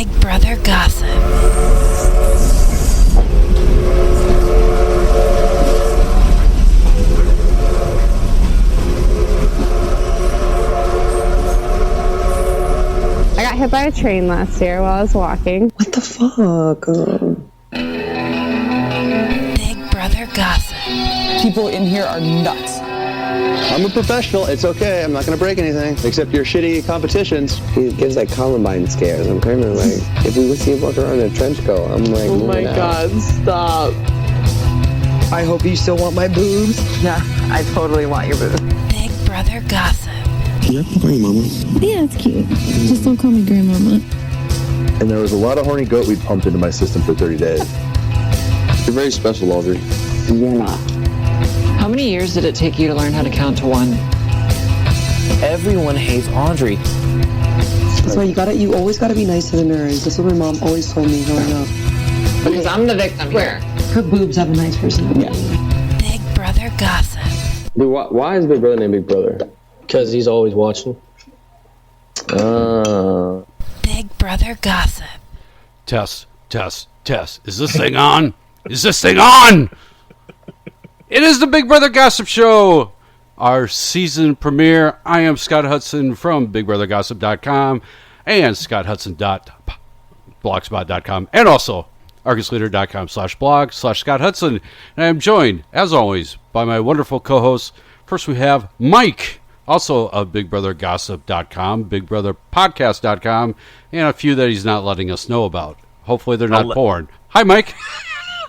Big Brother Gossip. I got hit by a train last year while I was walking. What the fuck? Big Brother Gossip. People in here are nuts. I'm a professional. It's okay. I'm not going to break anything except your shitty competitions. He gives like Columbine scares. I'm kind of like, if we see him walk around in a trench coat, I'm like, Oh my God, stop. I hope you still want my boobs. Yeah, I totally want your boobs. Big Brother Gossip. Can I call you mama? Yeah, it's cute. Just don't call me grandmama. And there was a lot of horny goat weed pumped into my system for 30 days. You're very special, Audrey. You're not. How many years did it take you to learn how to count to 1? Everyone hates Audrey. That's why you always gotta be nice to the nerds. That's what my mom always told me growing up. Because I'm the victim here. Her boobs have a nice personality. Yeah. Big Brother Gossip. Dude, why is Big Brother named Big Brother? Because he's always watching. Big Brother Gossip. Test. Is this thing on? Is this thing on? It is the Big Brother Gossip Show, our season premiere. I am Scott Hudson from BigBrotherGossip.com and ScottHudson.blogspot.com and also ArgusLeader.com/blog/Scott Hudson. And I am joined, as always, by my wonderful co-hosts. First we have Mike, also of BigBrotherGossip.com, BigBrotherPodcast.com, and a few that he's not letting us know about. Hopefully they're not porn. Hi, Mike.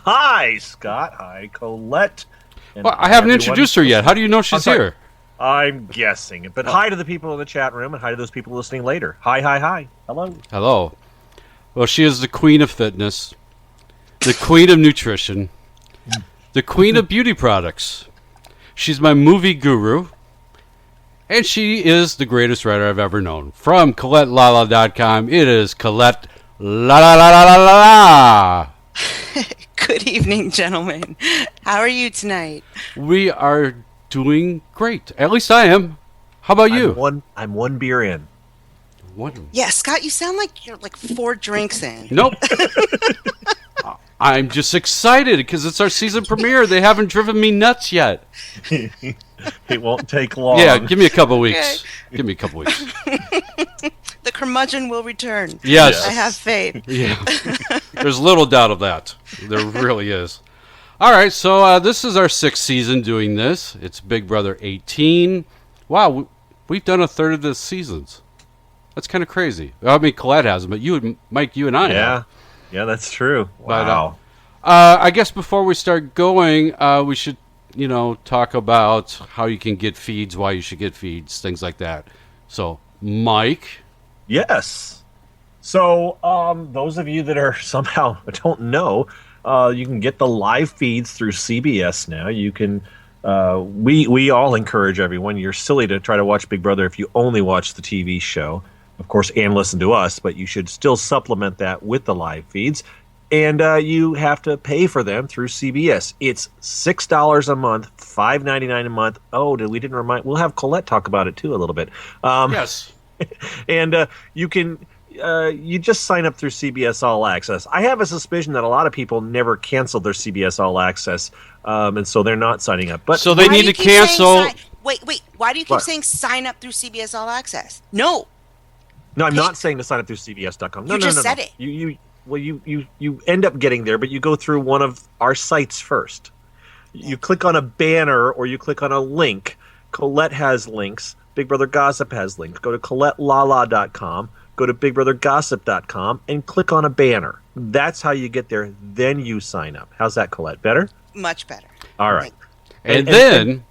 Hi, Scott. Hi, Colette. Well, I haven't introduced her yet. How do you know she's here? I'm guessing. But hi to the people in the chat room, and hi to those people listening later. Hi. Hello. Hello. Well, she is the queen of fitness, the queen of nutrition, the queen of beauty products. She's my movie guru, and she is the greatest writer I've ever known. From ColetteLala.com, it is Colette La La La La La La La. Good evening, gentlemen. How are you tonight? We are doing great. At least I am. How about you? I'm one beer in. One. Yeah, Scott, you sound like you're like 4 drinks in. Nope. I'm just excited because it's our season premiere. They haven't driven me nuts yet. It won't take long. Yeah, give me a couple weeks. Okay. Give me a couple weeks. The curmudgeon will return. Yes. I have faith. Yeah. There's little doubt of that. There really is. All right, so this is our 6th season doing this. It's Big Brother 18. Wow, we've done a third of the seasons. That's kind of crazy. I mean, Colette hasn't, but you, Mike, you and I have. Yeah, that's true. Wow. But, I guess before we start going, we should, talk about how you can get feeds, why you should get feeds, things like that. So, Mike. Yes. So, those of you that are somehow don't know, you can get the live feeds through CBS now. You can. We all encourage everyone. You're silly to try to watch Big Brother if you only watch the TV show, of course, and listen to us. But you should still supplement that with the live feeds, and you have to pay for them through CBS. It's $6 a month, $5.99 a month. Oh, we didn't remind. We'll have Colette talk about it too a little bit. Yes. And you can you just sign up through CBS All Access. I have a suspicion that a lot of people never canceled their CBS All Access, and so they're not signing up. But so they need to cancel. Wait. Why do you keep saying sign up through CBS All Access? No, I'm not saying to sign up through CBS.com. No, you just said it. You end up getting there, but you go through one of our sites first. You click on a banner or you click on a link. Colette has links. Big Brother Gossip has links. Go to ColetteLala.com, go to BigBrotherGossip.com, and click on a banner. That's how you get there. Then you sign up. How's that, Colette? Better? Much better. All right. And then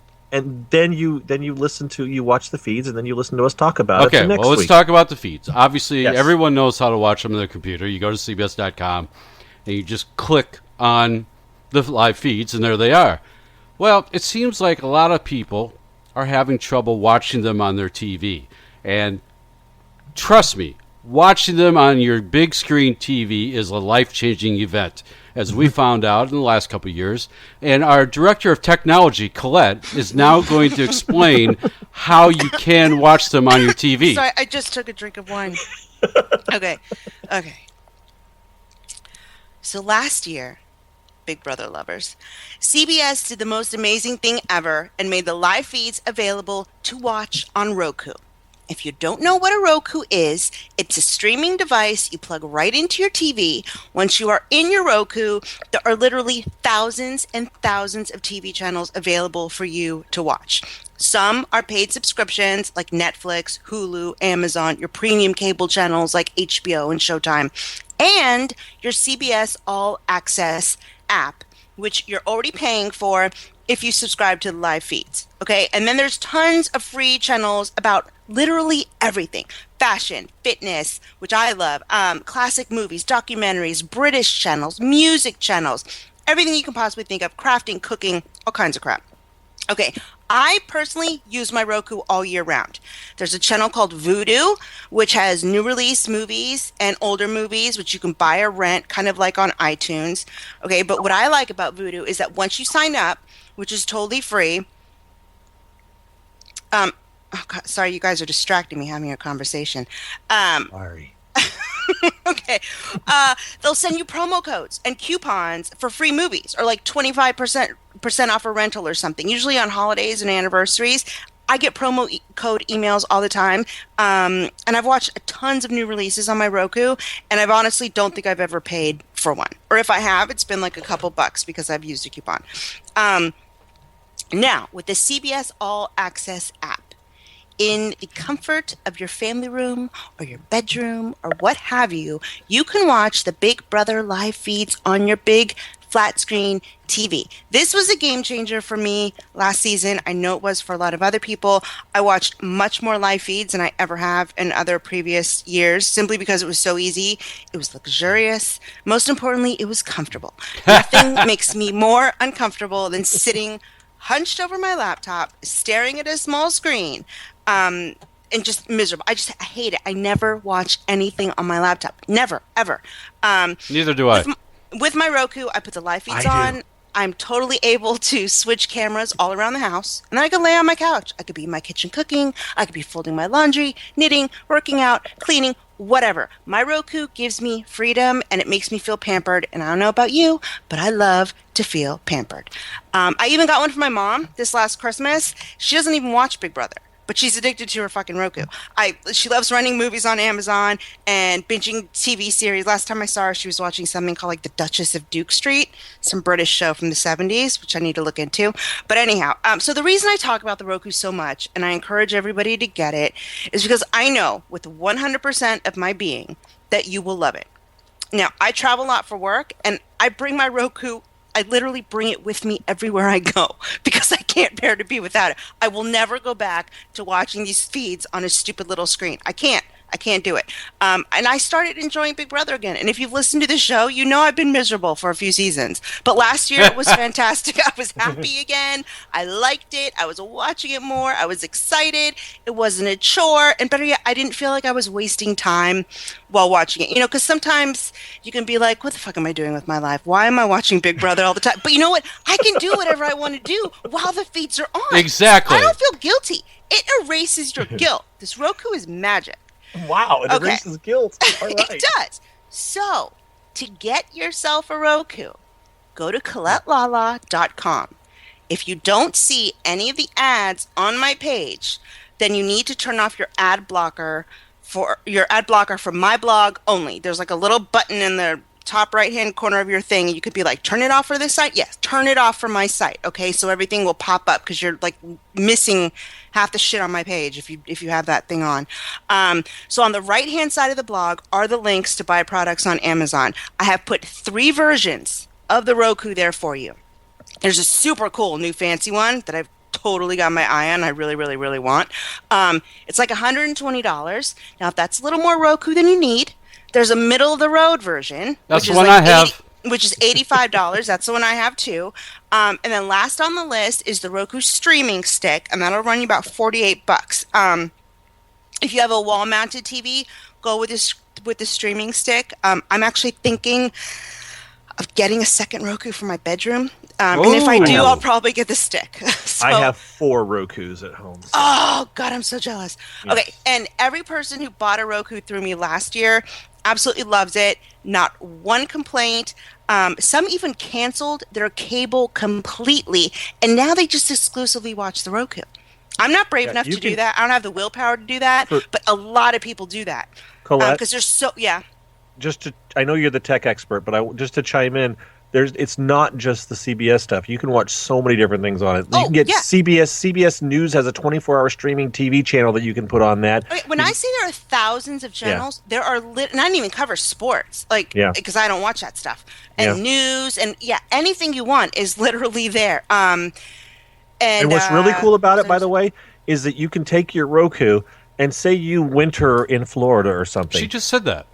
you watch the feeds, and then you listen to us talk about it next week. Okay, well, let's talk about the feeds. Obviously, everyone knows how to watch them on their computer. You go to CBS.com, and you just click on the live feeds, and there they are. Well, it seems like a lot of people are having trouble watching them on their TV. And trust me, watching them on your big screen TV is a life-changing event, as we found out in the last couple of years. And our director of technology, Colette, is now going to explain how you can watch them on your TV. Sorry, I just took a drink of wine. Okay. So last year, Big Brother lovers, CBS did the most amazing thing ever and made the live feeds available to watch on Roku. If you don't know what a Roku is, it's a streaming device you plug right into your TV. Once you are in your Roku, there are literally thousands and thousands of TV channels available for you to watch. Some are paid subscriptions like Netflix, Hulu, Amazon, your premium cable channels like HBO and Showtime, and your CBS All Access app, which you're already paying for if you subscribe to the live feeds. Okay, and then there's tons of free channels about literally everything. Fashion, fitness, which I love, classic movies, documentaries, British channels, music channels, everything you can possibly think of, crafting, cooking, all kinds of crap. Okay, I personally use my Roku all year round. There's a channel called Vudu, which has new release movies and older movies, which you can buy or rent, kind of like on iTunes. Okay, but what I like about Vudu is that once you sign up, which is totally free, oh God, sorry, you guys are distracting me having a conversation. Sorry. Okay. They'll send you promo codes and coupons for free movies, or like 25% off a rental or something, usually on holidays and anniversaries. I get promo code emails all the time. And I've watched tons of new releases on my Roku, and I honestly don't think I've ever paid for one. Or if I have, it's been like a couple bucks because I've used a coupon. Now, with the CBS All Access app, in the comfort of your family room or your bedroom or what have you, you can watch the Big Brother live feeds on your big flat screen TV. This was a game changer for me last season. I know it was for a lot of other people. I watched much more live feeds than I ever have in other previous years, simply because it was so easy. It was luxurious. Most importantly, it was comfortable. Nothing makes me more uncomfortable than sitting hunched over my laptop, staring at a small screen, and just miserable. I hate it. I never watch anything on my laptop. Never, ever. Neither do I. With my Roku, I put the live feeds on. I'm totally able to switch cameras all around the house. And then I can lay on my couch. I could be in my kitchen cooking. I could be folding my laundry, knitting, working out, cleaning, whatever. My Roku gives me freedom, and it makes me feel pampered. And I don't know about you, but I love to feel pampered. I even got one for my mom this last Christmas. She doesn't even watch Big Brother, but she's addicted to her fucking Roku. She loves renting movies on Amazon and binging TV series. Last time I saw her, she was watching something called like The Duchess of Duke Street, some British show from the 70s, which I need to look into. But anyhow, so the reason I talk about the Roku so much, and I encourage everybody to get it, is because I know with 100% of my being that you will love it. Now, I travel a lot for work, and I bring my Roku. I literally bring it with me everywhere I go because I can't bear to be without it. I will never go back to watching these feeds on a stupid little screen. I can't do it. And I started enjoying Big Brother again. And if you've listened to the show, you know I've been miserable for a few seasons. But last year it was fantastic. I was happy again. I liked it. I was watching it more. I was excited. It wasn't a chore. And better yet, I didn't feel like I was wasting time while watching it. You know, because sometimes you can be like, what the fuck am I doing with my life? Why am I watching Big Brother all the time? But you know what? I can do whatever I want to do while the feeds are on. Exactly. I don't feel guilty. It erases your guilt. This Roku is magic. Wow, it erases guilt. All right. It does. So, to get yourself a Roku, go to ColetteLala.com. If you don't see any of the ads on my page, then you need to turn off your ad blocker for my blog only. There's like a little button in the top right-hand corner of your thing. You could be like, turn it off for this site? Yes, turn it off for my site. Okay, so everything will pop up because you're like missing half the shit on my page if you have that thing on. So on the right-hand side of the blog are the links to buy products on Amazon. I have put 3 versions of the Roku there for you. There's a super cool new fancy one that I've totally got my eye on. I really, really, really want. It's like $120. Now, if that's a little more Roku than you need, there's a middle-of-the-road version. That's the one I have. Which is $85. That's the one I have too. And then last on the list is the Roku streaming stick, and that'll run you about $48. If you have a wall-mounted TV, go with the streaming stick. I'm actually thinking of getting a second Roku for my bedroom. And if I do, I'll probably get the stick. So, I have 4 Rokus at home. So. Oh, God, I'm so jealous. Yeah. Okay, and every person who bought a Roku through me last year, absolutely loves it. Not one complaint. Some even canceled their cable completely, and now they just exclusively watch the Roku. I'm not brave enough to do that. I don't have the willpower to do that, but a lot of people do that. Colette, because there's so I know you're the tech expert, but just to chime in, it's not just the CBS stuff. You can watch so many different things on it. You can get CBS. CBS News has a 24-hour streaming TV channel that you can put on that. Okay, when I say there are thousands of channels, there are and I didn't even cover sports, because I don't watch that stuff, and news, and anything you want is literally there. And what's really cool about it, by the way, is that you can take your Roku and say you winter in Florida or something. She just said that.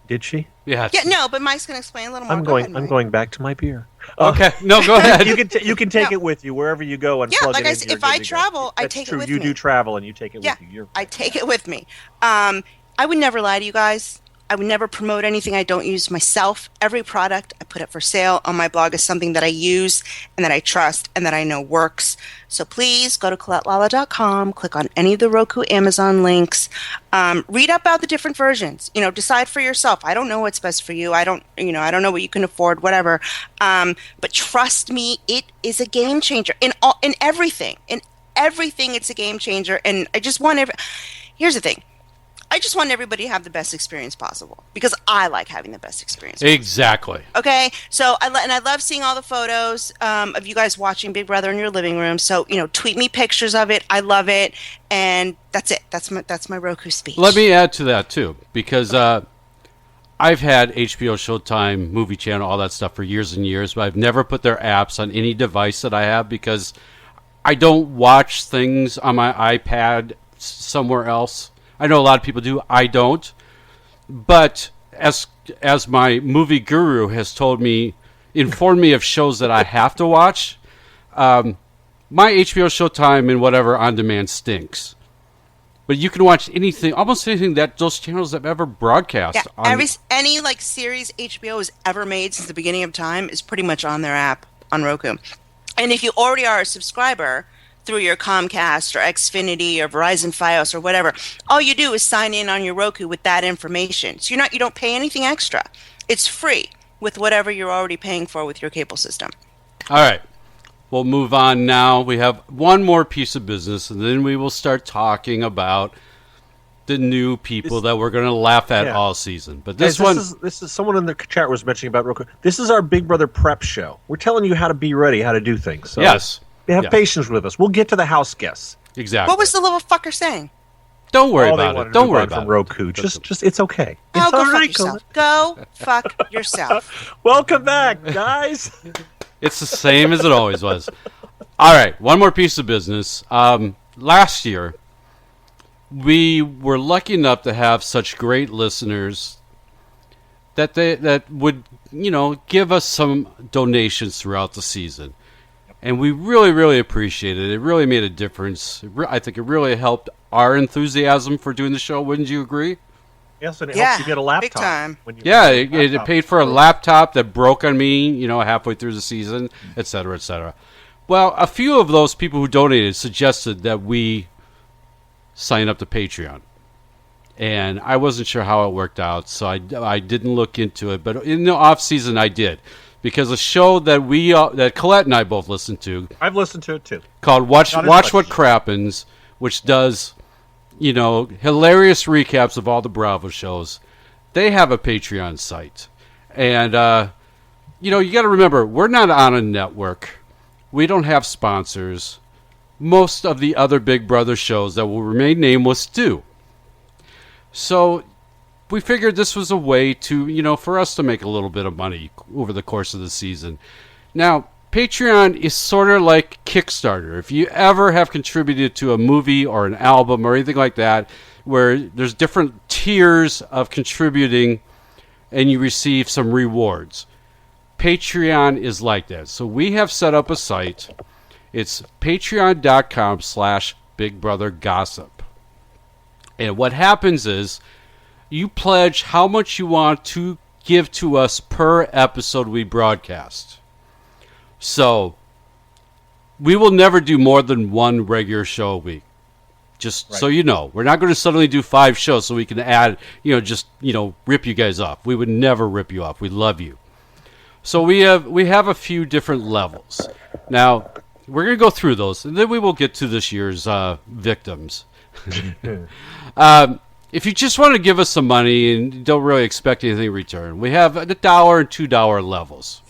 Did she? Yeah. Yeah. No, but Mike's gonna explain a little more. I'm going back to my beer. Okay. No, go ahead. You can take it with you wherever you go and plug it in. If I travel, I take it with me. You do travel and you take it with you. I take it with me. I would never lie to you guys. I would never promote anything I don't use myself. Every product I put up for sale on my blog is something that I use and that I trust and that I know works. So please go to ColetteLala.com, click on any of the Roku, Amazon links, read about the different versions. Decide for yourself. I don't know what's best for you. I don't know what you can afford, whatever. But trust me, it is a game changer in everything. In everything, it's a game changer. And I just want here's the thing. I just want everybody to have the best experience possible because I like having the best experience possible. Exactly. Okay, so I love seeing all the photos of you guys watching Big Brother in your living room. So tweet me pictures of it. I love it, and that's it. That's my Roku speech. Let me add to that too, because I've had HBO, Showtime, Movie Channel, all that stuff for years and years, but I've never put their apps on any device that I have because I don't watch things on my iPad somewhere else. I know a lot of people do. I don't. But as my movie guru has informed me of shows that I have to watch, my HBO, Showtime, and whatever on demand stinks. But you can watch anything, almost anything that those channels have ever broadcast. Yeah, any series HBO has ever made since the beginning of time is pretty much on their app on Roku. And if you already are a subscriber through your Comcast or Xfinity or Verizon Fios or whatever, all you do is sign in on your Roku with that information. So you don't pay anything extra. It's free with whatever you're already paying for with your cable system. All right. We'll move on now. We have one more piece of business, and then we will start talking about the new people that we're going to laugh at all season. But this is someone in the chat was mentioning about Roku. This is our Big Brother prep show. We're telling you how to be ready, how to do things. So yes. Have patience with us. We'll get to the house guests. Exactly. What was the little fucker saying? Don't worry about it. Don't worry about it. Roku. Just it's okay. Oh, it's go all fuck right, yourself. Go fuck yourself. Welcome back, guys. It's the same as it always was. All right, one more piece of business. Last year, we were lucky enough to have such great listeners that would give us some donations throughout the season. And we really, really appreciate it. It really made a difference. I think it really helped our enthusiasm for doing the show. Wouldn't you agree? Yes, and it helps you get a laptop. Big time. It paid for a laptop that broke on me, halfway through the season, et cetera, et cetera. Well, a few of those people who donated suggested that we sign up to Patreon. And I wasn't sure how it worked out, so I didn't look into it. But in the off season, I did. Because a show that that Colette and I both listened to. I've listened to it too. Called Watch What Crappens, which does, hilarious recaps of all the Bravo shows. They have a Patreon site. And, you got to remember, we're not on a network. We don't have sponsors. Most of the other Big Brother shows that will remain nameless do. So we figured this was a way to, for us to make a little bit of money over the course of the season. Now, Patreon is sort of like Kickstarter. If you ever have contributed to a movie or an album or anything like that, where there's different tiers of contributing and you receive some rewards. Patreon is like that. So we have set up a site. It's patreon.com/BigBrotherGossip. And what happens is, you pledge how much you want to give to us per episode we broadcast. So, we will never do more than one regular show a week. Just so you know, we're not going to suddenly do 5 shows so we can add, rip you guys off. We would never rip you off. We love you. So we have a few different levels. Now, we're going to go through those, and then we will get to this year's victims. If you just want to give us some money and don't really expect anything in return, we have the $1 and $2 levels.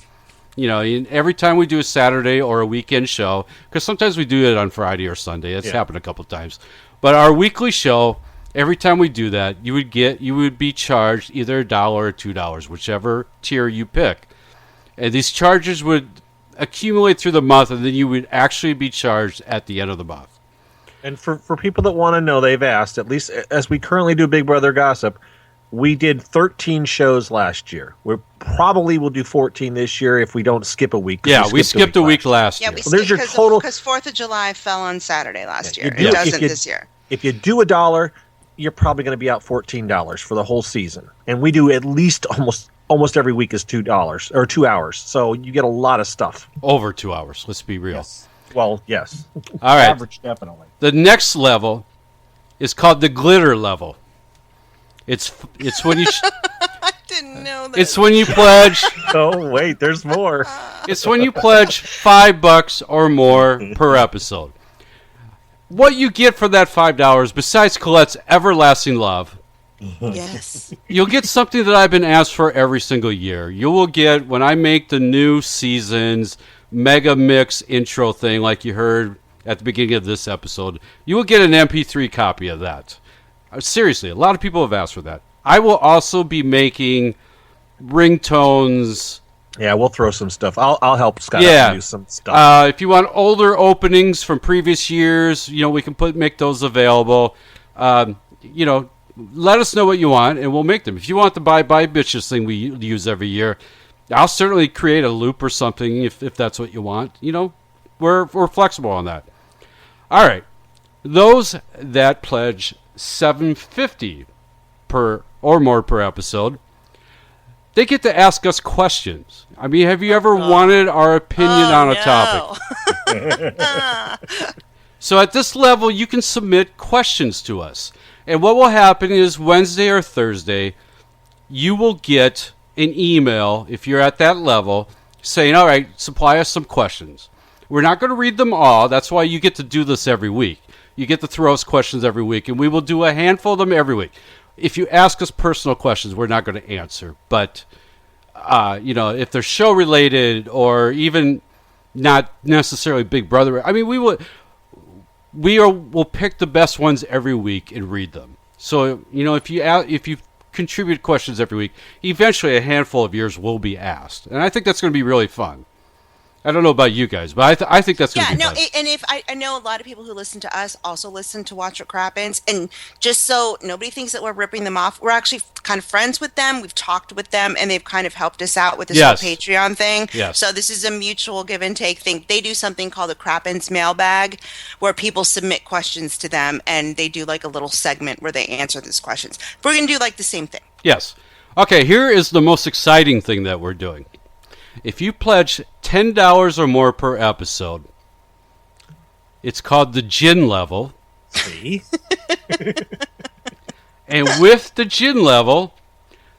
Every time we do a Saturday or a weekend show, because sometimes we do it on Friday or Sunday. It's happened a couple of times. But our weekly show, every time we do that, you would be charged either $1 or $2, whichever tier you pick. And these charges would accumulate through the month, and then you would actually be charged at the end of the month. And for people that want to know, they've asked, at least as we currently do Big Brother Gossip, we did 13 shows last year. We probably will do 14 this year if we don't skip a week. Yeah, we skipped a week last year. Yeah, we so there's your total. Because 4th of July fell on Saturday last year. It doesn't this year. If you do $1, you're probably going to be out $14 for the whole season. And we do at least almost every week is $2 or 2 hours. So you get a lot of stuff. Over 2 hours. Let's be real. Yes. Well, yes. All right. Average, definitely. The next level is called the glitter level. It's when you. I didn't know that. It's when you pledge. Oh wait, there's more. It's when you pledge $5 or more per episode. What you get for that $5, besides Colette's everlasting love, yes, you'll get something that I've been asked for every single year. You will get, when I make the new season's mega mix intro thing, like you heard at the beginning of this episode, you will get an MP3 copy of that. Seriously, a lot of people have asked for that. I will also be making ringtones. Yeah, we'll throw some stuff. I'll help Scott out do some stuff. If you want older openings from previous years, we can make those available. Let us know what you want, and we'll make them. If you want the Bye Bye Bitches thing we use every year, I'll certainly create a loop or something if that's what you want. We're flexible on that. All right, those that pledge $7.50 per or more per episode, they get to ask us questions. I mean, have you ever wanted our opinion on a topic? So at this level, you can submit questions to us. And what will happen is Wednesday or Thursday, you will get an email, if you're at that level, saying, all right, supply us some questions. We're not going to read them all. That's why you get to do this every week. You get to throw us questions every week, and we will do a handful of them every week. If you ask us personal questions, we're not going to answer. But, if they're show-related or even not necessarily Big Brother, I mean, we'll pick the best ones every week and read them. So, if you contribute questions every week, eventually a handful of yours will be asked. And I think that's going to be really fun. I don't know about you guys, but I think that's going to be fun. And if I know a lot of people who listen to us also listen to Watch What Crappens, and just so nobody thinks that we're ripping them off, we're actually kind of friends with them. We've talked with them, and they've kind of helped us out with this whole Patreon thing. Yes. So this is a mutual give and take thing. They do something called the Crappens Mailbag, where people submit questions to them, and they do like a little segment where they answer these questions. We're going to do like the same thing. Yes. Okay, here is the most exciting thing that we're doing. If you pledge $10 or more per episode, it's called the gin level. See? And with the gin level,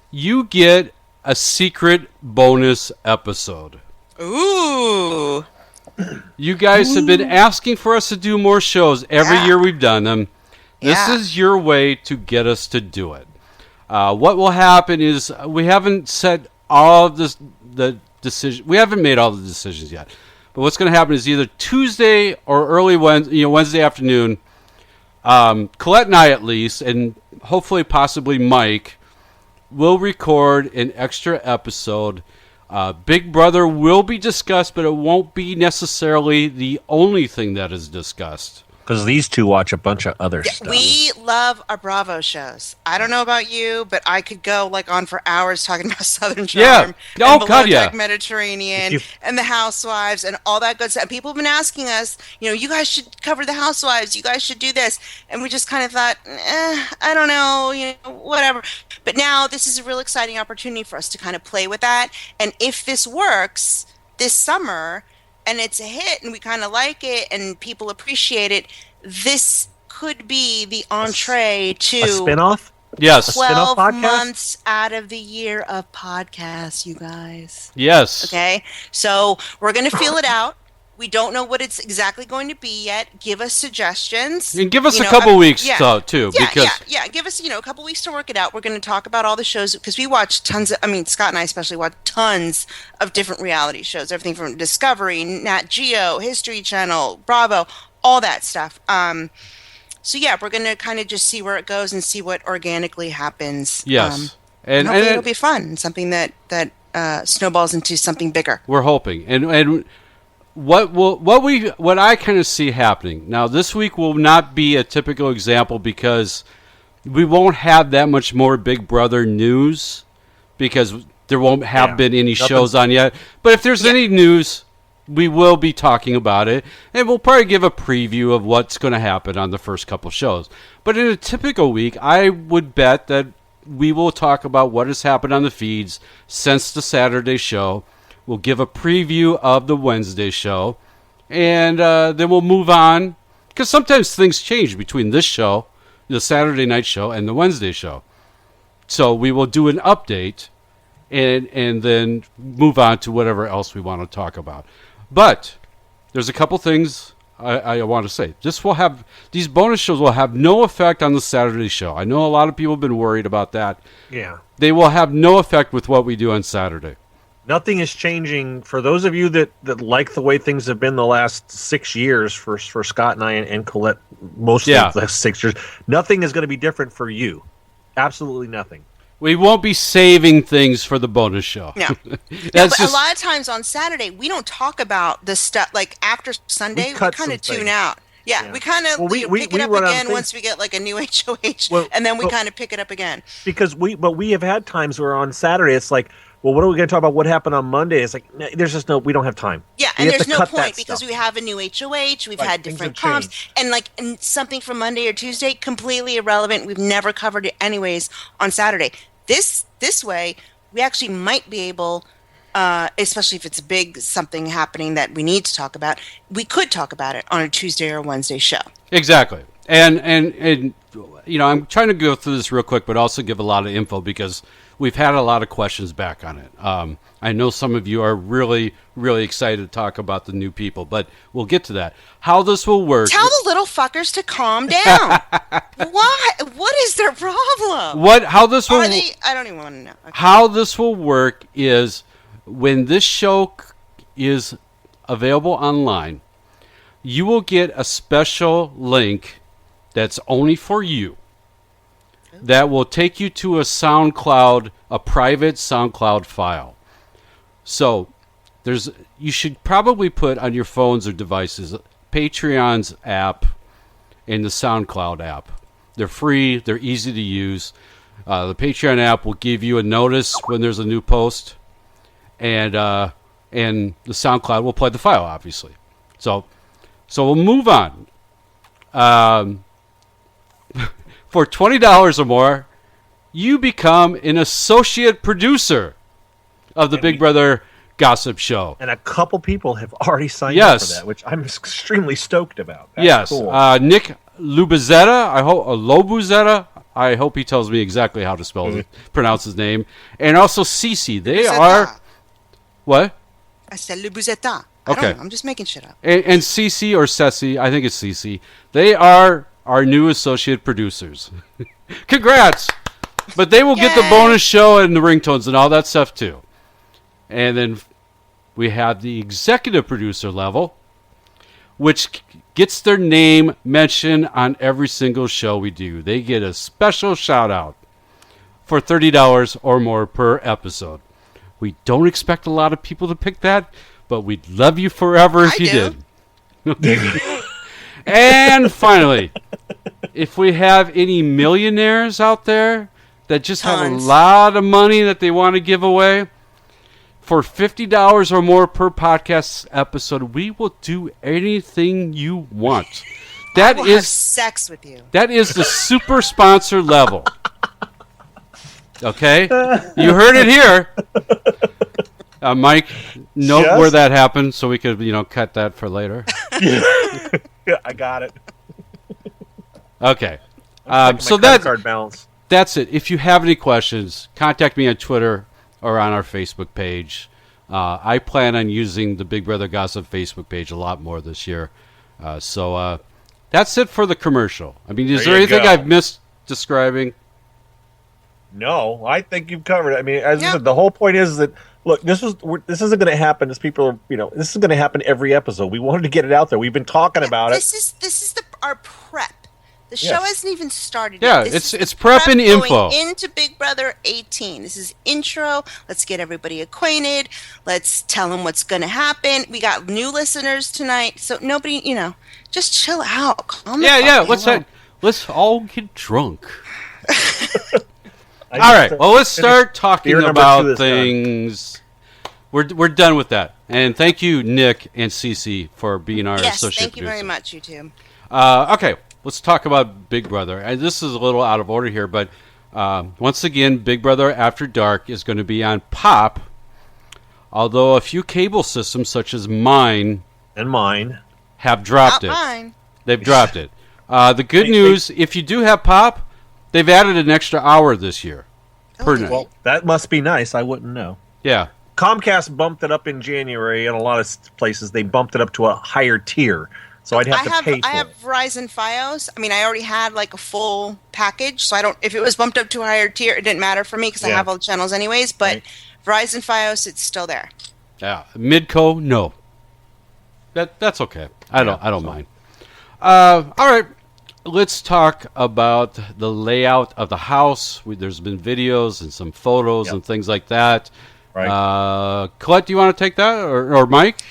you get a secret bonus episode. Ooh. You guys have been asking for us to do more shows. Every year we've done them. This is your way to get us to do it. What will happen is we haven't set all of the decision. We haven't made all the decisions yet. But what's going to happen is either Tuesday or early Wednesday afternoon, Colette and I at least, and hopefully possibly Mike, will record an extra episode. Big Brother will be discussed, but it won't be necessarily the only thing that is discussed. Because these two watch a bunch of other stuff. We love our Bravo shows. I don't know about you, but I could go on for hours talking about Southern Charm, and Below Deck Mediterranean, and the Housewives, and all that good stuff. And people have been asking us, you guys should cover the Housewives. You guys should do this. And we just kind of thought, I don't know, whatever. But now this is a real exciting opportunity for us to kind of play with that. And if this works this summer, and it's a hit, and we kind of like it, and people appreciate it, this could be the entree to a spinoff. Yes. 12 months out of the year of podcasts, you guys. Yes. Okay. So we're going to feel it out. We don't know what it's exactly going to be yet. Give us suggestions. And give us a couple weeks, too. Yeah. Give us, a couple weeks to work it out. We're going to talk about all the shows because we watch tons of, Scott and I especially watch tons of different reality shows. Everything from Discovery, Nat Geo, History Channel, Bravo, all that stuff. So, we're going to kind of just see where it goes and see what organically happens. Yes. And hopefully it'll be fun. Something that snowballs into something bigger. We're hoping. And what I kind of see happening now, this week will not be a typical example because we won't have that much more Big Brother news because there won't have been any shows on yet. But if there's any news, we will be talking about it, and we'll probably give a preview of what's going to happen on the first couple shows. But in a typical week, I would bet that we will talk about what has happened on the feeds since the Saturday show. We'll give a preview of the Wednesday show, and then we'll move on. Because sometimes things change between this show, the Saturday night show, and the Wednesday show. So we will do an update and then move on to whatever else we want to talk about. But there's a couple things I want to say. These bonus shows will have no effect on the Saturday show. I know a lot of people have been worried about that. Yeah. They will have no effect with what we do on Saturday. Nothing is changing for those of you that like the way things have been the last 6 years for Scott and I and Colette, mostly the last 6 years. Nothing is going to be different for you. Absolutely nothing. We won't be saving things for the bonus show. No. But a lot of times on Saturday, we don't talk about the stuff. Like after Sunday, we kind of tune out. Yeah, we kind of pick it up again once we get like a new HOH, and then we kind of pick it up again. Because we have had times where on Saturday it's like, well, what are we going to talk about? What happened on Monday? It's like, there's just we don't have time. Yeah, and there's no point because we have a new HOH, we've had different comps, and something from Monday or Tuesday, completely irrelevant. We've never covered it anyways on Saturday. This way, we actually might be able, especially if it's big something happening that we need to talk about, we could talk about it on a Tuesday or Wednesday show. Exactly. And I'm trying to go through this real quick, but also give a lot of info because we've had a lot of questions back on it. I know some of you are really, really excited to talk about the new people, but we'll get to that. How this will work. Tell the little fuckers to calm down. Why? What is their problem? How this will? I don't even want to know. Okay. How this will work is when this show is available online, you will get a special link that's only for you. That will take you to a SoundCloud, a private SoundCloud file. So you should probably put on your phones or devices Patreon's app and the SoundCloud app. They're free. They're easy to use. The Patreon app will give you a notice when there's a new post, and the SoundCloud will play the file, obviously. So we'll move on. For $20 or more, you become an associate producer of the Big Brother Gossip Show. And a couple people have already signed up for that, which I'm extremely stoked about. That's cool. Nick Lubuzetta, Lobuzetta, I hope he tells me exactly how to pronounce his name. And also Cece. They are... What? I said Lubuzetta. Okay. I'm just making shit up. And Cece or Ceci, I think it's Cece. They are our new associate producers. Congrats! But they will get the bonus show and the ringtones and all that stuff too. And then we have the executive producer level, which gets their name mentioned on every single show we do. They get a special shout out for $30 or more per episode. We don't expect a lot of people to pick that, but we'd love you forever if you did. And finally, if we have any millionaires out there that just have a lot of money that they want to give away, for $50 or more per podcast episode, we will do anything you want. I will have sex with you. That is the super sponsor level. Okay? You heard it here. Mike, note where that happened so we could, cut that for later. Yeah, I got it. Okay. So that card balance. That's it. If you have any questions, contact me on Twitter or on our Facebook page. I plan on using the Big Brother Gossip Facebook page a lot more this year. So that's it for the commercial. I mean, is there anything I've missed describing? No, I think you've covered it. I mean, as I said, the whole point is that, look, this isn't going to happen as people are, this is going to happen every episode. We wanted to get it out there. We've been talking about it. This is our prep. The show hasn't even started yet. Yeah, it's prep and info. Going into Big Brother 18. This is intro. Let's get everybody acquainted. Let's tell them what's going to happen. We got new listeners tonight, so nobody, just chill out. Calm Let's all get drunk. All right. Well, let's start talking about things. We're done with that. And thank you, Nick and Cece, for being our associate thank you very much, you two. Okay. Let's talk about Big Brother. And this is a little out of order here, but once again, Big Brother After Dark is going to be on Pop, although a few cable systems, such as mine, have dropped it. Mine. They've dropped it. The good news, if you do have Pop, they've added an extra hour this year. Per night. Well, that must be nice. I wouldn't know. Yeah. Comcast bumped it up in January, and a lot of places they bumped it up to a higher tier. So I'd have to pay for it. I have Verizon Fios. I mean, I already had like a full package, so I don't. If it was bumped up to a higher tier, it didn't matter for me because I have all the channels anyways. But Verizon Fios, it's still there. Yeah, Midco, no. That's okay. I don't mind. All right, let's talk about the layout of the house. There's been videos and some photos and things like that. Right. Colette, do you want to take that, or Mike?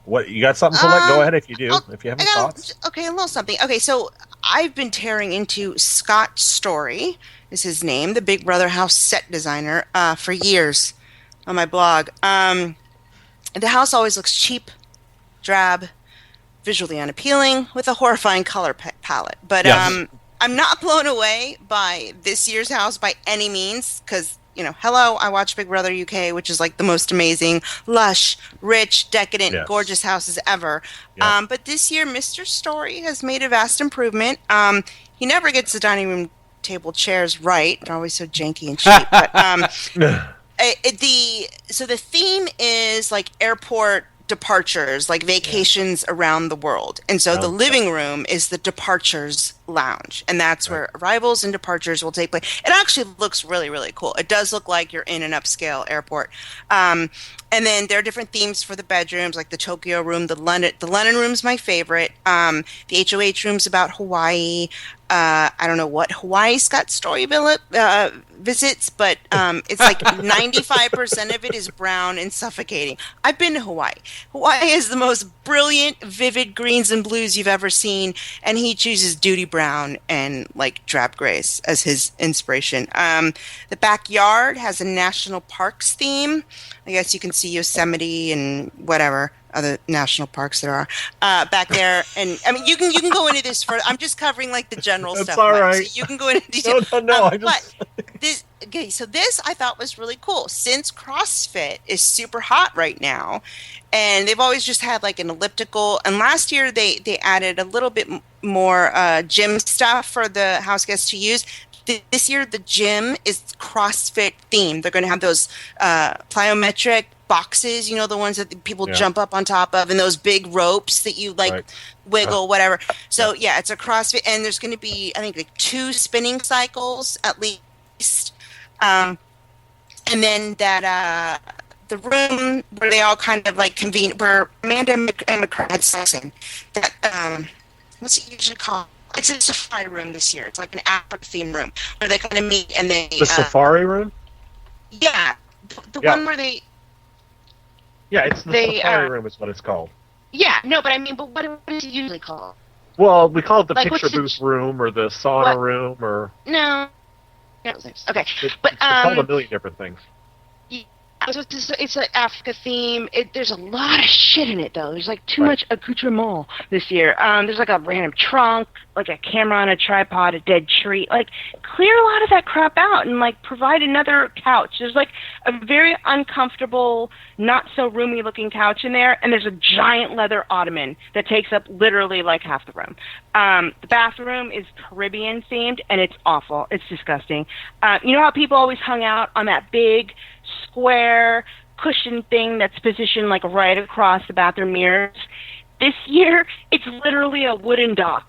What, you got something, Colette? Go ahead if you do. If you have any thoughts. Okay, a little something. Okay, so I've been tearing into Scott Story, is his name, the Big Brother house set designer, for years on my blog. The house always looks cheap, drab, visually unappealing, with a horrifying color palette. But I'm not blown away by this year's house by any means, because hello, I watch Big Brother UK, which is like the most amazing, lush, rich, decadent, gorgeous houses ever. But this year, Mr. Story has made a vast improvement. He never gets the dining room table chairs right. They're always so janky and cheap. But the theme is like airport departures, like vacations around the world. And so the living room is the departures lounge, and that's where arrivals and departures will take place. It actually looks really, really cool. It does look like you're in an upscale airport. And then there are different themes for the bedrooms, like the Tokyo room, the London room's my favorite. The HOH room's about Hawaii. I don't know what Hawaii Scott Story visits, but it's like 95% of it is brown and suffocating. I've been to Hawaii. Hawaii is the most brilliant, vivid greens and blues you've ever seen, and he chooses Duty Brown and like drab grays as his inspiration. The backyard has a national parks theme. I guess you can see Yosemite and whatever other national parks there are back there. And I mean, you can go into this for. I'm just covering like the general That's stuff. All right. So you can go into detail. No. So this I thought was really cool. Since CrossFit is super hot right now, and they've always just had like an elliptical. And last year they added a little bit more gym stuff for the house guests to use. This year the gym is CrossFit themed. They're going to have those plyometric boxes, the ones that people jump up on top of, and those big ropes that you wiggle, whatever. So it's a CrossFit, and there's going to be, I think, like 2 spinning cycles at least. And then that the room where they all kind of like convene, where Amanda and McCray had sex in, that what's it usually called? It's a safari room this year. It's like an Africa theme room where they kind of meet and they. The safari room. Yeah, the one where they. Yeah, it's the safari room is what it's called. Yeah, no, but I mean, what is it usually called? Well, we call it the picture booth room or the sauna room or. No. Okay, it's called a million different things. Yeah, So it's an Africa theme. There's a lot of shit in it, though. There's like too much accoutrement this year. There's like a random trunk, like a camera on a tripod, a dead tree. Like, clear a lot of that crap out and like provide another couch. There's like a very uncomfortable, not so roomy looking couch in there, and there's a giant leather ottoman that takes up literally like half the room. The bathroom is Caribbean themed, and it's awful. It's disgusting. You know how people always hung out on that big square cushion thing that's positioned like right across the bathroom mirrors? This year, it's literally a wooden dock.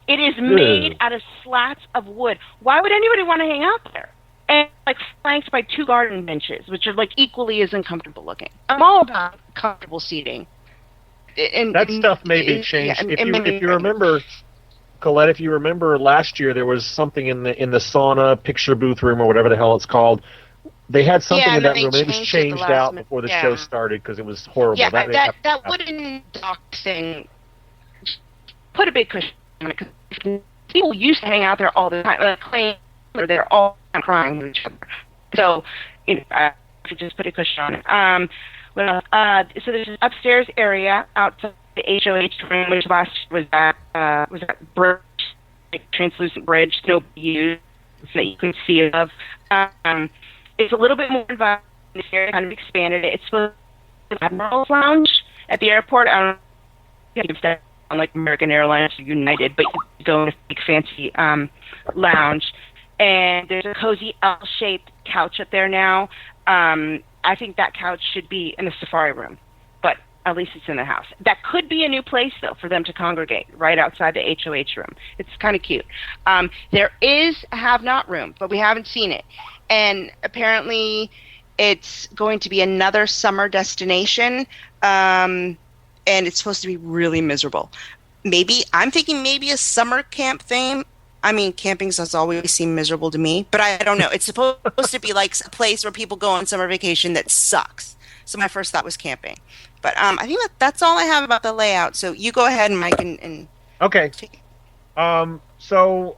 It is made out of slats of wood. Why would anybody want to hang out there? And like flanked by 2 garden benches, which are like equally as uncomfortable looking. I'm all about comfortable seating. And that stuff may be changed. If you remember, Colette, if you remember last year, there was something in the sauna picture booth room or whatever the hell it's called. They had something in that room. It was changed out before the show started because it was horrible. Yeah, that wooden dock thing. Put a big cushion on it, because people used to hang out there all the time. They're all crying with each other. So, I could just put a cushion on it. So there's an upstairs area outside the HOH room, which last was that bridge, like translucent bridge, nobody used, that you could see above. It's a little bit more involved in this area, kind of expanded it. It's supposed to be Admiral's Lounge at the airport. I don't know if you can step on like American Airlines or United, but you can go in a big fancy lounge. And there's a cozy L-shaped couch up there now. I think that couch should be in the safari room, but at least it's in the house. That could be a new place, though, for them to congregate right outside the HOH room. It's kind of cute. There is a have-not room, but we haven't seen it. And apparently it's going to be another summer destination, and it's supposed to be really miserable. I'm thinking maybe a summer camp theme. I mean, camping has always seemed miserable to me, but I don't know. It's supposed to be like a place where people go on summer vacation that sucks. So my first thought was camping. But I think that's all I have about the layout. So you go ahead, Mike, and okay. So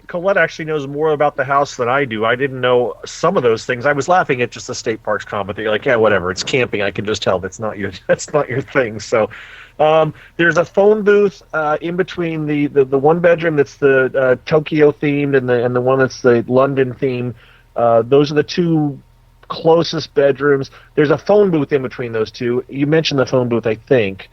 Colette actually knows more about the house than I do. I didn't know some of those things. I was laughing at just the state parks comment that you're like, yeah, whatever, it's camping. I can just tell that's not your thing. So there's a phone booth in between the one bedroom that's the Tokyo themed and the one that's the London theme. Those are the 2 closest bedrooms. There's a phone booth in between those 2. You mentioned the phone booth, I think.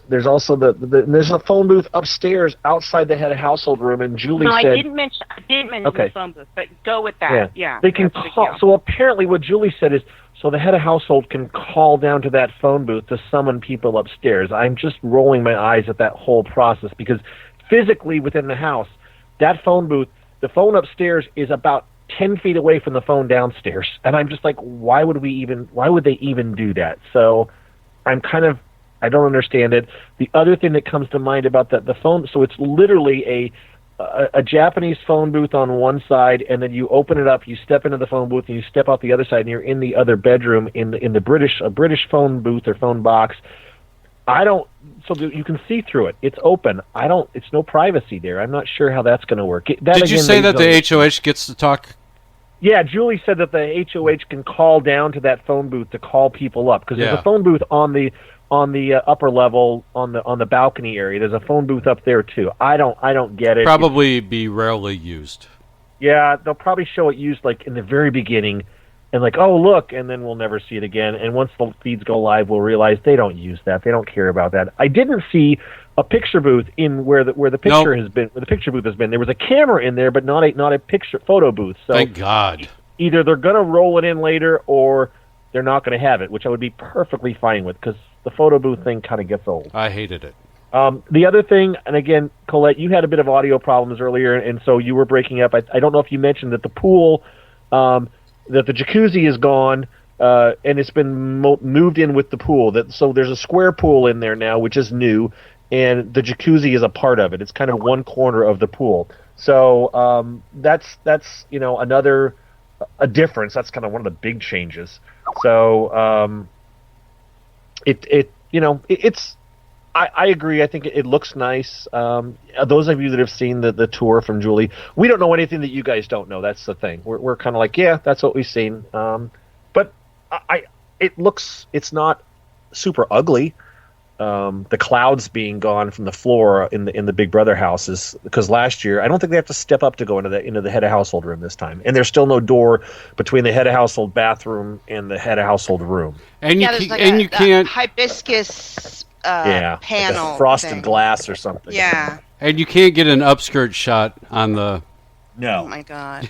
There's also there's a phone booth upstairs outside the head of household room, and Julie said... I didn't mention the phone booth, but go with that. Yeah. They can call. So apparently what Julie said is, so the head of household can call down to that phone booth to summon people upstairs. I'm just rolling my eyes at that whole process, because physically within the house, that phone booth, the phone upstairs is about 10 feet away from the phone downstairs. And I'm just like, why would they even do that? So I don't understand it. The other thing that comes to mind about the phone, so it's literally a Japanese phone booth on one side, and then you open it up, you step into the phone booth, and you step out the other side, and you're in the other bedroom in the British phone booth or phone box. So you can see through it. It's open. It's no privacy there. I'm not sure how that's going to work. Did you say that the HOH gets to talk? Yeah, Julie said that the HOH can call down to that phone booth to call people up, because there's a phone booth on the upper level on the balcony area. There's a phone booth up there too. I don't get it. Probably be rarely used. Yeah, they'll probably show it used like in the very beginning, and like, oh look, and then we'll never see it again. And once the feeds go live, we'll realize they don't use that. They don't care about that. I didn't see a picture booth in where the picture has been. Where the picture booth has been. There was a camera in there, but not a photo booth. So thank God. Either they're gonna roll it in later, or they're not gonna have it, which I would be perfectly fine with, because the photo booth thing kind of gets old. I hated it. The other thing, and again, Colette, you had a bit of audio problems earlier, and so you were breaking up. I don't know if you mentioned that the pool, that the jacuzzi is gone, and it's been moved in with the pool. So there's a square pool in there now, which is new, and the jacuzzi is a part of it. It's kind of one corner of the pool. So that's another a difference. That's kind of one of the big changes. So it's. I agree. I think it looks nice. Those of you that have seen the tour from Julie, we don't know anything that you guys don't know. That's the thing. We're kind of like, yeah, that's what we've seen. but it's not super ugly. The clouds being gone from the floor in the Big Brother houses, because last year I don't think they have to step up to go into the head of household room this time, and there's still no door between the head of household bathroom and the head of household room. And you there's can't hibiscus panel, panel, frosted thing. glass or something. Yeah. And you can't get an upskirt shot on the. No. Oh my god.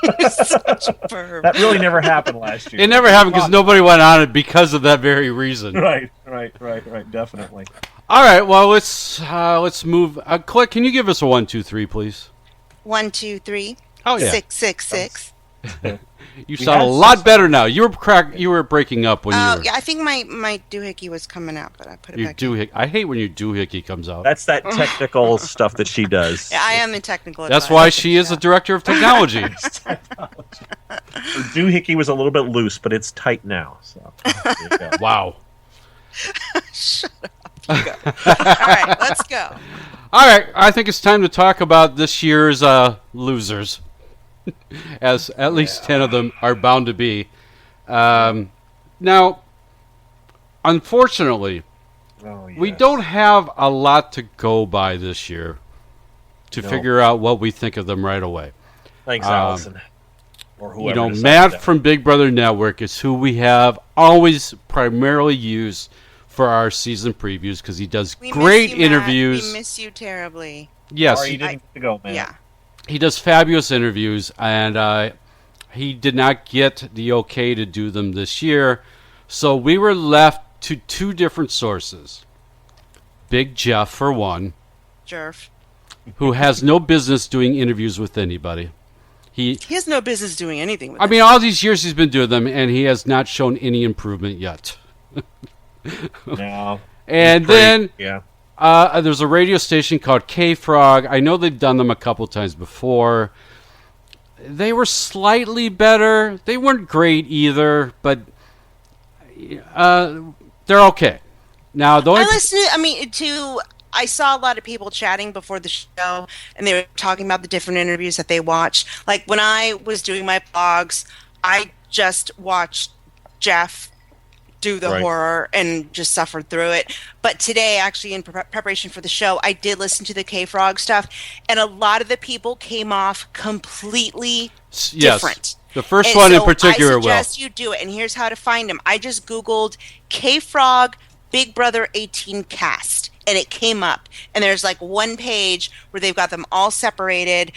Such a perv. That really never happened last year. It never happened because nobody went on it because of that very reason. Right, definitely. All right, well let's move. Click, can you give us a 1, 2, 3, please? 1, 2, 3. Oh yeah. 6, 6, 6. You sound a lot better now. You were breaking up when you were. Yeah, I think my doohickey was coming out, but I put it back in. I hate when your doohickey comes out. That's that technical stuff that she does. Yeah, I am the technical That's advisor. why she is the director of technology. Her doohickey was a little bit loose, but it's tight now. So there you go. Wow. Shut up. You go. All right, let's go. All right, I think it's time to talk about this year's losers, as at least 10 of them are bound to be. Now, unfortunately, we don't have a lot to go by this year to figure out what we think of them right away. Thanks, Allison. Or whoever Matt from Big Brother Network is who we have always primarily used for our season previews because he does great interviews. We miss you terribly. Yes. Sorry you didn't get to go, man. Yeah. He does fabulous interviews, and he did not get the okay to do them this year. So we were left to two different sources. Big Jeff, for one. Jerf. Who has no business doing interviews with anybody. He has no business doing anything with I mean, all these years he's been doing them, and he has not shown any improvement yet. No. And then yeah. There's a radio station called K-Frog. I know they've done them a couple times before. They were slightly better. They weren't great either, but they're okay. Now, I saw a lot of people chatting before the show, and they were talking about the different interviews that they watched. Like, when I was doing my blogs, I just watched Jeff do the horror and just suffered through it. But today, actually, in preparation for the show, I did listen to the K-Frog stuff, and a lot of the people came off completely different. The first one in particular will. I suggest you do it, and here's how to find them. I just Googled K-Frog Big Brother 18 cast, and it came up. And there's like one page where they've got them all separated.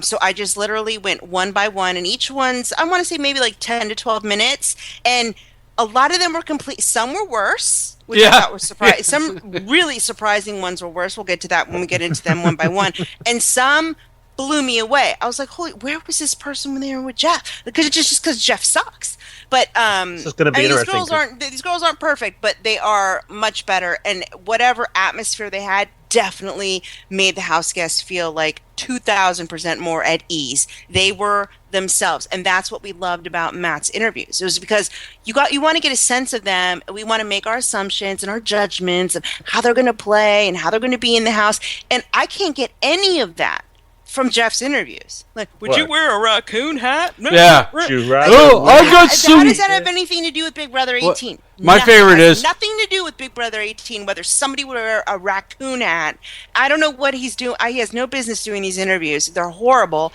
So I just literally went one by one, and each one's, I want to say maybe like 10 to 12 minutes. And a lot of them were complete. Some were worse, which I thought was surprising. Some really surprising ones were worse. We'll get to that when we get into them one by one. And some blew me away. I was like, holy, where was this person when they were with Jeff? Because it's just because Jeff sucks. But it's going to be interesting. These girls aren't perfect, but they are much better. And whatever atmosphere they had definitely made the house guests feel like 2,000% more at ease. They were themselves, and that's what we loved about Matt's interviews. It was because you want to get a sense of them. We want to make our assumptions and our judgments of how they're going to play and how they're going to be in the house. And I can't get any of that from Jeff's interviews. Like, would you wear a raccoon hat? Yeah. How I got some. does that have anything to do with Big Brother 18? My favorite is nothing to do with Big Brother 18. Whether somebody would wear a raccoon hat, I don't know what he's doing. He has no business doing these interviews. They're horrible.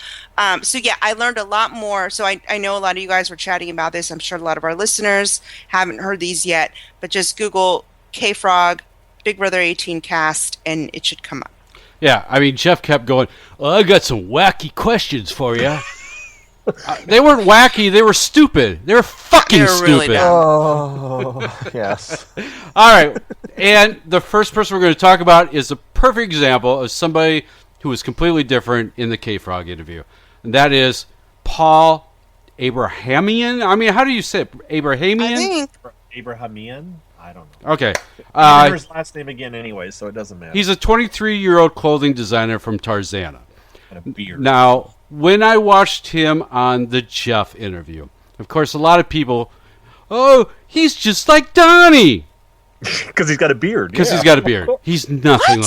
So yeah, I learned a lot more. So I know a lot of you guys were chatting about this. I'm sure a lot of our listeners haven't heard these yet. But just Google K-Frog Big Brother 18 cast, and it should come up. Yeah, I mean, Jeff kept going, I got some wacky questions for you. They weren't wacky, they were stupid. They were fucking stupid. Really dumb. Oh, yes. All right, and the first person we're going to talk about is a perfect example of somebody who was completely different in the K-Frog interview. And that is Paul Abrahamian. I mean, how do you say it? Abrahamian? Abrahamian? I don't know. Okay. I remember his last name again anyway, so it doesn't matter. He's a 23-year-old clothing designer from Tarzana. And a beard. Now, when I watched him on the Jeff interview, of course, a lot of people, he's just like Donnie. Because he's got a beard. Because he's got a beard. He's nothing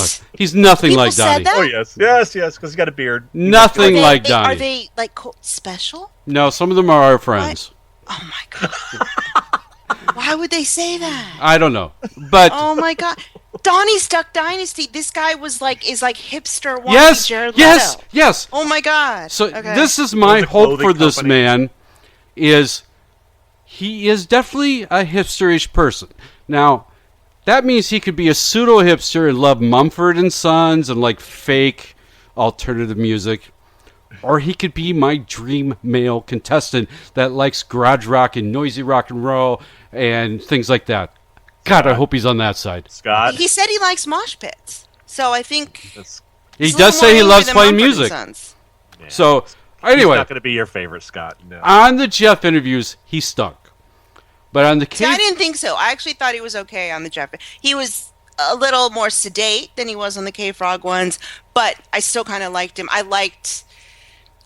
like Donnie. Oh, yes, because he's got a beard. Nothing like Donnie. Are they like special? No, some of them are our friends. Oh my god! Why would they say that? I don't know, but oh my god, Donnie's Duck Dynasty. This guy is like hipster. Yes, Jared yes, Leto. yes. Oh my god. So okay. this is my hope for this man. Is he is definitely a hipsterish person. Now, that means he could be a pseudo hipster and love Mumford and Sons and like fake alternative music. Or he could be my dream male contestant that likes garage rock and noisy rock and roll and things like that. God, I hope he's on that side. Scott. He said he likes mosh pits. So I think... He does say he loves playing music. Yeah. So, anyway. He's not going to be your favorite, Scott. No. On the Jeff interviews, he stunk. But on the See, I didn't think so. I actually thought he was okay on the Jeff. He was a little more sedate than he was on the K-Frog ones, but I still kind of liked him.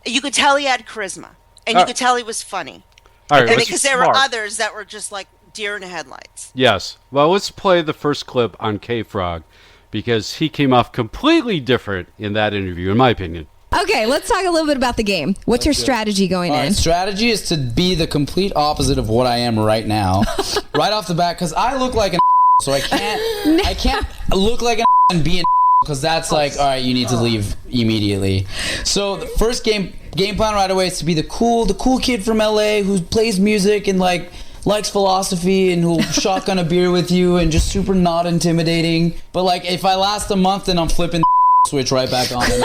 You could tell he had charisma, and you could tell he was funny. All right, and because there were others that were just like deer in the headlights. Yes. Well, let's play the first clip on K-Frog, because he came off completely different in that interview, in my opinion. Okay, let's talk a little bit about the game. What's your strategy going in? Strategy is to be the complete opposite of what I am right now, right off the bat, because I look like an so I can't look like an and be an because that's like, all right, you need to leave immediately. So the first game plan right away is to be the cool kid from LA who plays music and like likes philosophy and who'll shotgun a beer with you and just super not intimidating. But like if I last a month, then I'm flipping the switch right back on and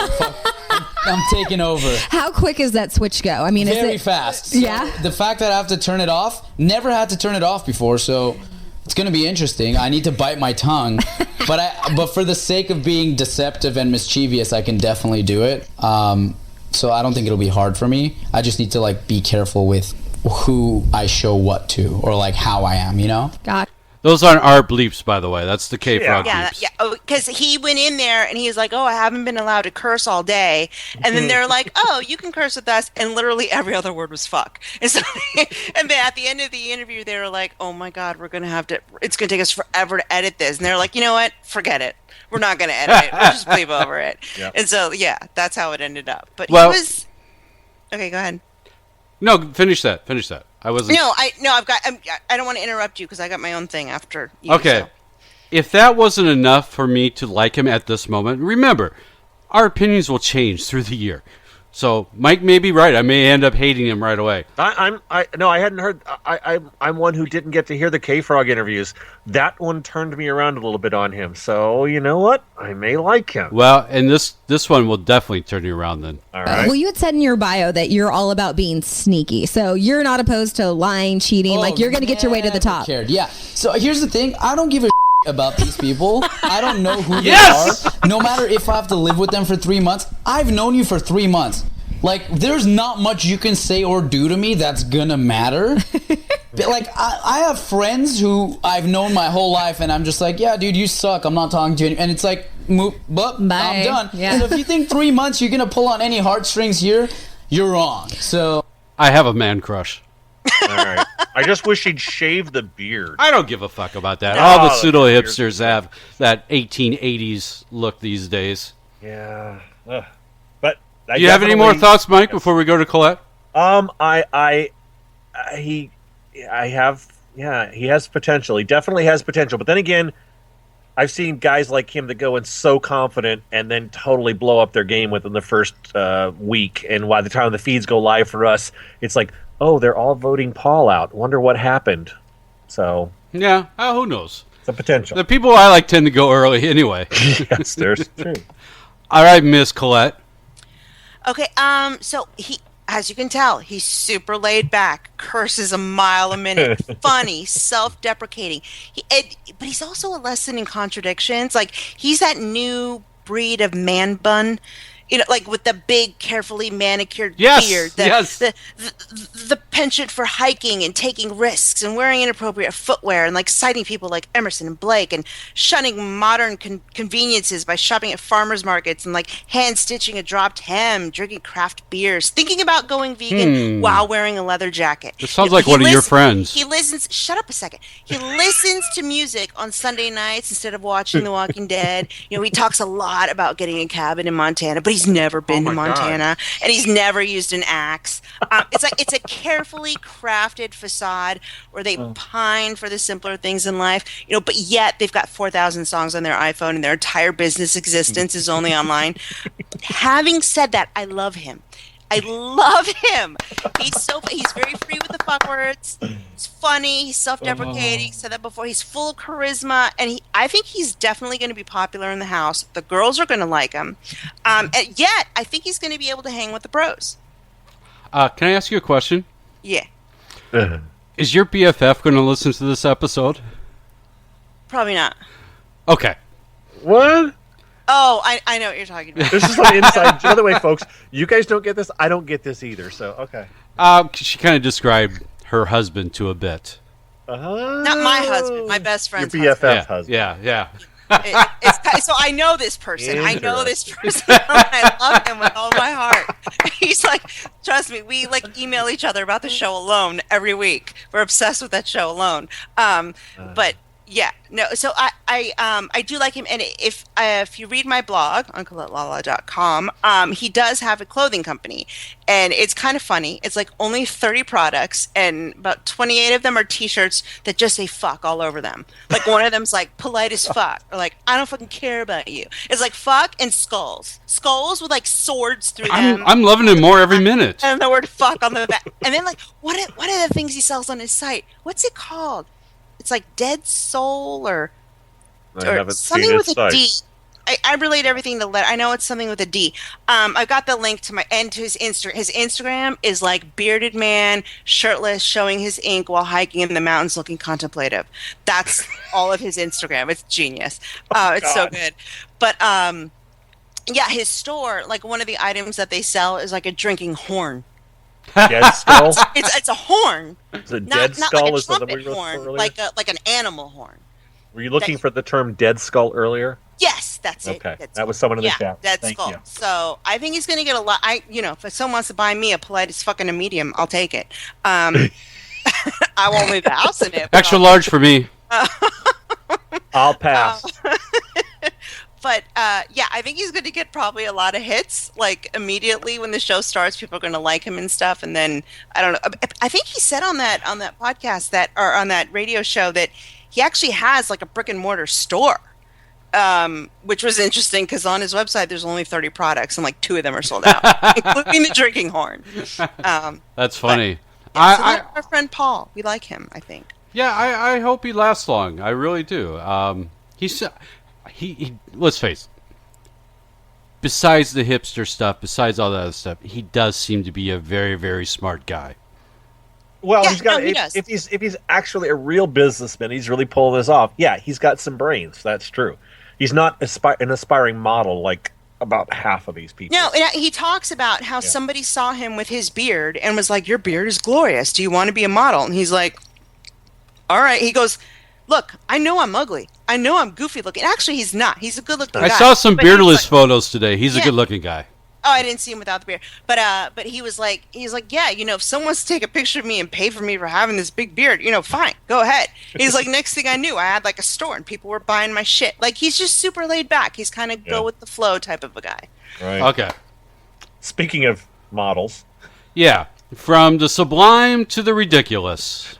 I'm taking over. How quick is that switch go? I mean, very fast. So yeah. The fact that I have to turn it off, never had to turn it off before, so it's going to be interesting. I need to bite my tongue, but for the sake of being deceptive and mischievous, I can definitely do it. So I don't think it'll be hard for me. I just need to like be careful with who I show what to, or like how I am, you know? Those aren't our bleeps, by the way. That's the K-Frog bleeps. Yeah, because he went in there and he was like, oh, I haven't been allowed to curse all day. And then they're like, oh, you can curse with us. And literally every other word was fuck. And so, and then at the end of the interview, they were like, oh my God, it's going to take us forever to edit this. And they're like, you know what? Forget it. We're not going to edit it. We'll just bleep over it. Yep. And so, yeah, that's how it ended up. But he was... Okay, go ahead. No, finish that. I wasn't. I don't want to interrupt you because I got my own thing after you. Okay. So. If that wasn't enough for me to like him at this moment, remember, our opinions will change through the year. So Mike may be right. I may end up hating him right away. I hadn't heard. I'm one who didn't get to hear the K-Frog interviews. That one turned me around a little bit on him. So you know what? I may like him. Well, and this one will definitely turn you around then. All right. Well, you had said in your bio that you're all about being sneaky. So you're not opposed to lying, cheating. Like you're going to get your way to the top. Yeah. So here's the thing. I don't give a about these people. I don't know who they are. No matter if I have to live with them for 3 months. I've known you for 3 months. Like, there's not much you can say or do to me that's gonna matter. Like, I have friends who I've known my whole life, and I'm just like, yeah, dude, you suck. I'm not talking to you. And it's like, bye. I'm done. Yeah. So if you think 3 months you're gonna pull on any heartstrings here, you're wrong. So I have a man crush. All right. I just wish he'd shave the beard. I don't give a fuck about that. All the pseudo hipsters have that 1880s look these days. Yeah. Do you have any more thoughts, Mike, before we go to Colette? He has potential. He definitely has potential. But then again, I've seen guys like him that go in so confident and then totally blow up their game within the first week. And by the time the feeds go live for us, it's like, oh, they're all voting Paul out. Wonder what happened. So yeah, who knows? It's a potential. The people I like tend to go early anyway. Yes, there's true. All right, Miss Colette. Okay, so he, as you can tell, he's super laid back, curses a mile a minute, funny, self-deprecating. But he's also a lesson in contradictions. Like, he's that new breed of man bun, you know, like with the big, carefully manicured beard. The penchant for hiking and taking risks and wearing inappropriate footwear and like citing people like Emerson and Blake and shunning modern conveniences by shopping at farmers markets and like hand stitching a dropped hem, drinking craft beers, thinking about going vegan while wearing a leather jacket. This sounds like one of your friends. He listens. Shut up a second. He listens to music on Sunday nights instead of watching The Walking Dead. You know, he talks a lot about getting a cabin in Montana, but he's He's never been to my Montana, and he's never used an axe. It's a carefully crafted facade where they pine for the simpler things in life, but yet they've got 4,000 songs on their iPhone, and their entire business existence is only online. Having said that, I love him. He's very free with the fuck words. He's funny. He's self-deprecating. Said that before. He's full of charisma, and I think he's definitely going to be popular in the house. The girls are going to like him. And yet, I think he's going to be able to hang with the bros. Can I ask you a question? Yeah. Is your BFF going to listen to this episode? Probably not. Okay. What? Oh, I know what you're talking about. This is like inside. By the way, folks, you guys don't get this. I don't get this either. So okay. She kind of described her husband to a bit. Not my husband, my best friend's Your BFF husband. Yeah. So I know this person. I love him with all my heart. He's like, trust me, we like email each other about the show Alone every week. We're obsessed with that show Alone. But yeah, no. So I do like him, and if you read my blog uncleatlala.com, he does have a clothing company, and it's kind of funny. It's like only 30 products, and about 28 of them are T-shirts that just say "fuck" all over them. Like one of them's like "polite as fuck," or like "I don't fucking care about you." It's like "fuck" and skulls with like swords through them. I'm loving it more every minute. And the word "fuck" on the back, and then like what are the things he sells on his site? What's it called? It's like Dead Soul or something with a D. I relate everything to letter. I know it's something with a D. I've got the link to his Instagram. His Instagram is like bearded man, shirtless, showing his ink while hiking in the mountains, looking contemplative. That's all of his Instagram. It's genius. It's so good. But yeah, his store, like one of the items that they sell is like a drinking horn. Dead skull? It's a horn. It's a dead skull like a is the trumpet horn, like an animal horn. Were you looking for the term dead skull earlier? Yes, that's it. Okay, that was someone in the chat. Dead Thank skull. you. So I think he's going to get a lot. If someone wants to buy me a polite as fucking a medium, I'll take it. I won't leave the house in it. Extra large for me. I'll pass. But yeah, I think he's going to get probably a lot of hits. Like immediately when the show starts, people are going to like him and stuff. And then I don't know. I think he said on that podcast or on that radio show that he actually has like a brick and mortar store, which was interesting because on his website there's only 30 products and like 2 of them are sold out, including the drinking horn. That's funny. But, so that's our friend Paul. We like him, I think. Yeah, I hope he lasts long. I really do. He let's face it, besides the hipster stuff, besides all that other stuff, he does seem to be a very, very smart guy. Well, if he's actually a real businessman, he's really pulling this off. Yeah, he's got some brains. That's true. He's not an aspiring model like about half of these people. No, he talks about how somebody saw him with his beard and was like, "Your beard is glorious. Do you want to be a model?" And he's like, "All right." He goes, "Look, I know I'm ugly. I know I'm goofy looking." Actually, he's not. He's a good-looking guy. I saw some beardless photos today. He's a good-looking guy. Oh, I didn't see him without the beard. But he was like, yeah, if someone wants to take a picture of me and pay for me for having this big beard, fine, go ahead. He's like, next thing I knew, I had like a store and people were buying my shit. Like, he's just super laid back. He's kind of go with the flow type of a guy. Right. Okay. Speaking of models. Yeah. From the sublime to the ridiculous.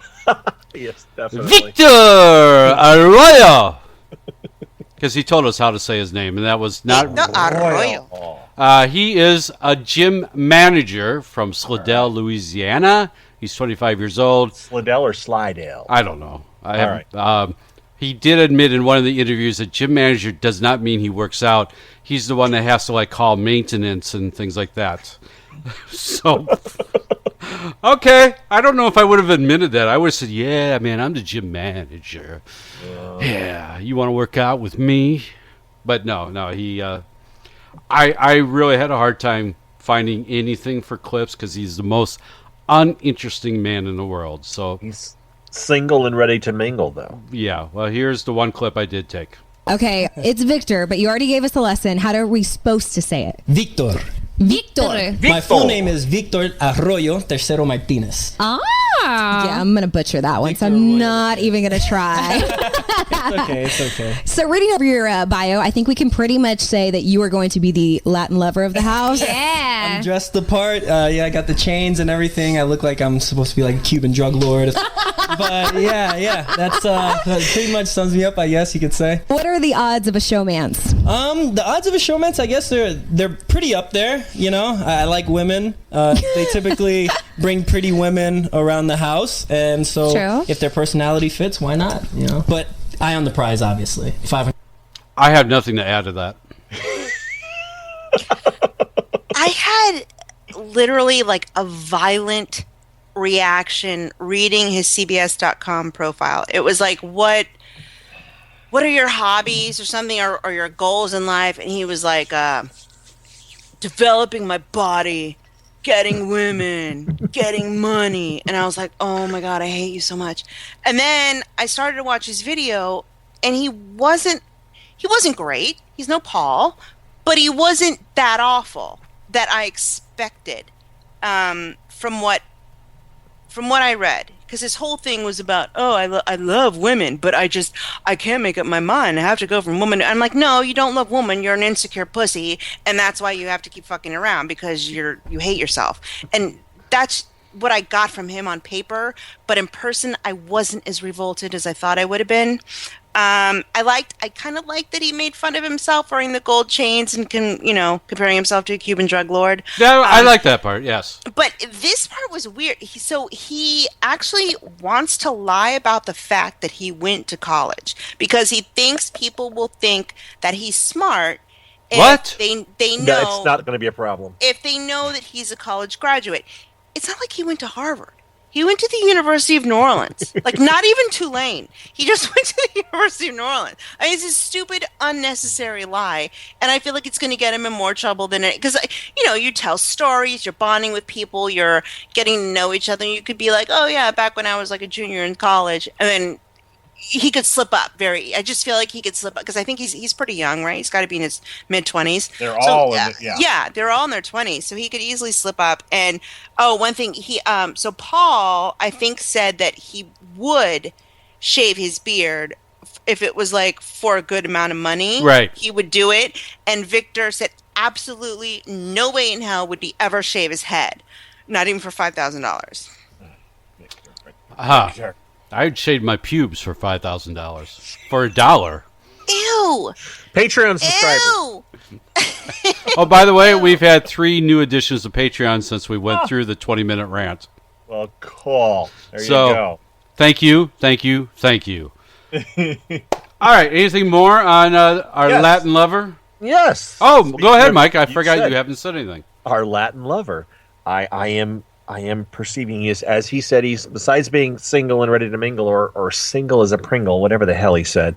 Yes, definitely. Victor Aroyo. Because he told us how to say his name, and that was not Aroyo. He is a gym manager from Slidell, Louisiana. He's 25 years old. Slidell or Slidell? I don't know. He did admit in one of the interviews that gym manager does not mean he works out. He's the one that has to call maintenance and things like that. So, okay. I don't know if I would have admitted that. I would have said, yeah, man, I'm the gym manager. Yeah, you want to work out with me? But no, he... I really had a hard time finding anything for clips because he's the most uninteresting man in the world. So he's single and ready to mingle, though. Yeah, well, here's the one clip I did take. Okay, it's Victor, but you already gave us a lesson. How are we supposed to say it? Victor. Victor. My full name is Victor Aroyo Tercero Martinez. Ah, Yeah, I'm going to butcher that one, so I'm not even going to try. It's okay. So reading over your bio, I think we can pretty much say that you are going to be the Latin lover of the house. I'm dressed the part. I got the chains and everything. I look like I'm supposed to be like a Cuban drug lord. But yeah, that pretty much sums me up, I guess you could say. What are the odds of a showmance? The odds of a showmance, I guess they're pretty up there. You know, I like women. They typically bring pretty women around the house, and so if their personality fits, why not? You know, but eye on the prize, obviously. I have nothing to add to that. I had literally like a violent reaction reading his CBS.com profile. It was like, what are your hobbies or something, or your goals in life? And he was like, developing my body, getting women, getting money. And I was like, oh my God, I hate you so much. And then I started to watch his video, and he wasn't great. He's no Paul, but he wasn't that awful that I expected from what I read. Because his whole thing was about, I love women, but I can't make up my mind. I have to go from woman. I'm like, no, you don't love women. You're an insecure pussy, and that's why you have to keep fucking around, because you hate yourself. And that's what I got from him on paper, but in person, I wasn't as revolted as I thought I would have been. I kind of liked that he made fun of himself wearing the gold chains and comparing himself to a Cuban drug lord. Yeah, I like that part. Yes. But this part was weird. He actually wants to lie about the fact that he went to college because he thinks people will think that he's smart. What? They know it's not going to be a problem. If they know that he's a college graduate. It's not like he went to Harvard. He went to the University of New Orleans. Like, not even Tulane. He just went to the University of New Orleans. I mean, it's a stupid, unnecessary lie. And I feel like it's going to get him in more trouble than it. Because, you tell stories, you're bonding with people, you're getting to know each other. You could be like, oh, yeah, back when I was like a junior in college. And then he could slip up I just feel like he could slip up because I think he's pretty young, right? He's got to be in his mid-20s. They're all they're all in their 20s, so he could easily slip up. And one thing so Paul, I think, said that he would shave his beard if it was like for a good amount of money. Right. He would do it. And Victor said absolutely no way in hell would he ever shave his head, not even for $5,000. Aha. I'd shave my pubes for $5,000. For $1. Ew. Patreon subscribers. Ew. Oh, by the way, we've had 3 new additions to Patreon since we went through the 20-minute rant. Well, cool. There you go. Thank you. All right. Anything more on our Latin lover? Yes. Oh, go ahead, Mike. I forgot you haven't said anything. Our Latin lover. I am perceiving as he said, he's, besides being single and ready to mingle, or single as a Pringle, whatever the hell he said.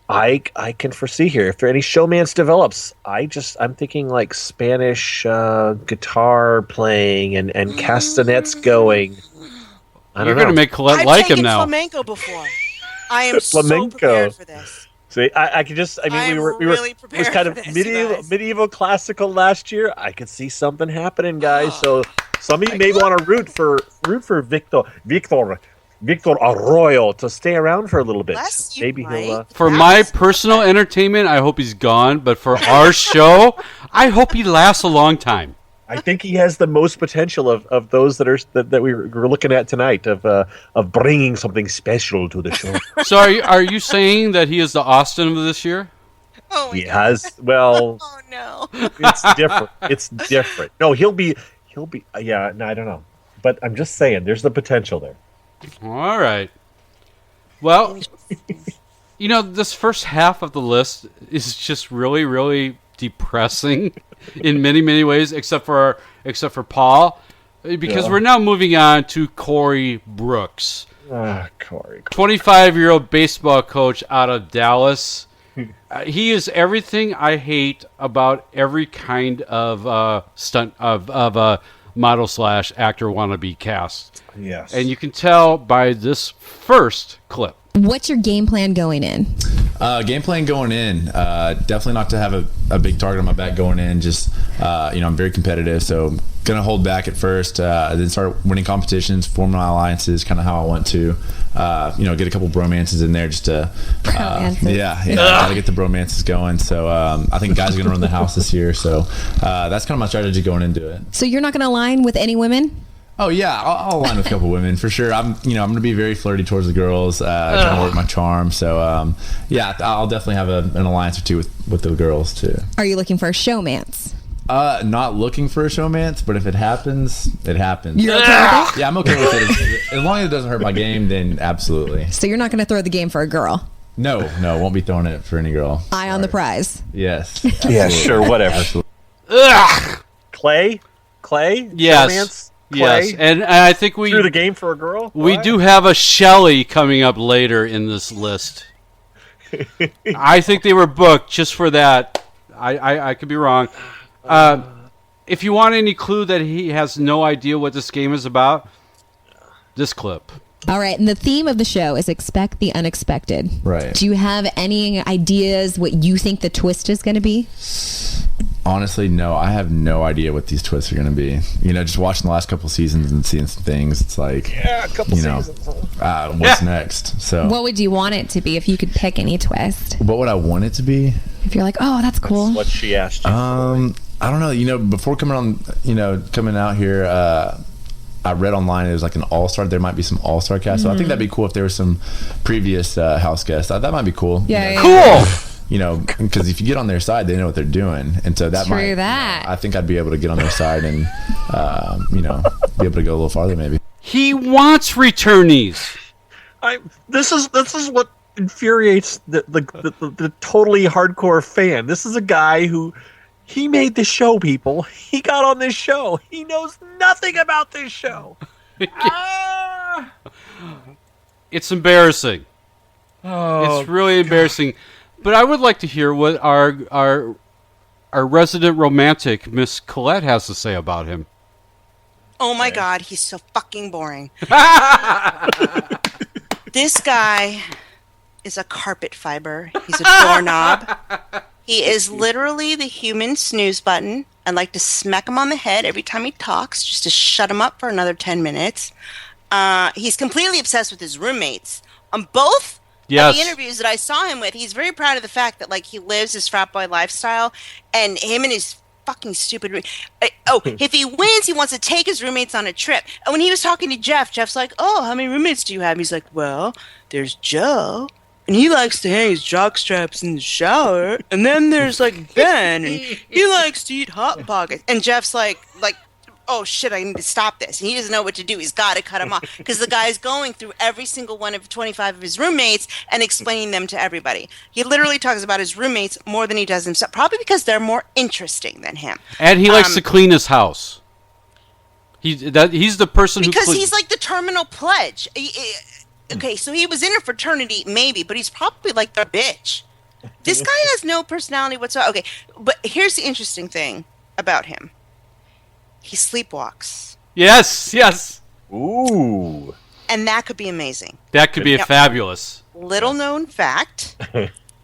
I can foresee here, if there any showmance develops, I'm thinking like Spanish guitar playing and castanets going. You're going to make Colette like him now. I've taken flamenco before. I am so prepared for this. See, I could just. I mean, it was kind of medieval classical last year. I could see something happening, guys. So some of you may want to root for Victor Aroyo to stay around for a little bit. Maybe he'll. For my personal entertainment, I hope he's gone. But for our show, I hope he lasts a long time. I think he has the most potential of those that we were looking at tonight of bringing something special to the show. So are you saying that he is the Austin of this year? Oh, he has. Well, oh no, it's different. It's different. No, he'll be. Yeah, no, I don't know, but I'm just saying, there's the potential there. All right. Well, this first half of the list is just really, really depressing in many, many ways, except for Paul, because we're now moving on to Corey Brooks. Corey. 25-year-old baseball coach out of Dallas. He is everything I hate about every kind of stunt of model / actor wannabe cast. Yes. And you can tell by this first clip. What's your game plan going in? Game plan going in, definitely not to have a big target on my back going in. Just I'm very competitive, so gonna hold back at first, then start winning competitions, forming my alliances, kind of how I want to. Get a couple bromances in there just to. Gotta get the bromances going. So I think guys are gonna run the house this year. So that's kind of my strategy going into it. So you're not going to align with any women? Oh yeah, I'll align with a couple women for sure. I'm going to be very flirty towards the girls, trying to work my charm. So I'll definitely have an alliance or two with the girls too. Are you looking for a showmance? Not looking for a showmance, but if it happens, it happens. You're okay with it? Yeah, I'm okay with it. As long as it doesn't hurt my game, then absolutely. So you're not going to throw the game for a girl? No, won't be throwing it for any girl. Eye on the prize. Yes. Yeah, sure, whatever. Absolutely. Clay? Yes. Romance? Clay? Yes, and I think we threw the game for a girl. We do have a Shelley coming up later in this list. I think they were booked just for that. I could be wrong. If you want any clue that he has no idea what this game is about, this clip. All right, and the theme of the show is expect the unexpected. Right. Do you have any ideas what you think the twist is going to be? Honestly, no. I have no idea what these twists are going to be. Just watching the last couple seasons and seeing some things, it's like, a couple seasons. What's next? So, what would you want it to be if you could pick any twist? What would I want it to be? If you're like, oh, that's cool. That's what she asked you. I don't know. Before coming out here, I read online it was like an all-star. There might be some all-star cast. So I think that'd be cool if there was some previous house guests. That might be cool. Yeah. Cool. Because if you get on their side, they know what they're doing, and so that True that. I think I'd be able to get on their side and be able to go a little farther maybe. He wants returnees. This is what infuriates the totally hardcore fan. This is a guy who. He made the show, people. He got on this show. He knows nothing about this show. It's embarrassing. Oh, it's really embarrassing. But I would like to hear what our resident romantic, Miss Colette, has to say about him. Oh my God, he's so fucking boring. This guy is a carpet fiber. He's a doorknob. He is literally the human snooze button. I'd like to smack him on the head every time he talks, just to shut him up for another 10 minutes. He's completely obsessed with his roommates. On both of the interviews that I saw him with, he's very proud of the fact that he lives his frat boy lifestyle, and him and his fucking stupid if he wins, he wants to take his roommates on a trip. And when he was talking to Jeff's like, oh, how many roommates do you have? He's like, well, there's Joe. And he likes to hang his jock straps in the shower. And then there's Ben, and he likes to eat Hot Pockets. And Jeff's like, oh shit, I need to stop this. And he doesn't know what to do. He's got to cut him off because the guy's going through every single one of 25 of his roommates and explaining them to everybody. He literally talks about his roommates more than he does himself, probably because they're more interesting than him. And he likes to clean his house. He's the person because who he's like the terminal pledge. Okay, so he was in a fraternity, maybe, but he's probably like the bitch. This guy has no personality whatsoever. Okay, but here's the interesting thing about him. He sleepwalks. Yes. Ooh. And that could be amazing. That could be fabulous. Little known fact,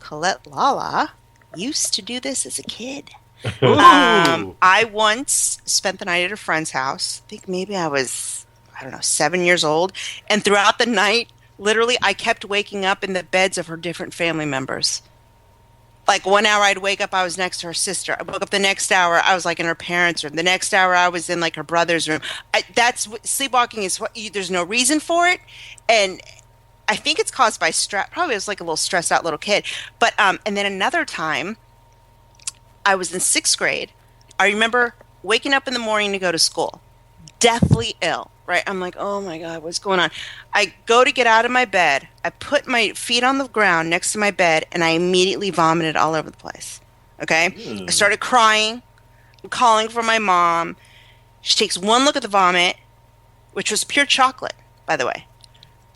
Colette Lala used to do this as a kid. I once spent the night at a friend's house. I think maybe I was, 7 years old. And throughout the night, literally, I kept waking up in the beds of her different family members. 1 hour I'd wake up, I was next to her sister. I woke up the next hour, I was in her parents' room. The next hour, I was in her brother's room. Sleepwalking is there's no reason for it. And I think it's caused by stress. Probably I was a little stressed out little kid. But, and then another time, I was in 6th grade. I remember waking up in the morning to go to school. Deathly ill, right? I'm like, oh my God, what's going on? I go to get out of my bed. I put my feet on the ground next to my bed, and I immediately vomited all over the place. Okay? I started crying. I'm calling for my mom. She takes one look at the vomit, which was pure chocolate, by the way.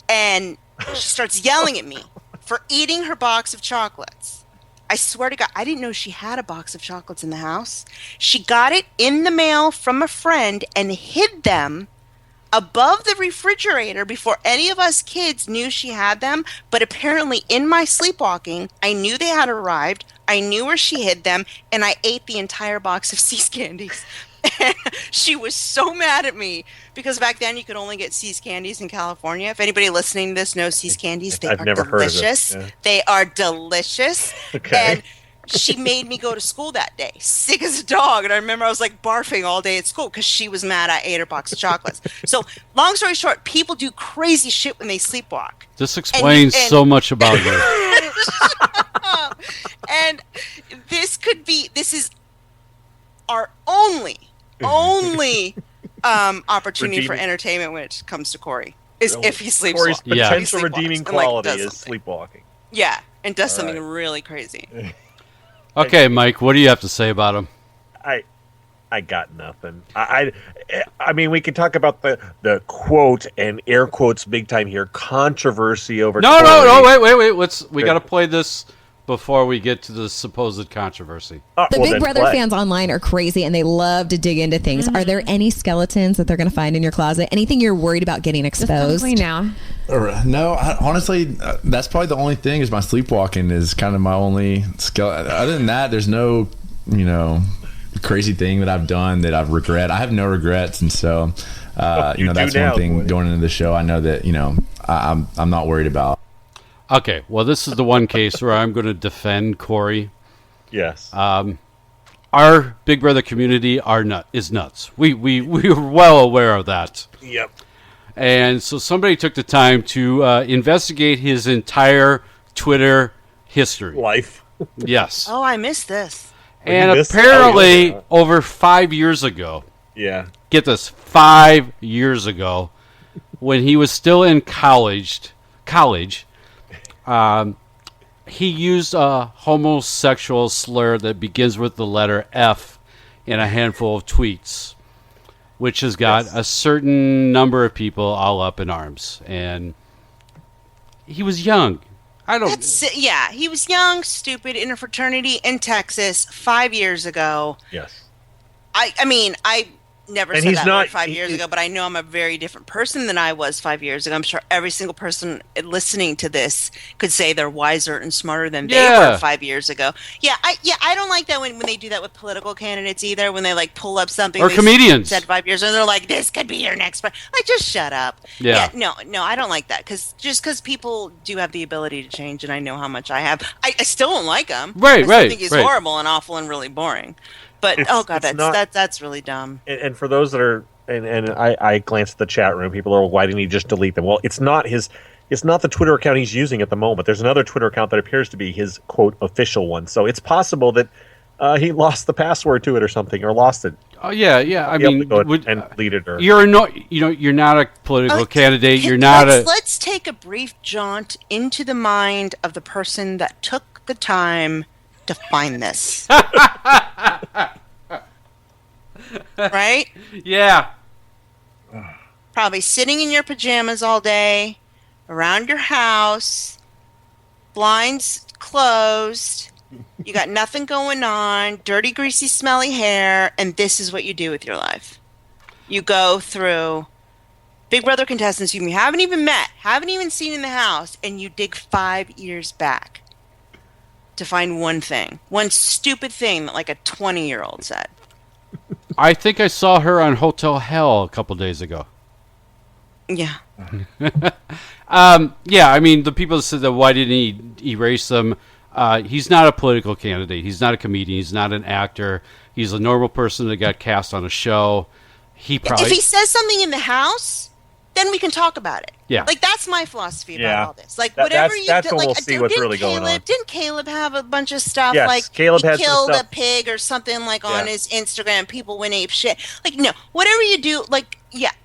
And she starts yelling at me for eating her box of chocolates. I swear to God, I didn't know she had a box of chocolates in the house. She got it in the mail from a friend and hid them above the refrigerator before any of us kids knew she had them. But apparently in my sleepwalking, I knew they had arrived. I knew where she hid them, and I ate the entire box of See's candies. She was so mad at me because back then you could only get See's candies in California. If anybody listening to this knows See's candies, they are never delicious. Heard of it. Yeah. They are delicious. Okay. And she made me go to school that day, sick as a dog. And I remember I was like barfing all day at school because she was mad I ate her box of chocolates. So long story short, people do crazy shit when they sleepwalk. This explains so much about you. And this is our only opportunity for entertainment when it comes to Corey is if he sleepwalks. Corey's potential redeeming quality is sleepwalking. Yeah, and does something really crazy. Okay, Mike, what do you have to say about him? I got nothing. I mean, we could talk about the quote and air quotes big time here controversy over. No, wait. We got to play this before we get to the supposed controversy. The Big Brother fans online are crazy and they love to dig into things. Are there any skeletons that they're going to find in your closet? Anything you're worried about getting exposed? Now. No, honestly, that's probably the only thing is my sleepwalking is kind of my only skeleton. Other than that, there's no, crazy thing that I've done that I've regret. I have no regrets, and so that's one thing going into the show. I know that I'm not worried about. Okay, well, this is the one case where I'm going to defend Corey. Yes. Our Big Brother community is nuts. We're well aware of that. Yep. And so somebody took the time to investigate his entire Twitter history. Life. Yes. Oh, I missed this. And apparently, over 5 years ago. Yeah. Get this, 5 years ago, when he was still in college, he used a homosexual slur that begins with the letter F in a handful of tweets, which has got a certain number of people all up in arms. And he was young. He was young, stupid, in a fraternity in Texas 5 years ago. Yes. I mean, I never said that word 5 years ago, but I know I'm a very different person than I was 5 years ago. I'm sure every single person listening to this could say they're wiser and smarter than they were 5 years ago. I don't like that when they do that with political candidates either, when they like pull up something or comedians said 5 years ago and they're like, this could be your next like, just shut up. No, I don't like that because people do have the ability to change, and I know how much I have. I still don't like him. I think he's horrible and awful and really boring. But that's really dumb. And for those that are, and I glanced at the chat room, people are, why didn't he just delete them? Well, it's not the Twitter account he's using at the moment. There's another Twitter account that appears to be his quote official one. So it's possible that he lost the password to it or something, or lost it. Oh yeah. I mean, and delete it. Or you're not a political candidate. Let's take a brief jaunt into the mind of the person that took the time to find this. Right? Yeah. Probably sitting in your pajamas all day, around your house, blinds closed, you got nothing going on, dirty, greasy, smelly hair, and this is what you do with your life. You go through Big Brother contestants you haven't even met, haven't even seen in the house, and you dig 5 years back to find one stupid thing that like a 20-year-old said. I think I saw her on Hotel Hell a couple days ago. Yeah. I mean, the people that said that, why didn't he erase them? He's not a political candidate. He's not a comedian. He's not an actor. He's a normal person that got cast on a show. If he says something in the house, then we can talk about it. Yeah. Like, that's my philosophy about all this. Like, whatever you that's do, when like, we'll see what's really going on. Didn't Caleb have a bunch of stuff? Yes, like, Caleb he had killed some stuff. a pig or something, like, on his Instagram. People went ape shit. Like, no. Whatever you do,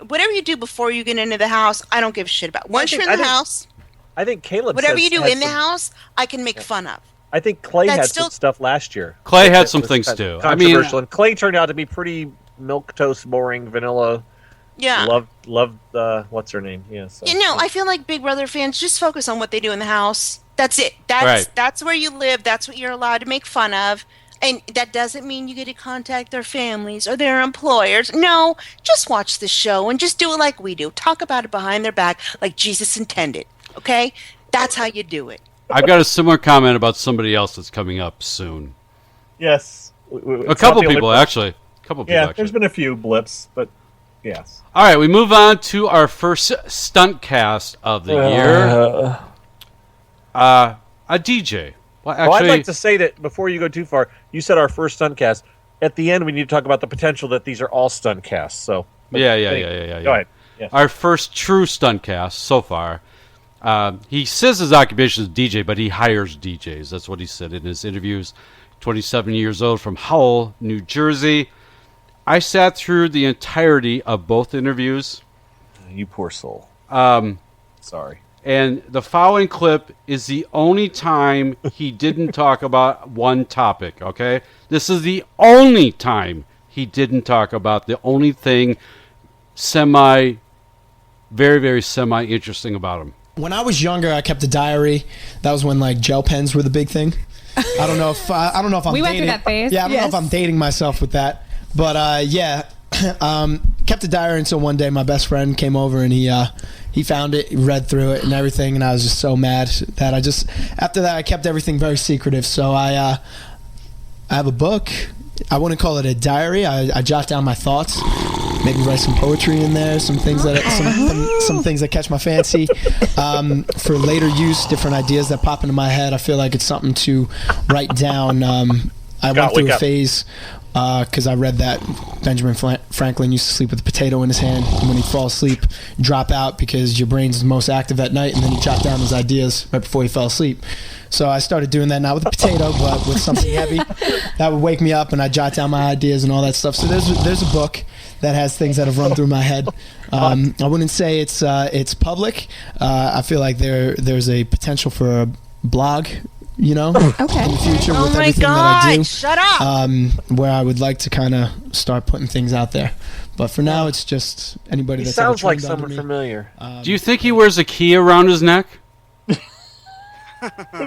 whatever you do before you get into the house, I don't give a shit about. Once you're in the house, I think Caleb whatever you do in the house, I can make fun of. I think Clay had some stuff last year. Clay had some things, too. Controversial. And Clay turned out to be pretty milquetoast, boring, vanilla. Yeah. Loved what's her name? Yes. I feel like Big Brother fans just focus on what they do in the house. That's it. That's where you live. That's what you're allowed to make fun of. And that doesn't mean you get to contact their families or their employers. No, just watch the show and just do it like we do. Talk about it behind their back like Jesus intended. Okay? That's how you do it. I've got a similar comment about somebody else that's coming up soon. Yes. A couple people, actually. couple people. Yeah, actually. there's been a few blips, but yes. All right, we move on to our first stunt cast of the year. A DJ. Well, actually, I'd like to say that before you go too far, you said our first stunt cast. At the end, we need to talk about the potential that these are all stunt casts. So yeah. Go ahead. Yeah. Our first true stunt cast so far. He says his occupation is DJ, but he hires DJs. That's what he said in his interviews. 27 years old from Howell, New Jersey. I sat through the entirety of both interviews. You poor soul. Sorry. And the following clip is the only time he didn't talk about one topic, okay? This is the only time he didn't talk about the only thing very, very semi-interesting about him. When I was younger, I kept a diary. That was when like gel pens were the big thing. I don't know if I'm We dating. went through that phase. Yeah, I don't know if I'm dating myself with that. But kept a diary until one day my best friend came over and he found it, read through it and everything, and I was just so mad that after that I kept everything very secretive. So I have a book. I wouldn't call it a diary. I jot down my thoughts, maybe write some poetry in there, some things that catch my fancy for later use, different ideas that pop into my head. I feel like it's something to write down. I went through a phase because I read that Benjamin Franklin used to sleep with a potato in his hand, and when he'd fall asleep, drop out because your brain's most active at night, and then he'd jot down his ideas right before he fell asleep. So I started doing that, not with a potato, but with something heavy that would wake me up, and I jot down my ideas and all that stuff. So there's a book that has things that have run through my head. I wouldn't say it's public. I feel like there's a potential for a blog, in the future with everything that I do. Shut up! Where I would like to kind of start putting things out there. But for now, it's just anybody that sounds like someone familiar. Do you think he wears a key around his neck?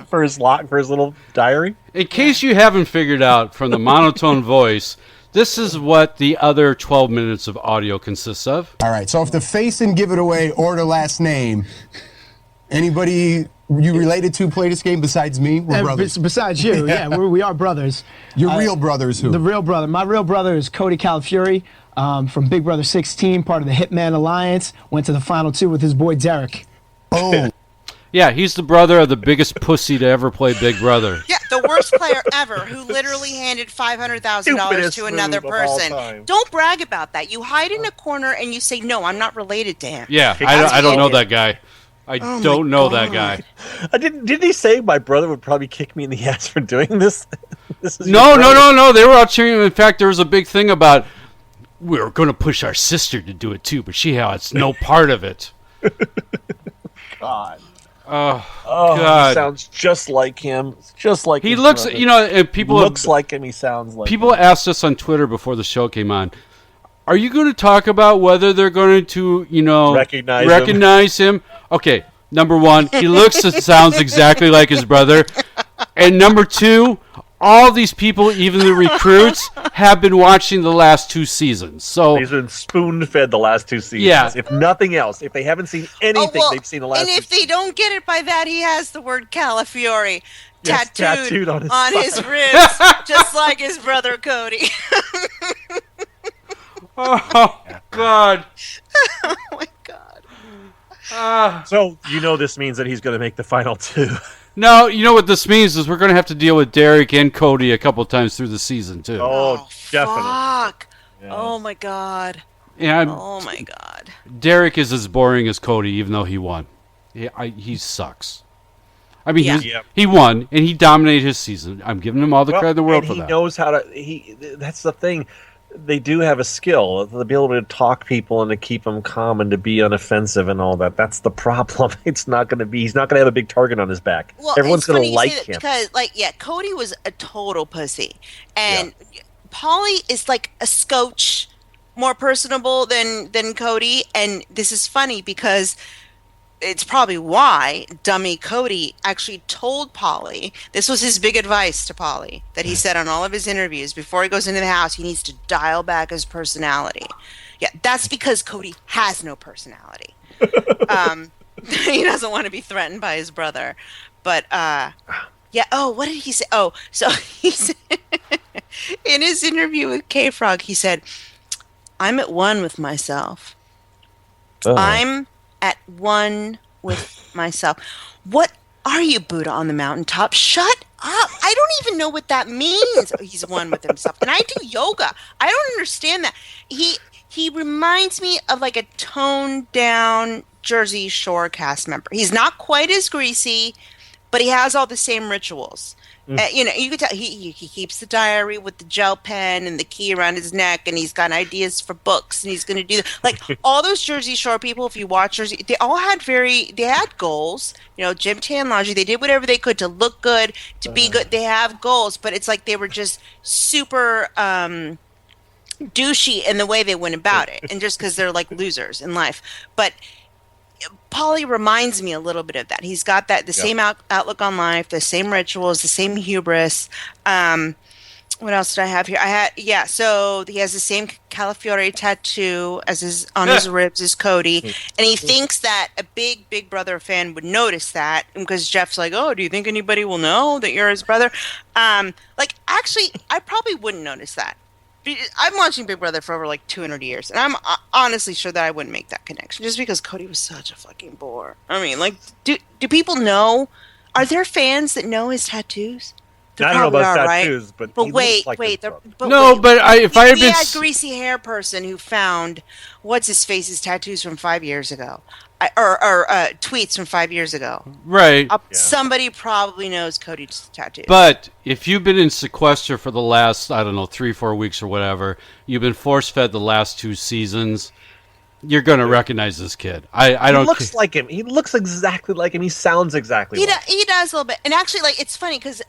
for his little diary? In case you haven't figured out from the monotone voice, this is what the other 12 minutes of audio consists of. All right, so if the face didn't give it away or the last name, anybody you related to play this game besides me? We're brothers. Besides you, we are brothers. Your real brothers who? The real brother. My real brother is Paulie Calafiore from Big Brother 16, part of the Hitman Alliance. Went to the final 2 with his boy Derek. Oh. Yeah, he's the brother of the biggest pussy to ever play Big Brother. Yeah, the worst player ever who literally handed $500,000 to another person. Don't brag about that. You hide in a corner and you say, no, I'm not related to him. Yeah, I don't know that guy. I don't know that guy. Didn't he say my brother would probably kick me in the ass for doing this? No. They were out cheering him. In fact, there was a big thing about we were going to push our sister to do it too, but she has no part of it. God. Oh God! He sounds just like him. Just like he looks. brother. And people looks like him. He sounds like. People him. asked us on Twitter before the show came on, "Are you going to talk about whether they're going to, recognize him?" Okay, number one, he looks and sounds exactly like his brother, and number two, all these people, even the recruits, have been watching the last 2 seasons. So he's been spoon-fed the last 2 seasons. Yeah. If nothing else, if they haven't seen anything, they've seen the last. And if they don't get it by that, he has the word Calafiore tattooed on his ribs, just like his brother Cody. Oh God! Oh my God! So this means that he's going to make the final 2. No, you know what this means is we're going to have to deal with Derek and Cody a couple times through the season too. Oh, definitely. Fuck! Yeah. Oh my God! Yeah. Oh my God! Derek is as boring as Cody, even though he won. He sucks. I mean, he won and he dominated his season. I'm giving him all the credit in the world for that. He knows how to. That's the thing. They do have a skill to be able to talk people and to keep them calm and to be unoffensive and all that. That's the problem. It's not going to be. He's not going to have a big target on his back. Well, everyone's going to like him because, Cody was a total pussy, and Paulie is like a scotch more personable than Cody. And this is funny because it's probably why dummy Cody actually told Paulie, this was his big advice to Paulie, that he said on all of his interviews, before he goes into the house, he needs to dial back his personality. Yeah, that's because Cody has no personality. He doesn't want to be threatened by his brother. But, what did he say? Oh, so he said... In his interview with K-Frog, he said, I'm at one with myself. I'm at one with myself. What are you, Buddha on the mountaintop? Shut up. I don't even know what that means. He's one with himself. And I do yoga. I don't understand that. He reminds me of like a toned down Jersey Shore cast member. He's not quite as greasy, but he has all the same rituals. You could tell he keeps the diary with the gel pen and the key around his neck, and he's got ideas for books, and he's going to do like all those Jersey Shore people. If you watch Jersey, they all had they had goals. Gym, tan, laundry. They did whatever they could to look good, to be good. They have goals, but it's like they were just super douchey in the way they went about it, and just because they're like losers in life, but. Paulie reminds me a little bit of that. He's got the same outlook on life, the same rituals, the same hubris. What else did I have here? So he has the same Calafiore tattoo on his ribs as Cody. And he thinks that a Big Brother fan would notice that because Jeff's like, oh, do you think anybody will know that you're his brother? Actually, I probably wouldn't notice that. I'm watching Big Brother for over like 200 years, and I'm honestly sure that I wouldn't make that connection just because Cody was such a fucking bore. I mean, like, do people know? Are there fans that know his tattoos? I don't know about tattoos, right? but wait. If I had been that greasy hair person who found what's his face's tattoos from 5 years ago, or tweets from 5 years ago, right? Somebody probably knows Cody's tattoos. But if you've been in sequester for the last 3-4 weeks or whatever, you've been force fed the last 2 seasons. You're gonna recognize this kid. I don't. He looks like him. He looks exactly like him. He sounds exactly. He does a little bit, and actually, like, it's funny because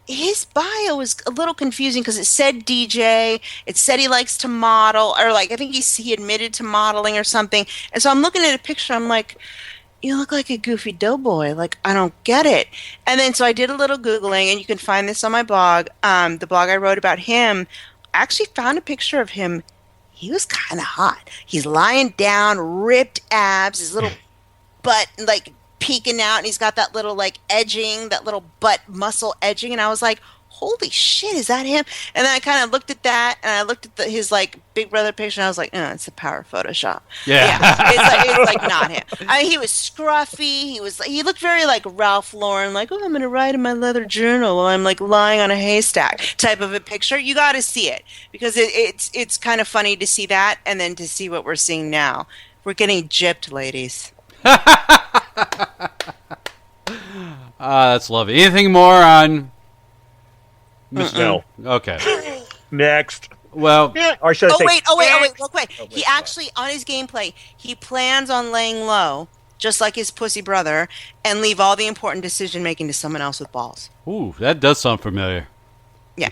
his bio was a little confusing because it said DJ, it said he likes to model, or like I think he admitted to modeling or something. And so I'm looking at a picture, I'm like, you look like a goofy doughboy. Like, I don't get it. And then so I did a little Googling, and you can find this on my blog. The blog I wrote about him, I actually found a picture of him. He was kind of hot. He's lying down, ripped abs, his little butt like peeking out, and he's got that little like edging, that little butt muscle edging, and I was like, holy shit, is that him? And then I kind of looked at that, and I looked at his like Big Brother picture, and I was like, it's a power Photoshop. It's like not him. I mean, he was scruffy. He looked very like Ralph Lauren, like, oh, I'm gonna write in my leather journal while I'm like lying on a haystack type of a picture. You got to see it because it's kind of funny to see that, and then to see what we're seeing now. We're getting gypped, ladies. That's lovely. Anything more on? No. Okay. Next. Well. Or should I say? Wait, real quick. He actually, on his gameplay, he plans on laying low, just like his pussy brother, and leave all the important decision making to someone else with balls. Ooh, that does sound familiar. Yeah.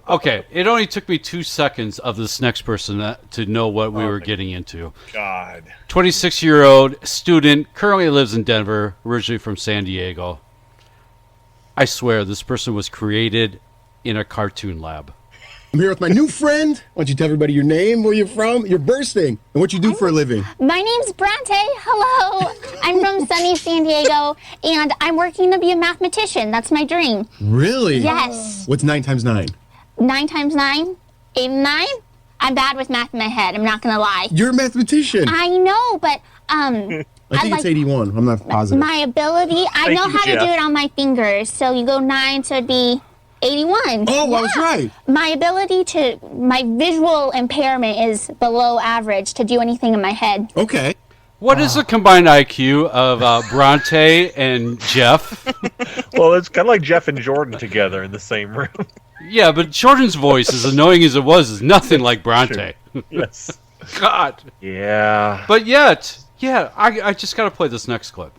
Okay, it only took me 2 seconds of this next person to know what we were getting into. God. 26-year-old student, currently lives in Denver, originally from San Diego. I swear, this person was created in a cartoon lab. I'm here with my new friend. Why don't you tell everybody your name, where you're from, your bursting, and what you do for a living? My name's Bronte. Hello. I'm from sunny San Diego, and I'm working to be a mathematician. That's my dream. Really? Yes. What's 9 times 9? 9 times 9? 89? I'm bad with math in my head. I'm not going to lie. You're a mathematician. I know, but I think it's 81. I'm not positive. My ability, I know how to do it on my fingers. So you go 9, so it'd be 81. Oh, I was right. My visual impairment is below average to do anything in my head. Okay. What is the combined IQ of Bronte and Jeff? Well, it's kind of like Jeff and Jordan together in the same room. Yeah, but Jordan's voice, as annoying as it was, is nothing like Bronte. Yes. God. Yeah. But yet, I just got to play this next clip.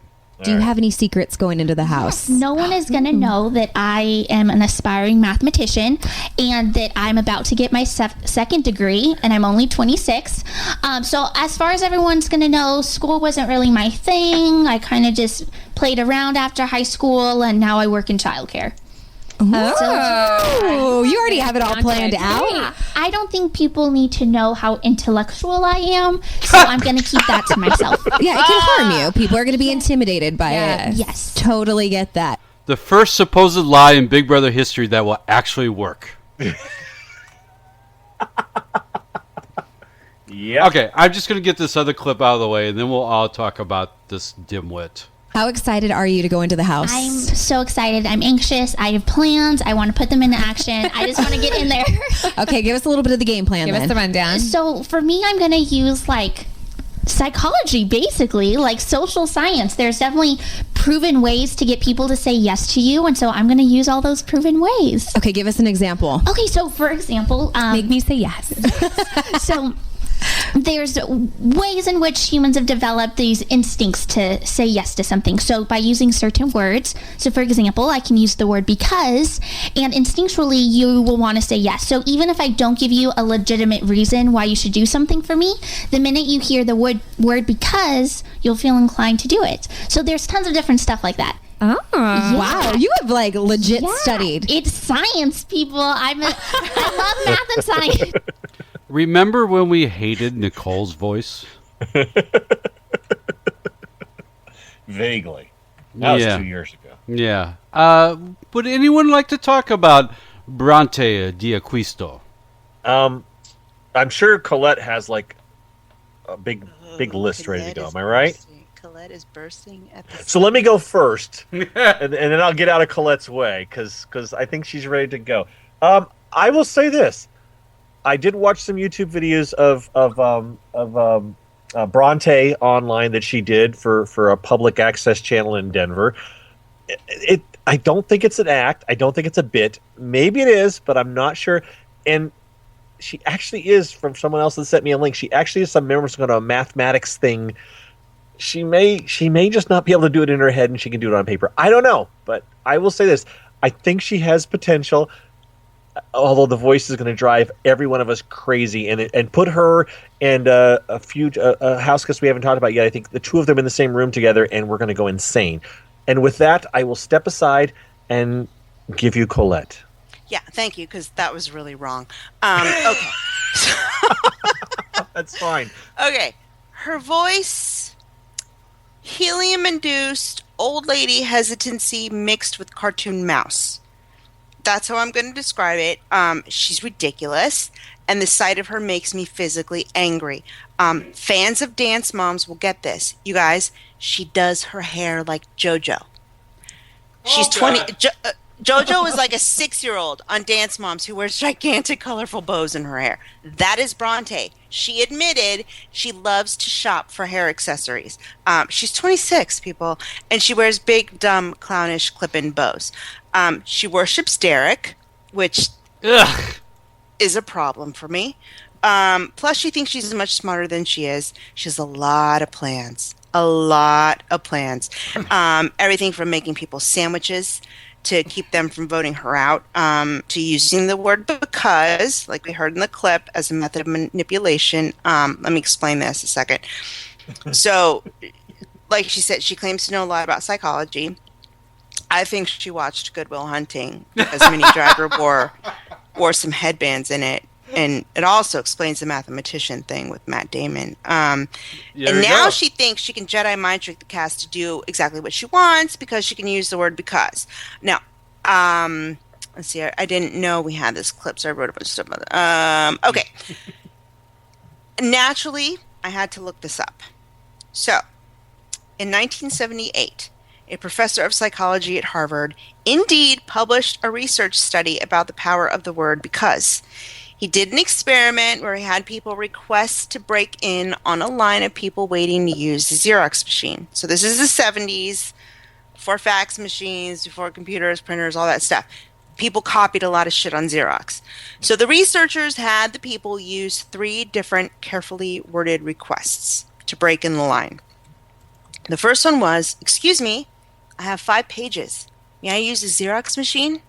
Do you have any secrets going into the house? No one is going to know that I am an aspiring mathematician and that I'm about to get my second degree, and I'm only 26. So as far as everyone's going to know, school wasn't really my thing. I kind of just played around after high school, and now I work in childcare. Oh, you already have it all planned out? I don't think people need to know how intellectual I am, so I'm going to keep that to myself. Yeah, it can harm you. People are going to be intimidated by it. Yes. Totally get that. The first supposed lie in Big Brother history that will actually work. Yeah. Okay, I'm just going to get this other clip out of the way, and then we'll all talk about this dimwit. How excited are you to go into the house? I'm so excited. I'm anxious. I have plans. I want to put them into action. I just want to get in there. Okay, give us a little bit of the game plan. Give us then. the rundown. So for me, I'm going to use like psychology, basically, like social science. There's definitely proven ways to get people to say yes to you, and so I'm going to use all those proven ways. Okay, give us an example. Okay, so for example, make me say yes. So there's ways in which humans have developed these instincts to say yes to something. So by using certain words, so for example, I can use the word because, and instinctually you will want to say yes. So even if I don't give you a legitimate reason why you should do something for me, the minute you hear the word because, you'll feel inclined to do it. So there's tons of different stuff like that. Oh, wow. You have like legit studied. It's science, people. I love math and science. Remember when we hated Nicole's voice? Vaguely. That was 2 years ago. Yeah. Would anyone like to talk about Bronte D'Acquisto? I'm sure Colette has like a big list ready to go. Am I right? Colette is bursting at the So let me go first, and then I'll get out of Colette's way because I think she's ready to go. I will say this. I did watch some YouTube videos of Bronte online that she did for a public access channel in Denver. I don't think it's an act. I don't think it's a bit. Maybe it is, but I'm not sure. And she actually is, from someone else that sent me a link, she actually is some members going to a mathematics thing. She may just not be able to do it in her head, and she can do it on paper. I don't know, but I will say this. I think she has potential. Although the voice is going to drive every one of us crazy, and put her and a few house guests we haven't talked about yet. I think the two of them in the same room together, and we're going to go insane. And with that, I will step aside and give you Colette. Yeah, thank you, because that was really wrong. Okay. That's fine. Okay. Her voice, helium-induced old lady hesitancy mixed with cartoon mouse. That's how I'm going to describe it. She's ridiculous, and the sight of her makes me physically angry. Fans of Dance Moms will get this. You guys, she does her hair like JoJo. She's 20. JoJo is like a 6-year-old on Dance Moms who wears gigantic, colorful bows in her hair. That is Bronte. She admitted she loves to shop for hair accessories. She's 26, people, and she wears big, dumb, clownish clip-in bows. She worships Derek, which is a problem for me. Plus, she thinks she's much smarter than she is. She has a lot of plans. Everything from making people sandwiches to keep them from voting her out, to using the word because, like we heard in the clip, as a method of manipulation. Let me explain this a second. So, like she said, she claims to know a lot about psychology. I think she watched Good Will Hunting because Minnie Driver wore some headbands in it. And it also explains the mathematician thing with Matt Damon. And now she thinks she can Jedi mind trick the cast to do exactly what she wants because she can use the word because. Now, let's see. I didn't know we had this clip, so I wrote a bunch of stuff about it. Okay. Naturally, I had to look this up. So, in 1978, a professor of psychology at Harvard indeed published a research study about the power of the word because. He did an experiment where he had people request to break in on a line of people waiting to use the Xerox machine. So this is the 70s, before fax machines, before computers, printers, all that stuff. People copied a lot of shit on Xerox. So the researchers had the people use 3 different carefully worded requests to break in the line. The first one was, "Excuse me, I have 5 pages. May I use the Xerox machine?"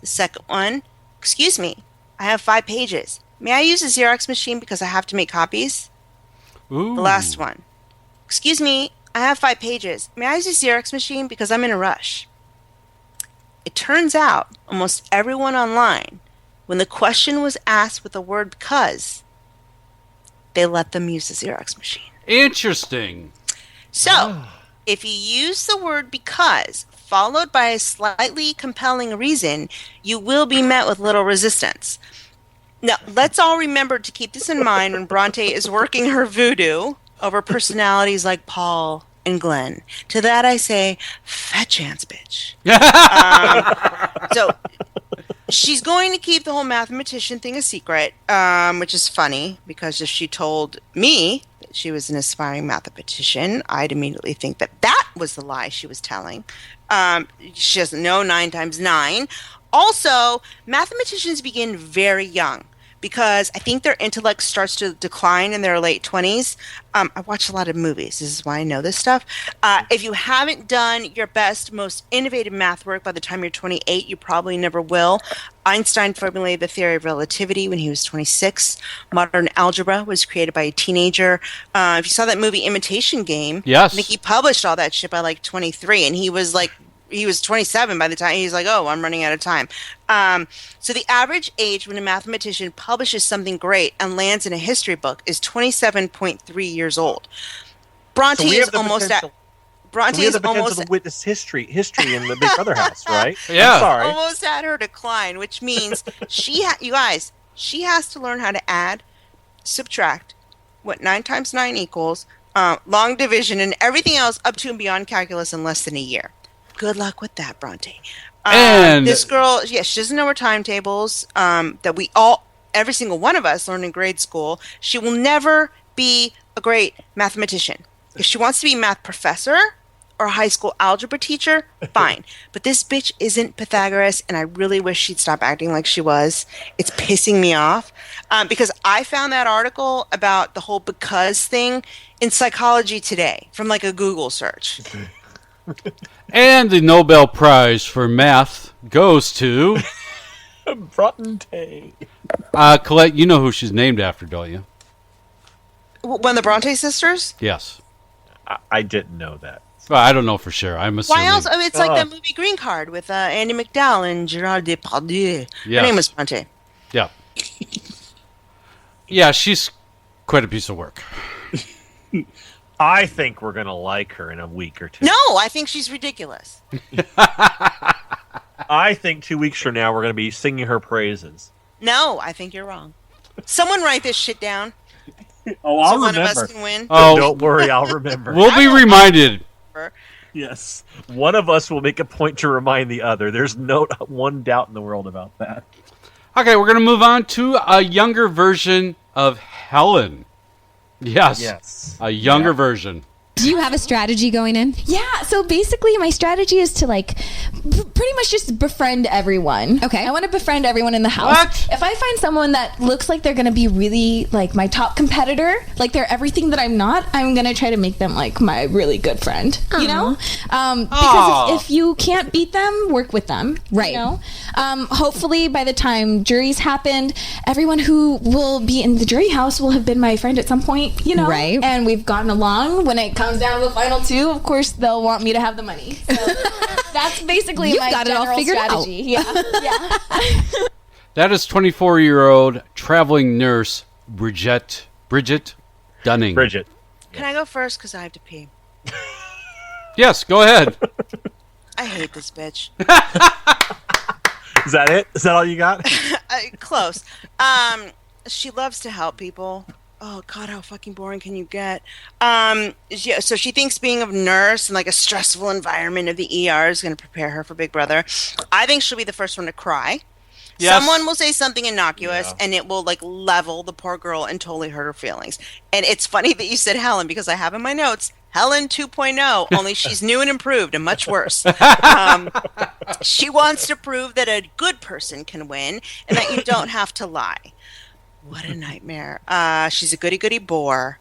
The second one, "Excuse me, I have 5 pages. May I use a Xerox machine because I have to make copies?" Ooh. The last one. "Excuse me, I have 5 pages. May I use a Xerox machine because I'm in a rush?" It turns out almost everyone online, when the question was asked with the word because, they let them use the Xerox machine. Interesting. So, If you use the word because, followed by a slightly compelling reason, you will be met with little resistance. Now, let's all remember to keep this in mind when Bronte is working her voodoo over personalities like Paul and Glenn. To that I say, fat chance, bitch. So she's going to keep the whole mathematician thing a secret, which is funny, because if she told me that she was an aspiring mathematician, I'd immediately think that that was the lie she was telling. She doesn't know 9 times 9. Also, mathematicians begin very young, because I think their intellect starts to decline in their late 20s. I watch a lot of movies. This is why I know this stuff. If you haven't done your best, most innovative math work by the time you're 28, you probably never will. Einstein formulated the theory of relativity when he was 26. Modern algebra was created by a teenager. If you saw that movie Imitation Game, yes. I think he published all that shit by like 23, and he was 27 by the time he's like, oh, I'm running out of time. So the average age when a mathematician publishes something great and lands in a history book is 27.3 years old. Bronte is almost at. Bronte is almost to witness history in the Big Brother house, right? Yeah. I'm sorry. Almost at her decline, which means she has to learn how to add, subtract, what 9 times 9 equals, long division, and everything else up to and beyond calculus in less than a year. Good luck with that, Bronte. And this girl, she doesn't know her timetables that every single one of us learned in grade school. She will never be a great mathematician. If she wants to be a math professor or a high school algebra teacher, fine. But this bitch isn't Pythagoras, and I really wish she'd stop acting like she was. It's pissing me off because I found that article about the whole because thing in Psychology Today from like a Google search. And the Nobel Prize for Math goes to Bronte. Colette, you know who she's named after, don't you? One of the Bronte sisters? Yes. I didn't know that. Well, I don't know for sure. I'm assuming. Why else? I mean, it's like that movie Green Card with Andy McDowell and Gerard Depardieu. Yes. Her name was Bronte. Yeah. Yeah, she's quite a piece of work. I think we're going to like her in a week or two. No, I think she's ridiculous. I think 2 weeks from now we're going to be singing her praises. No, I think you're wrong. Someone write this shit down. Oh, I'll so remember. One of us can win. Oh, don't worry, I'll remember. We'll be reminded. Yes. One of us will make a point to remind the other. There's no one doubt in the world about that. Okay, we're going to move on to a younger version of Helen. Yes. A younger version. Do you have a strategy going in? Yeah, so basically my strategy is to pretty much just befriend everyone. Okay. I want to befriend everyone in the house. What? If I find someone that looks like they're going to be really my top competitor, like they're everything that I'm not, I'm going to try to make them my really good friend, you know? Because if you can't beat them, work with them. Right. You know? Hopefully by the time jury's happened, everyone who will be in the jury house will have been my friend at some point, you know? Right. And we've gotten along. When it comes down to the final 2, of course they'll want me to have the money. So that's basically You've my got it all general figured strategy. out. Yeah. That is 24-year-old traveling nurse Bridget Dunning. Bridget. Can I go first? Because I have to pee. Yes, go ahead. I hate this bitch. Is that it? Is that all you got? Close. She loves to help people. Oh, God, how fucking boring can you get? Yeah, so she thinks being a nurse in a stressful environment of the ER is going to prepare her for Big Brother. I think she'll be the first one to cry. Yes. Someone will say something innocuous, and it will level the poor girl and totally hurt her feelings. And it's funny that you said Helen, because I have in my notes Helen 2.0, only she's new and improved and much worse. She wants to prove that a good person can win and that you don't have to lie. What a nightmare. She's a goody-goody bore.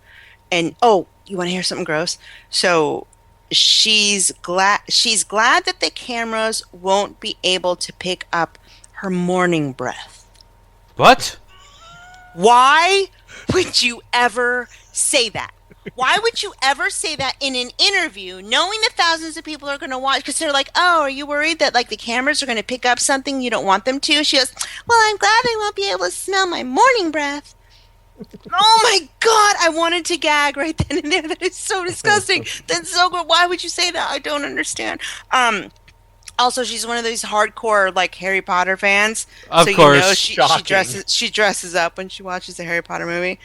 And, you want to hear something gross? So she's glad that the cameras won't be able to pick up her morning breath. What? Why would you ever say that? Why would you ever say that in an interview, knowing that thousands of people are going to watch? Because they're like, oh, are you worried that the cameras are going to pick up something you don't want them to? She goes, well, I'm glad they won't be able to smell my morning breath. Oh my God! I wanted to gag right then and there. That is so disgusting. That's so good. Why would you say that? I don't understand. Also, she's one of these hardcore like Harry Potter fans. Of so course. You know she dresses up when she watches the Harry Potter movie,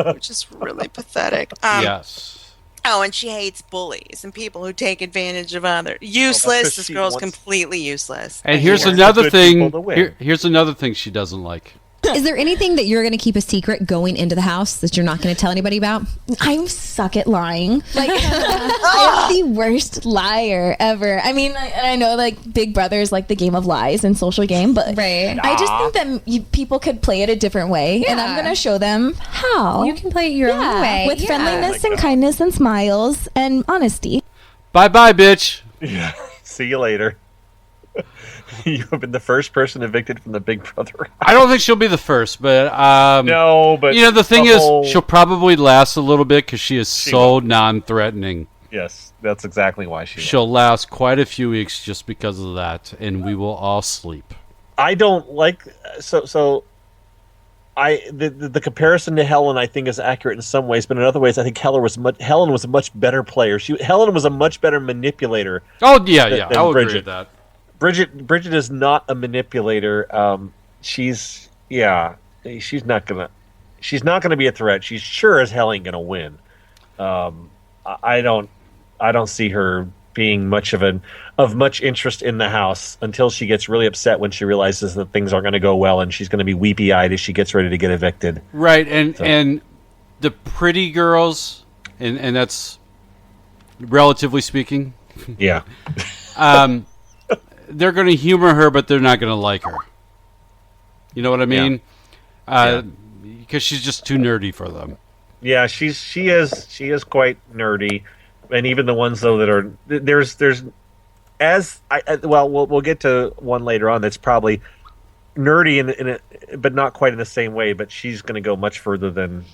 which is really pathetic. Yes. Oh, and she hates bullies and people who take advantage of others. Useless. This girl's completely useless. And here's another thing. Here's another thing she doesn't like. Is there anything that you're going to keep a secret going into the house that you're not going to tell anybody about? I suck at lying. Like, I'm the worst liar ever. I mean, I know like Big Brother is like the game of lies and social game, but I just think that people could play it a different way, and I'm going to show them how. You can play it your own way. With friendliness and kindness and smiles and honesty. Bye-bye, bitch. Yeah. See you later. You have been the first person evicted from the Big Brother. I don't think she'll be the first, but no, but you know the thing is, she'll probably last a little bit because she is so non-threatening. Yes, that's exactly why she'll last quite a few weeks just because of that, and we will all sleep. I don't like so. The comparison to Helen I think is accurate in some ways, but in other ways I think Helen was a much better player. Helen was a much better manipulator. Oh yeah, I will agree with that. Bridget is not a manipulator. She's not gonna be a threat. She's sure as hell ain't gonna win. I don't see her being much of much interest in the house until she gets really upset when she realizes that things aren't going to go well, and she's going to be weepy-eyed as she gets ready to get evicted. Right, and the pretty girls, and that's relatively speaking. Yeah. They're going to humor her, but they're not going to like her. You know what I mean? Because she's just too nerdy for them. Yeah, she is quite nerdy, and even the ones though that are we'll get to one later on that's probably nerdy in it, but not quite in the same way. But she's going to go much further than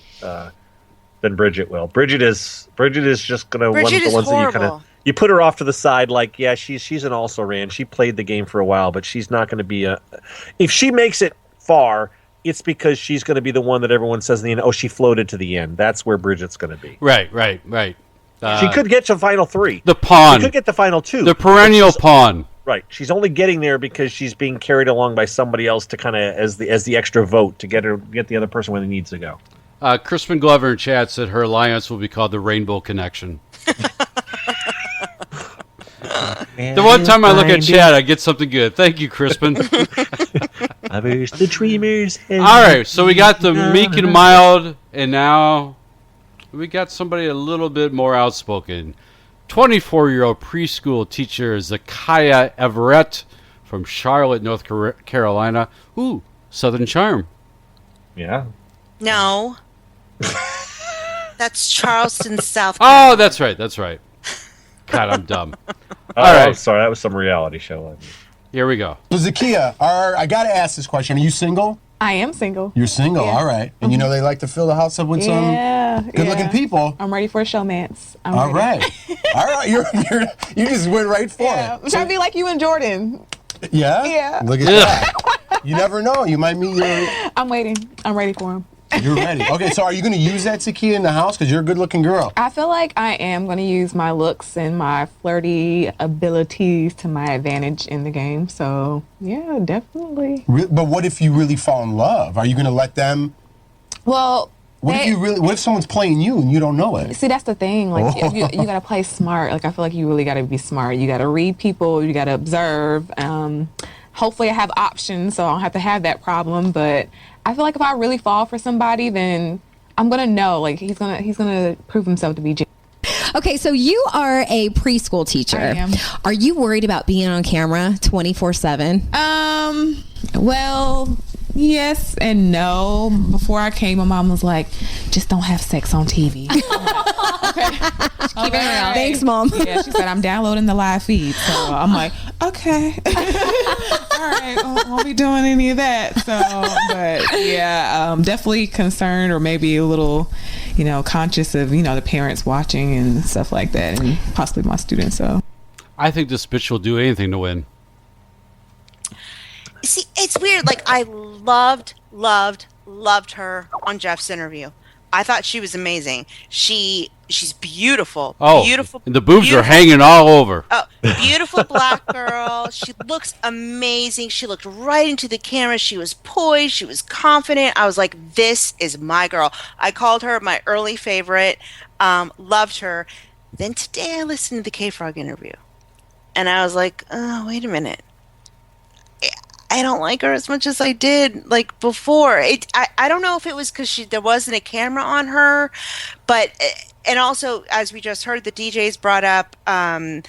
Bridget will. Bridget is just going to one of the ones that you kind of. You put her off to the side, like, yeah, she's an also-ran. She played the game for a while, but she's not going to be if she makes it far, it's because she's going to be the one that everyone says in the end, oh, she floated to the end. That's where Bridget's going to be. Right. She could get to final 3. The pawn. She could get to final 2. The perennial pawn. Right. She's only getting there because she's being carried along by somebody else to kind of as the extra vote to get the other person where he needs to go. Crispin Glover in chat said her alliance will be called the Rainbow Connection. The one time I look at chat, I get something good. Thank you, Crispin. Lovers, the dreamers. All right, so we got the meek and mild, and now we got somebody a little bit more outspoken. 24-year-old preschool teacher Zakiyah Everette from Charlotte, North Carolina. Ooh, Southern Charm. Yeah. No. That's Charleston, South Carolina. Oh, that's right. God, I'm dumb. All right. Sorry, that was some reality show. Here we go. So Zakiyah, I got to ask this question. Are you single? I am single. You're single, Yeah. all right. And you know they like to fill the house up with some good-looking people. I'm ready for a showmance. All right. You just went right for it. I'm trying to be like you and Jordan. Yeah? Yeah. Look at that. You never know. You might meet your... I'm waiting. I'm ready for him. You're ready. Okay, so are you going to use that Zakiyah in the house? Because you're a good-looking girl. I feel like I am going to use my looks and my flirty abilities to my advantage in the game. So, yeah, definitely. But what if you really fall in love? Are you going to let them... Well... What if someone's playing you and you don't know it? See, that's the thing. Like, if you got to play smart. Like, I feel like you really got to be smart. You got to read people. You got to observe. Hopefully I have options so I don't have to have that problem. But I feel like if I really fall for somebody, then I'm going to know. Like, he's gonna prove himself to be genuine. Okay, so you are a preschool teacher. I am. Are you worried about being on camera 24/7? Well, yes and no. Before I came, my mom was like, just don't have sex on TV. Keep it real. Thanks, Mom. Yeah, she said, I'm downloading the live feed. So I'm like, okay. All right, won't be doing any of that. So, but yeah, definitely concerned or maybe a little, conscious of, the parents watching and stuff like that and possibly my students. So I think this bitch will do anything to win. See, it's weird. Like, I loved loved her on Jeff's interview. I thought she was amazing. She's beautiful. Oh, beautiful. And the boobs are hanging all over. Oh, beautiful black girl. She looks amazing. She looked right into the camera. She was poised. She was confident. I was like, this is my girl. I called her my early favorite. Loved her. Then today I listened to the K-Frog interview. And I was like, oh, wait a minute. I don't like her as much as I did like before. I don't know if it was because there wasn't a camera on her, but and also as we just heard, the DJs brought up that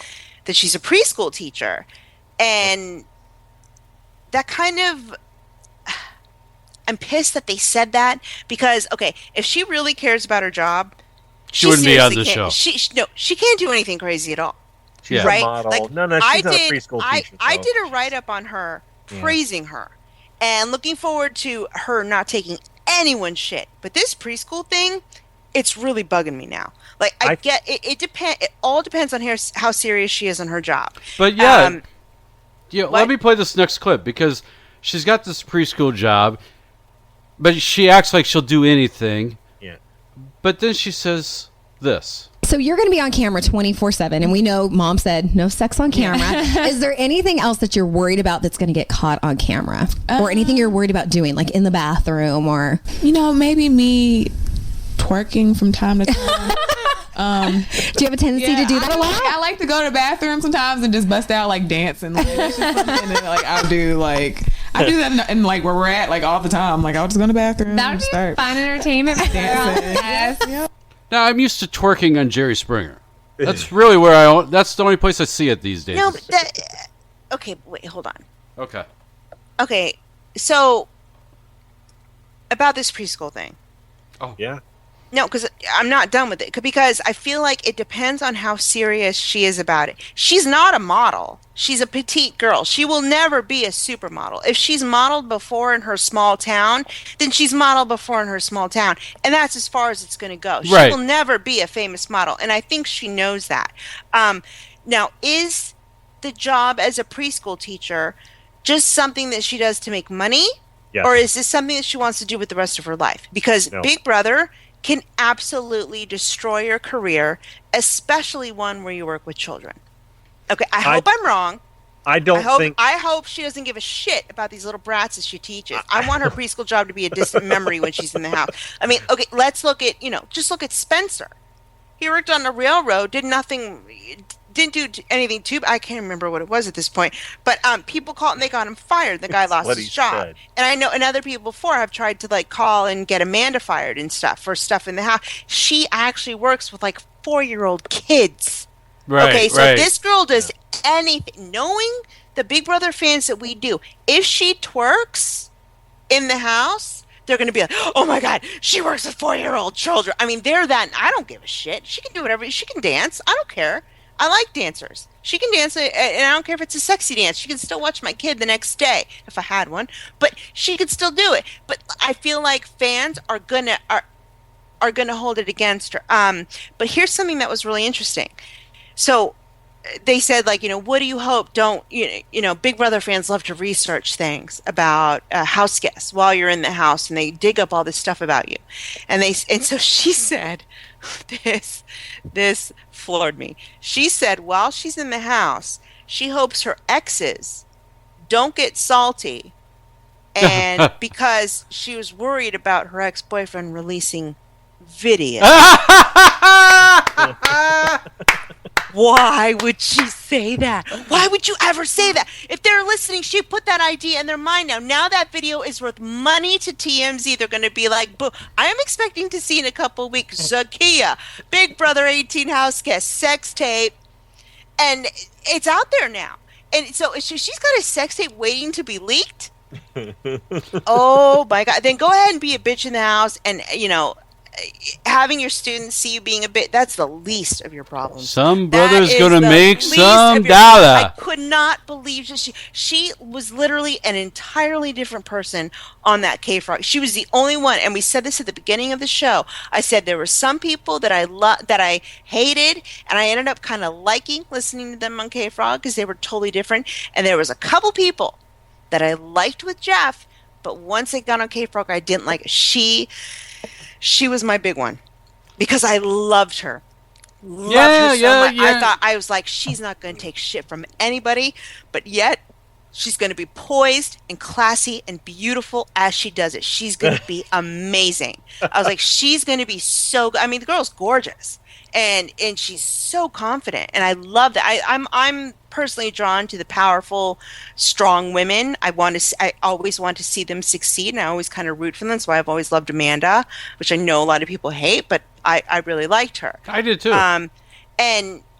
she's a preschool teacher, and that kind of I'm pissed that they said that because okay, if she really cares about her job, she wouldn't be on the show. She can't do anything crazy at all. She's right? a model. Like, No, she's not a preschool teacher. I did a write-up on her praising her and looking forward to her not taking anyone's shit. But this preschool thing, it's really bugging me now. Like I get it. It all depends on how serious she is on her job. But let me play this next clip because she's got this preschool job, but she acts like she'll do anything. Yeah. But then she says this. So you're going to be on camera 24/7, and we know Mom said no sex on camera. Is there anything else that you're worried about that's going to get caught on camera, or anything you're worried about doing, like in the bathroom, or maybe me twerking from time to time? Do you have a tendency to do that a lot? I like to go to the bathroom sometimes and just bust out like dancing. Like, that's just something that, like I do that in like where we're at like all the time. Like I'll just go to the bathroom. That would be fun entertainment. Dancing. Yes. Now, I'm used to twerking on Jerry Springer. That's really where that's the only place I see it these days. No, but okay, wait, hold on. Okay, so about this preschool thing. Oh. Yeah. No, because I'm not done with it. Because I feel like it depends on how serious she is about it. She's not a model. She's a petite girl. She will never be a supermodel. If she's modeled before in her small town, then she's modeled before in her small town. And that's as far as it's going to go. She will never be a famous model. And I think she knows that. Now, is the job as a preschool teacher just something that she does to make money? Yes. Or is this something that she wants to do with the rest of her life? Because Big Brother can absolutely destroy your career, especially one where you work with children. Okay, I hope I'm wrong. I hope she doesn't give a shit about these little brats that she teaches. I want her preschool job to be a distant memory when she's in the house. I mean, okay, let's look at, just look at Spencer. He worked on the railroad, didn't do anything too. I can't remember what it was at this point, but people called and they got him fired. The guy lost his job, and I know, and other people before have tried to like call and get Amanda fired and stuff for stuff in the house. She actually works with like 4-year-old kids. Right. Okay, so this girl does anything. Knowing the Big Brother fans that we do, if she twerks in the house, they're going to be like, oh my God, she works with 4-year-old children. I mean, they're that. I don't give a shit. She can do whatever. She can dance. I don't care. I like dancers. She can dance, and I don't care if it's a sexy dance. She can still watch my kid the next day if I had one. But she could still do it. But I feel like fans are gonna hold it against her. But here's something that was really interesting. So they said, like, what do you hope? Don't Big Brother fans love to research things about house guests while you're in the house, and they dig up all this stuff about you. And so she said, this floored me. She said while she's in the house, she hopes her exes don't get salty, and because she was worried about her ex-boyfriend releasing video. Why would she say that? Why would you ever say that? If they're listening, she put that idea in their mind now. Now that video is worth money to TMZ. They're going to be like, boo. I am expecting to see in a couple of weeks, Zakiyah, Big Brother 18 house guest, sex tape. And it's out there now. And so she's got a sex tape waiting to be leaked. Oh, my God. Then go ahead and be a bitch in the house and, having your students see you being a bit, that's the least of your problems. Some brother's going to make some dollar. I could not believe she was literally an entirely different person on that K-Frog. She was the only one, and we said this at the beginning of the show. I said there were some people that I hated, and I ended up kind of liking listening to them on K-Frog because they were totally different. And there was a couple people that I liked with Jeff, But once it got on K-Frog, I didn't like it. She was my big one because I loved her. Loved her so much. I was like, she's not going to take shit from anybody, but yet she's going to be poised and classy and beautiful as she does it. She's going to be amazing. I was like, she's going to be so good. I mean, the girl's gorgeous. And she's so confident, and I love that. I'm personally drawn to the powerful, strong women. I always want to see them succeed, and I always kind of root for them. That's why I've always loved Amanda, which I know a lot of people hate, but I really liked her. I did too. And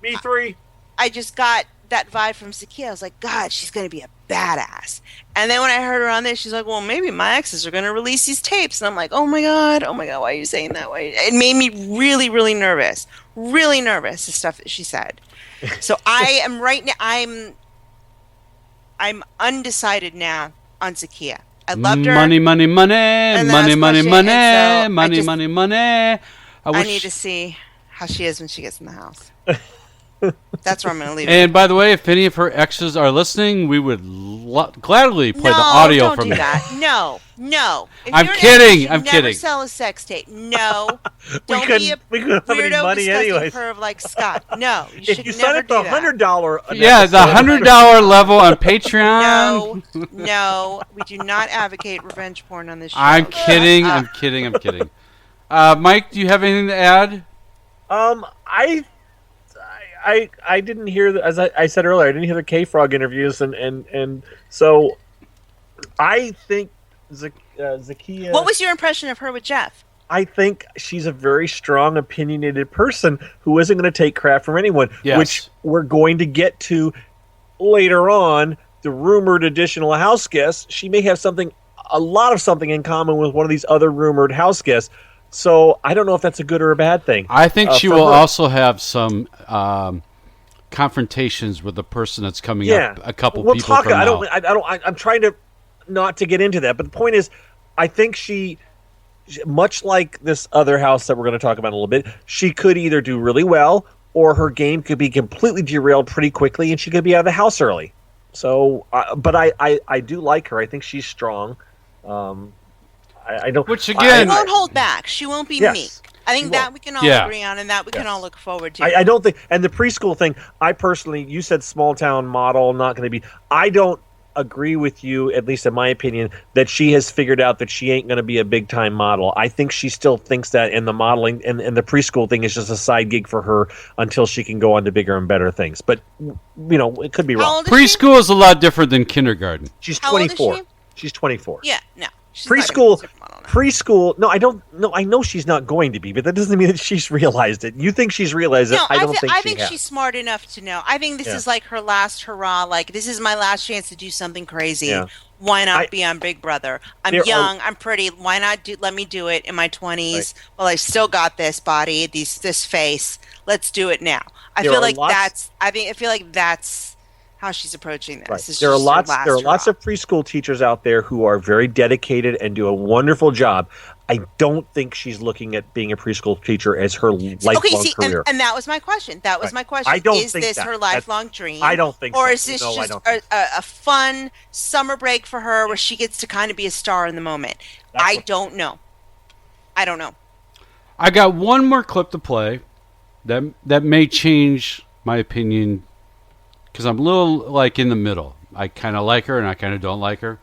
me three. I just got that vibe from Zakiyah. I was like, God, she's going to be a badass. And then when I heard her on this, she's like, well, maybe my exes are going to release these tapes. And I'm like, oh my God, why are you saying that? It made me really, really nervous. Really nervous, the stuff that she said. So I am right now, I'm undecided now on Zakiyah. I loved her. Money. I wish... need to see how she is when she gets in the house. That's where I'm going to leave it. And by the way, if any of her exes are listening, we would gladly play the audio from do it. That. No. If I'm you're an kidding. ex, I'm never kidding. Sell a sex tape. No. We Don't couldn't be a have any weirdo, money disgusting anyways. perv like Scott. No, you If should you sign never up the do that. $100, Yeah, the $100 level on Patreon. No, we do not advocate revenge porn on this show. I'm kidding. I'm kidding. Mike, do you have anything to add? I didn't hear as I said earlier, I didn't hear the K-Frog interviews, and so I think Zakiyah. What was your impression of her with Jeff? I think she's a very strong, opinionated person who isn't going to take crap from anyone, which we're going to get to later on. The rumored additional house guest, she may have a lot of something in common with one of these other rumored house guests. So I don't know if that's a good or a bad thing. I think she will also have some confrontations with the person that's coming up a couple people from now. I'm trying to not to get into that, but the point is, I think she, much like this other house that we're going to talk about in a little bit, she could either do really well or her game could be completely derailed pretty quickly, and she could be out of the house early. So, but I do like her. I think she's strong. I don't. Which again, she won't hold back. She won't be meek. I think that we can all agree on, and that we can all look forward to. I don't think, and the preschool thing. I personally, you said small town model, not going to be. I don't agree with you, at least in my opinion, that she has figured out that she ain't going to be a big time model. I think she still thinks that, and the modeling and the preschool thing is just a side gig for her until she can go on to bigger and better things. But it could be wrong. Preschool is a lot different than kindergarten. She's How old is 24. she? She's 24. Yeah, no. She's Preschool. No, I don't. No, I know she's not going to be, but that doesn't mean that she's realized it. You think she's realized it? No, I don't think I she think has. she's smart enough to know. I think this is like her last hurrah. Like, this is my last chance to do something crazy. Yeah. Why not be on Big Brother? I'm young. I'm pretty. Why not let me do it in my 20s? Right. Well, I still got this body, this face. Let's do it now. I feel like that's how she's approaching this. Right. There are lots of preschool teachers out there who are very dedicated and do a wonderful job. I don't think she's looking at being a preschool teacher as her lifelong career. And that was my question. I don't is think this her lifelong dream? I don't think or so. Is this just a fun summer break for her where she gets to kind of be a star in the moment? I don't know. I got one more clip to play that may change my opinion, because I'm a little in the middle. I kind of like her and I kind of don't like her.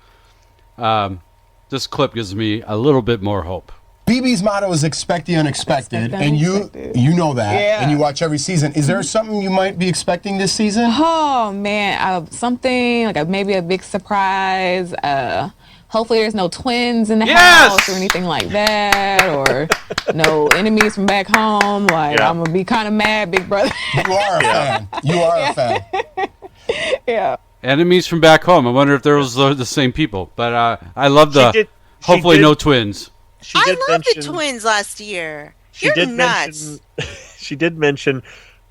This clip gives me a little bit more hope. BB's motto is expect the unexpected, and you know that, and you watch every season. Is there something you might be expecting this season? Oh man, something like maybe a big surprise. Hopefully there's no twins in the house or anything like that, or no enemies from back home. I'm gonna be kind of mad, Big Brother. You are a fan. You are a fan. Yeah. Enemies from back home. I wonder if there was the same people. But I love hopefully no twins. I loved the twins last year. You're nuts. She did mention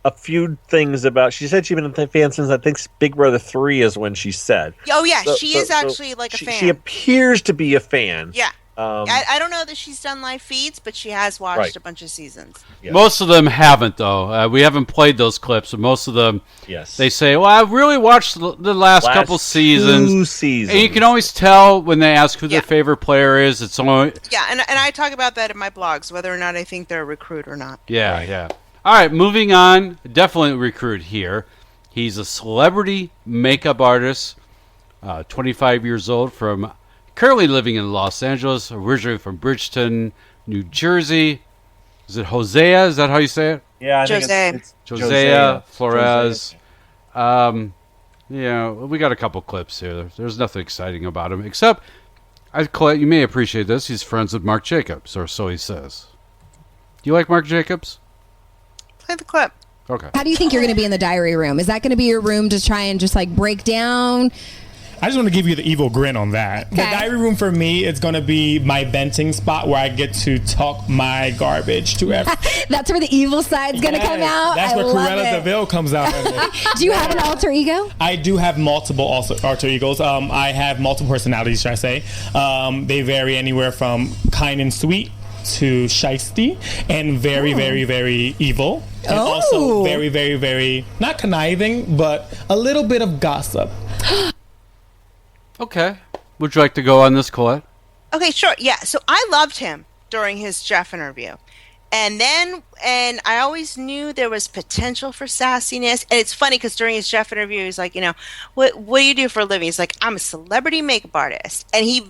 a few things about. She said she'd been a fan since I think Big Brother 3 is when she said. Oh yeah, she is actually a fan. She appears to be a fan. Yeah. I don't know that she's done live feeds, but she has watched a bunch of seasons. Yes. Most of them haven't, though. We haven't played those clips, and most of them, yes, they say, "Well, I've really watched the last couple seasons." 2 seasons, and you can always tell when they ask who their favorite player is. It's only and I talk about that in my blogs, whether or not I think they're a recruit or not. yeah. All right, moving on. Definitely a recruit here. He's a celebrity makeup artist, 25 years old, currently living in Los Angeles, originally from Bridgeton, New Jersey. Is it Jozea? Is that how you say it? Yeah, I think it's Jozea Flores. We got a couple clips here. There's nothing exciting about him, except, Colette, you may appreciate this. He's friends with Marc Jacobs, or so he says. Do you like Marc Jacobs? Play the clip. Okay. How do you think you're going to be in the diary room? Is that going to be your room to try and just like break down? I just want to give you the evil grin on that. Okay. The diary room for me is going to be my venting spot where I get to talk my garbage to everyone. That's where the evil side's going to come out. That's where Cruella DeVille comes out. Do you have an alter ego? I do have multiple alter egos. I have multiple personalities, should I say. They vary anywhere from kind and sweet to shiesty and very, very, very evil. And also very, very, very, not conniving, but a little bit of gossip. Okay. Would you like to go on this, Colette? Okay, sure. Yeah. So I loved him during his Jeff interview. And I always knew there was potential for sassiness. And it's funny because during his Jeff interview, he's like, what do you do for a living? He's like, I'm a celebrity makeup artist. And he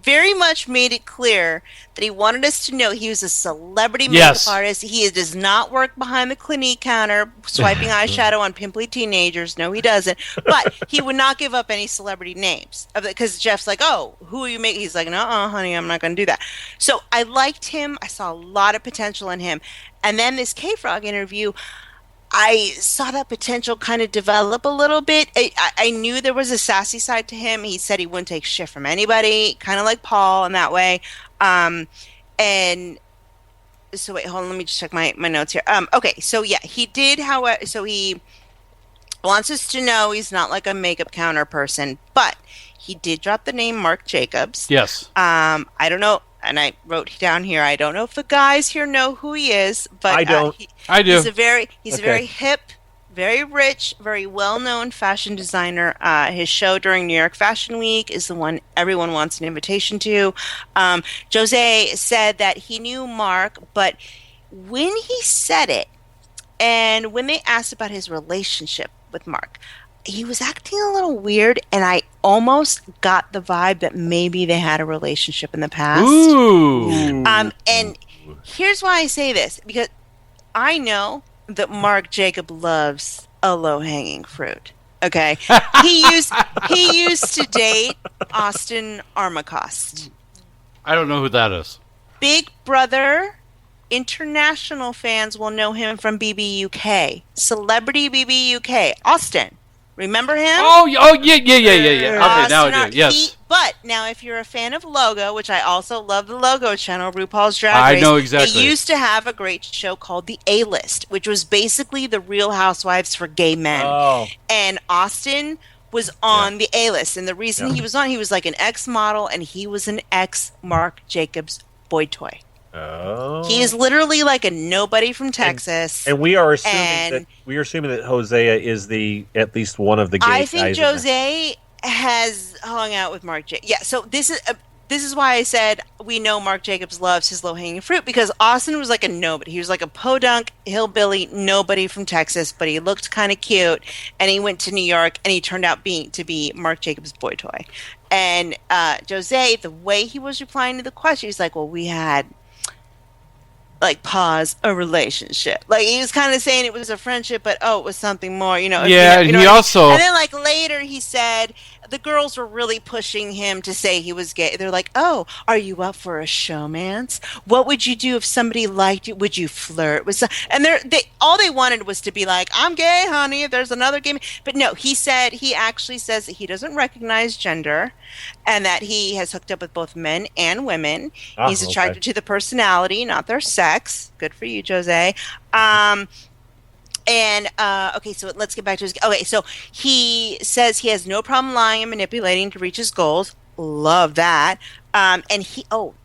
very much made it clear that he wanted us to know he was a celebrity makeup artist. He does not work behind the Clinique counter swiping eyeshadow on pimply teenagers. No, he doesn't. But he would not give up any celebrity names because Jeff's like, oh, who are you making? He's like, no, honey, I'm not going to do that. So I liked him. I saw a lot of potential in him. And then this K-Frog interview, I saw that potential kind of develop a little bit. I knew there was a sassy side to him. He said he wouldn't take shit from anybody, kind of like Paul in that way. And so wait, hold on, let me just check my notes here. Okay, so yeah, he did, however, so he wants us to know he's not like a makeup counter person, but he did drop the name Marc Jacobs. Yes. I don't know. And I wrote down here, I don't know if the guys here know who he is, but I don't. I do. He's a very hip, very rich, very well-known fashion designer. His show during New York Fashion Week is the one everyone wants an invitation to. Jose said that he knew Marc, but when he said it, and when they asked about his relationship with Marc, he was acting a little weird, and I almost got the vibe that maybe they had a relationship in the past. Ooh. And here's why I say this, because I know that Marc Jacob loves a low-hanging fruit. Okay, he used to date Austin Armacost. I don't know who that is. Big Brother international fans will know him from BBUK, Celebrity BBUK. Austin. Remember him? Oh, yeah. Okay, now I do. Yes. But now, if you're a fan of Logo, which I also love the Logo channel, RuPaul's Drag Race. I know exactly. They used to have a great show called The A-List, which was basically the Real Housewives for gay men. Oh. And Austin was on the A-List, and the reason he was on, he was like an ex-model, and he was an ex-Marc Jacobs boy toy. Oh. He is literally like a nobody from Texas. And we are assuming that Jozea is at least one of the gay guys. I think Jose has hung out with Marc Jacobs. Yeah, so this is why I said we know Marc Jacobs loves his low-hanging fruit, because Austin was like a nobody. He was like a podunk, hillbilly, nobody from Texas, but he looked kind of cute, and he went to New York, and he turned out to be Marc Jacobs' boy toy. And Jose, the way he was replying to the question, he's like, well, we had a relationship. Like, he was kind of saying it was a friendship, but it was something more, Yeah, and he also... And then, later he said the girls were really pushing him to say he was gay. They're like, oh, are you up for a showmance? What would you do if somebody liked you? Would you flirt with And all they wanted was to be like, I'm gay, honey, if there's another gay man. But no, he actually says that he doesn't recognize gender and that he has hooked up with both men and women. He's attracted to the personality, not their sex. Good for you, Jose. Okay, so let's get back to his... Okay, so he says he has no problem lying and manipulating to reach his goals. Love that. And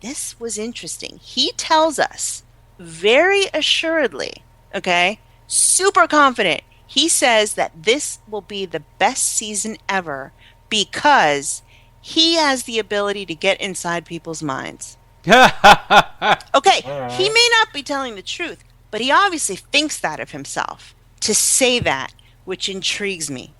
this was interesting. He tells us very assuredly, okay, super confident. He says that this will be the best season ever because he has the ability to get inside people's minds. Okay, he may not be telling the truth, but he obviously thinks that of himself. To say that, which intrigues me.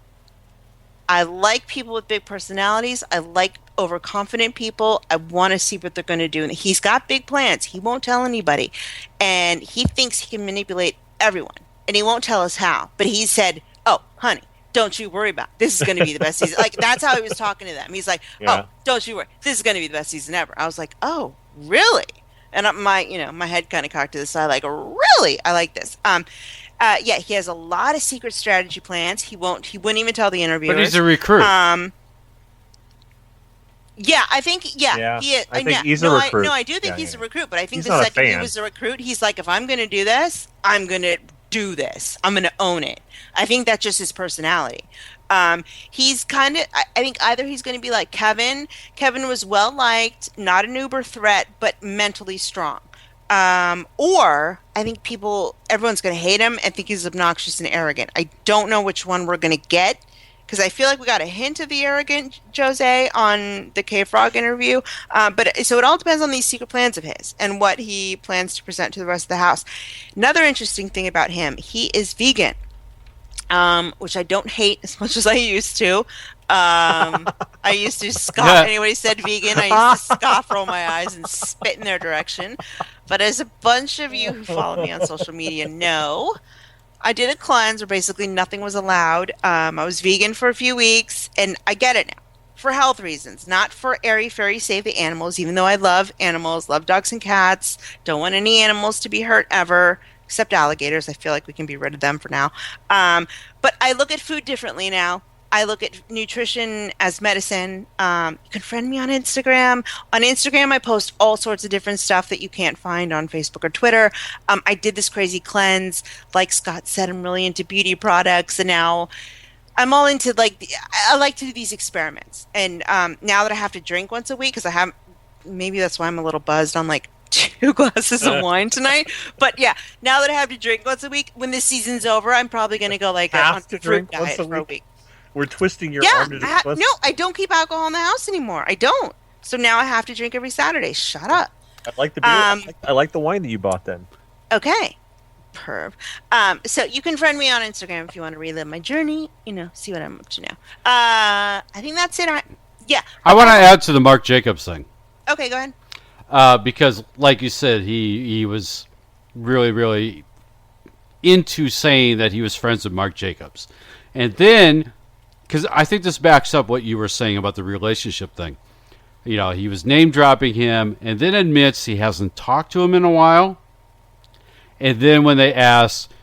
I like people with big personalities. I like overconfident people. I want to see what they're going to do. And he's got big plans. He won't tell anybody. And he thinks he can manipulate everyone. And he won't tell us how. But he said, oh, honey, don't you worry about it. This is going to be the best season. Like, that's how he was talking to them. He's like, oh, don't you worry. This is going to be the best season ever. I was like, oh, really? And my head kind of cocked to the side, like, really? I like this. He has a lot of secret strategy plans. He wouldn't even tell the interviewers. But he's a recruit. I think he's a recruit. I do think he's a recruit, but I think the second he was a recruit, he's like, if I'm going to do this, I'm going to do this. I'm going to own it. I think that's just his personality. He's kind of, I think either he's going to be like Kevin. Kevin was well liked, not an uber threat, but mentally strong. Or I think everyone's going to hate him and think he's obnoxious and arrogant. I don't know which one we're going to get because I feel like we got a hint of the arrogant Jose on the K-Frog interview. So it all depends on these secret plans of his and what he plans to present to the rest of the house. Another interesting thing about him, he is vegan, which I don't hate as much as I used to. I used to scoff. Anybody said vegan, I used to scoff, roll my eyes, and spit in their direction. But as a bunch of you who follow me on social media know, I did a cleanse where basically nothing was allowed. I was vegan for a few weeks, and I get it now. For health reasons, not for airy-fairy save the animals, even though I love animals, love dogs and cats, don't want any animals to be hurt ever, except alligators. I feel like we can be rid of them for now. But I look at food differently now. I look at nutrition as medicine. You can friend me on Instagram. On Instagram, I post all sorts of different stuff that you can't find on Facebook or Twitter. I did this crazy cleanse. Like Scott said, I'm really into beauty products. And now I'm all into, I like to do these experiments. And now that I have to drink once a week, because maybe that's why I'm a little buzzed on 2 glasses of wine tonight. But yeah, now that I have to drink once a week, when this season's over, I'm probably going to go on a fruit diet for a week. We're twisting your arm to no, I don't keep alcohol in the house anymore. I don't. So now I have to drink every Saturday. Shut up. I like the beer. I like the wine that you bought then. Okay. Perv. So you can friend me on Instagram if you want to relive my journey. See what I'm up to now. I think that's it. I want to add to the Marc Jacobs thing. Okay, go ahead. Because, like you said, he was really, really into saying that he was friends with Marc Jacobs. And then, because I think this backs up what you were saying about the relationship thing. He was name-dropping him and then admits he hasn't talked to him in a while. And then when they asked,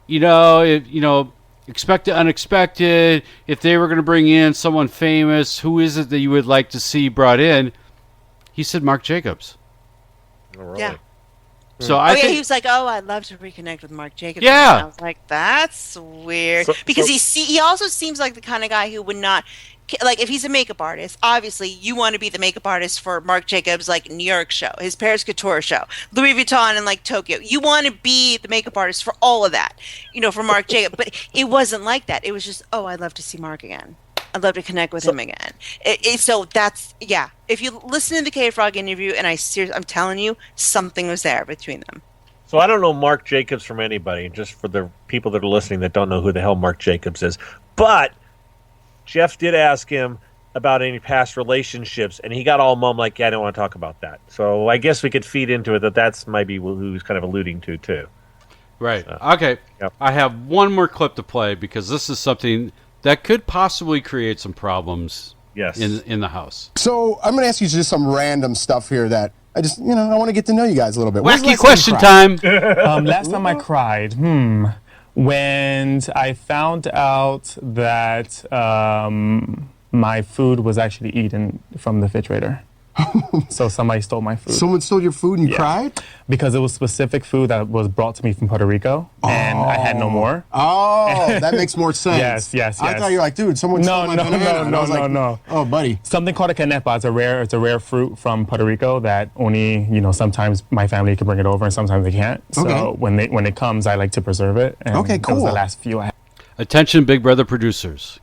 expect the unexpected, if they were going to bring in someone famous, who is it that you would like to see brought in? He said Marc Jacobs. Oh, really? Yeah. So he was like, "Oh, I'd love to reconnect with Marc Jacobs." Yeah, and I was like, "That's weird," because he also seems like the kind of guy who would not, if he's a makeup artist. Obviously, you want to be the makeup artist for Marc Jacobs, New York show, his Paris Couture show, Louis Vuitton, and Tokyo. You want to be the makeup artist for all of that, for Marc Jacobs. But it wasn't like that. It was just, "Oh, I'd love to see Marc again. I'd love to connect with him again." So that's, if you listen to the K-Frog interview, and I'm telling you, something was there between them. So I don't know Marc Jacobs from anybody, just for the people that are listening that don't know who the hell Marc Jacobs is. But Jeff did ask him about any past relationships, and he got all mum I don't want to talk about that. So I guess we could feed into it that's maybe who he's kind of alluding to, too. Right. Okay. Yep. I have one more clip to play because this is something that could possibly create some problems in the house. So I'm going to ask you just some random stuff here that I just, I want to get to know you guys a little bit. Wacky question time. Last time I cried, when I found out that my food was actually eaten from the refrigerator. So somebody stole my food. Someone stole your food and you cried? Because it was specific food that was brought to me from Puerto Rico, and I had no more. Oh, that makes more sense. Yes. I thought you were like, dude, someone stole my banana. And I was like, no. Oh, buddy. Something called a canepa. It's a rare fruit from Puerto Rico that only, sometimes my family can bring it over and sometimes they can't. So when it comes, I like to preserve it. And Okay, cool. That was the last few I had. Attention, Big Brother producers.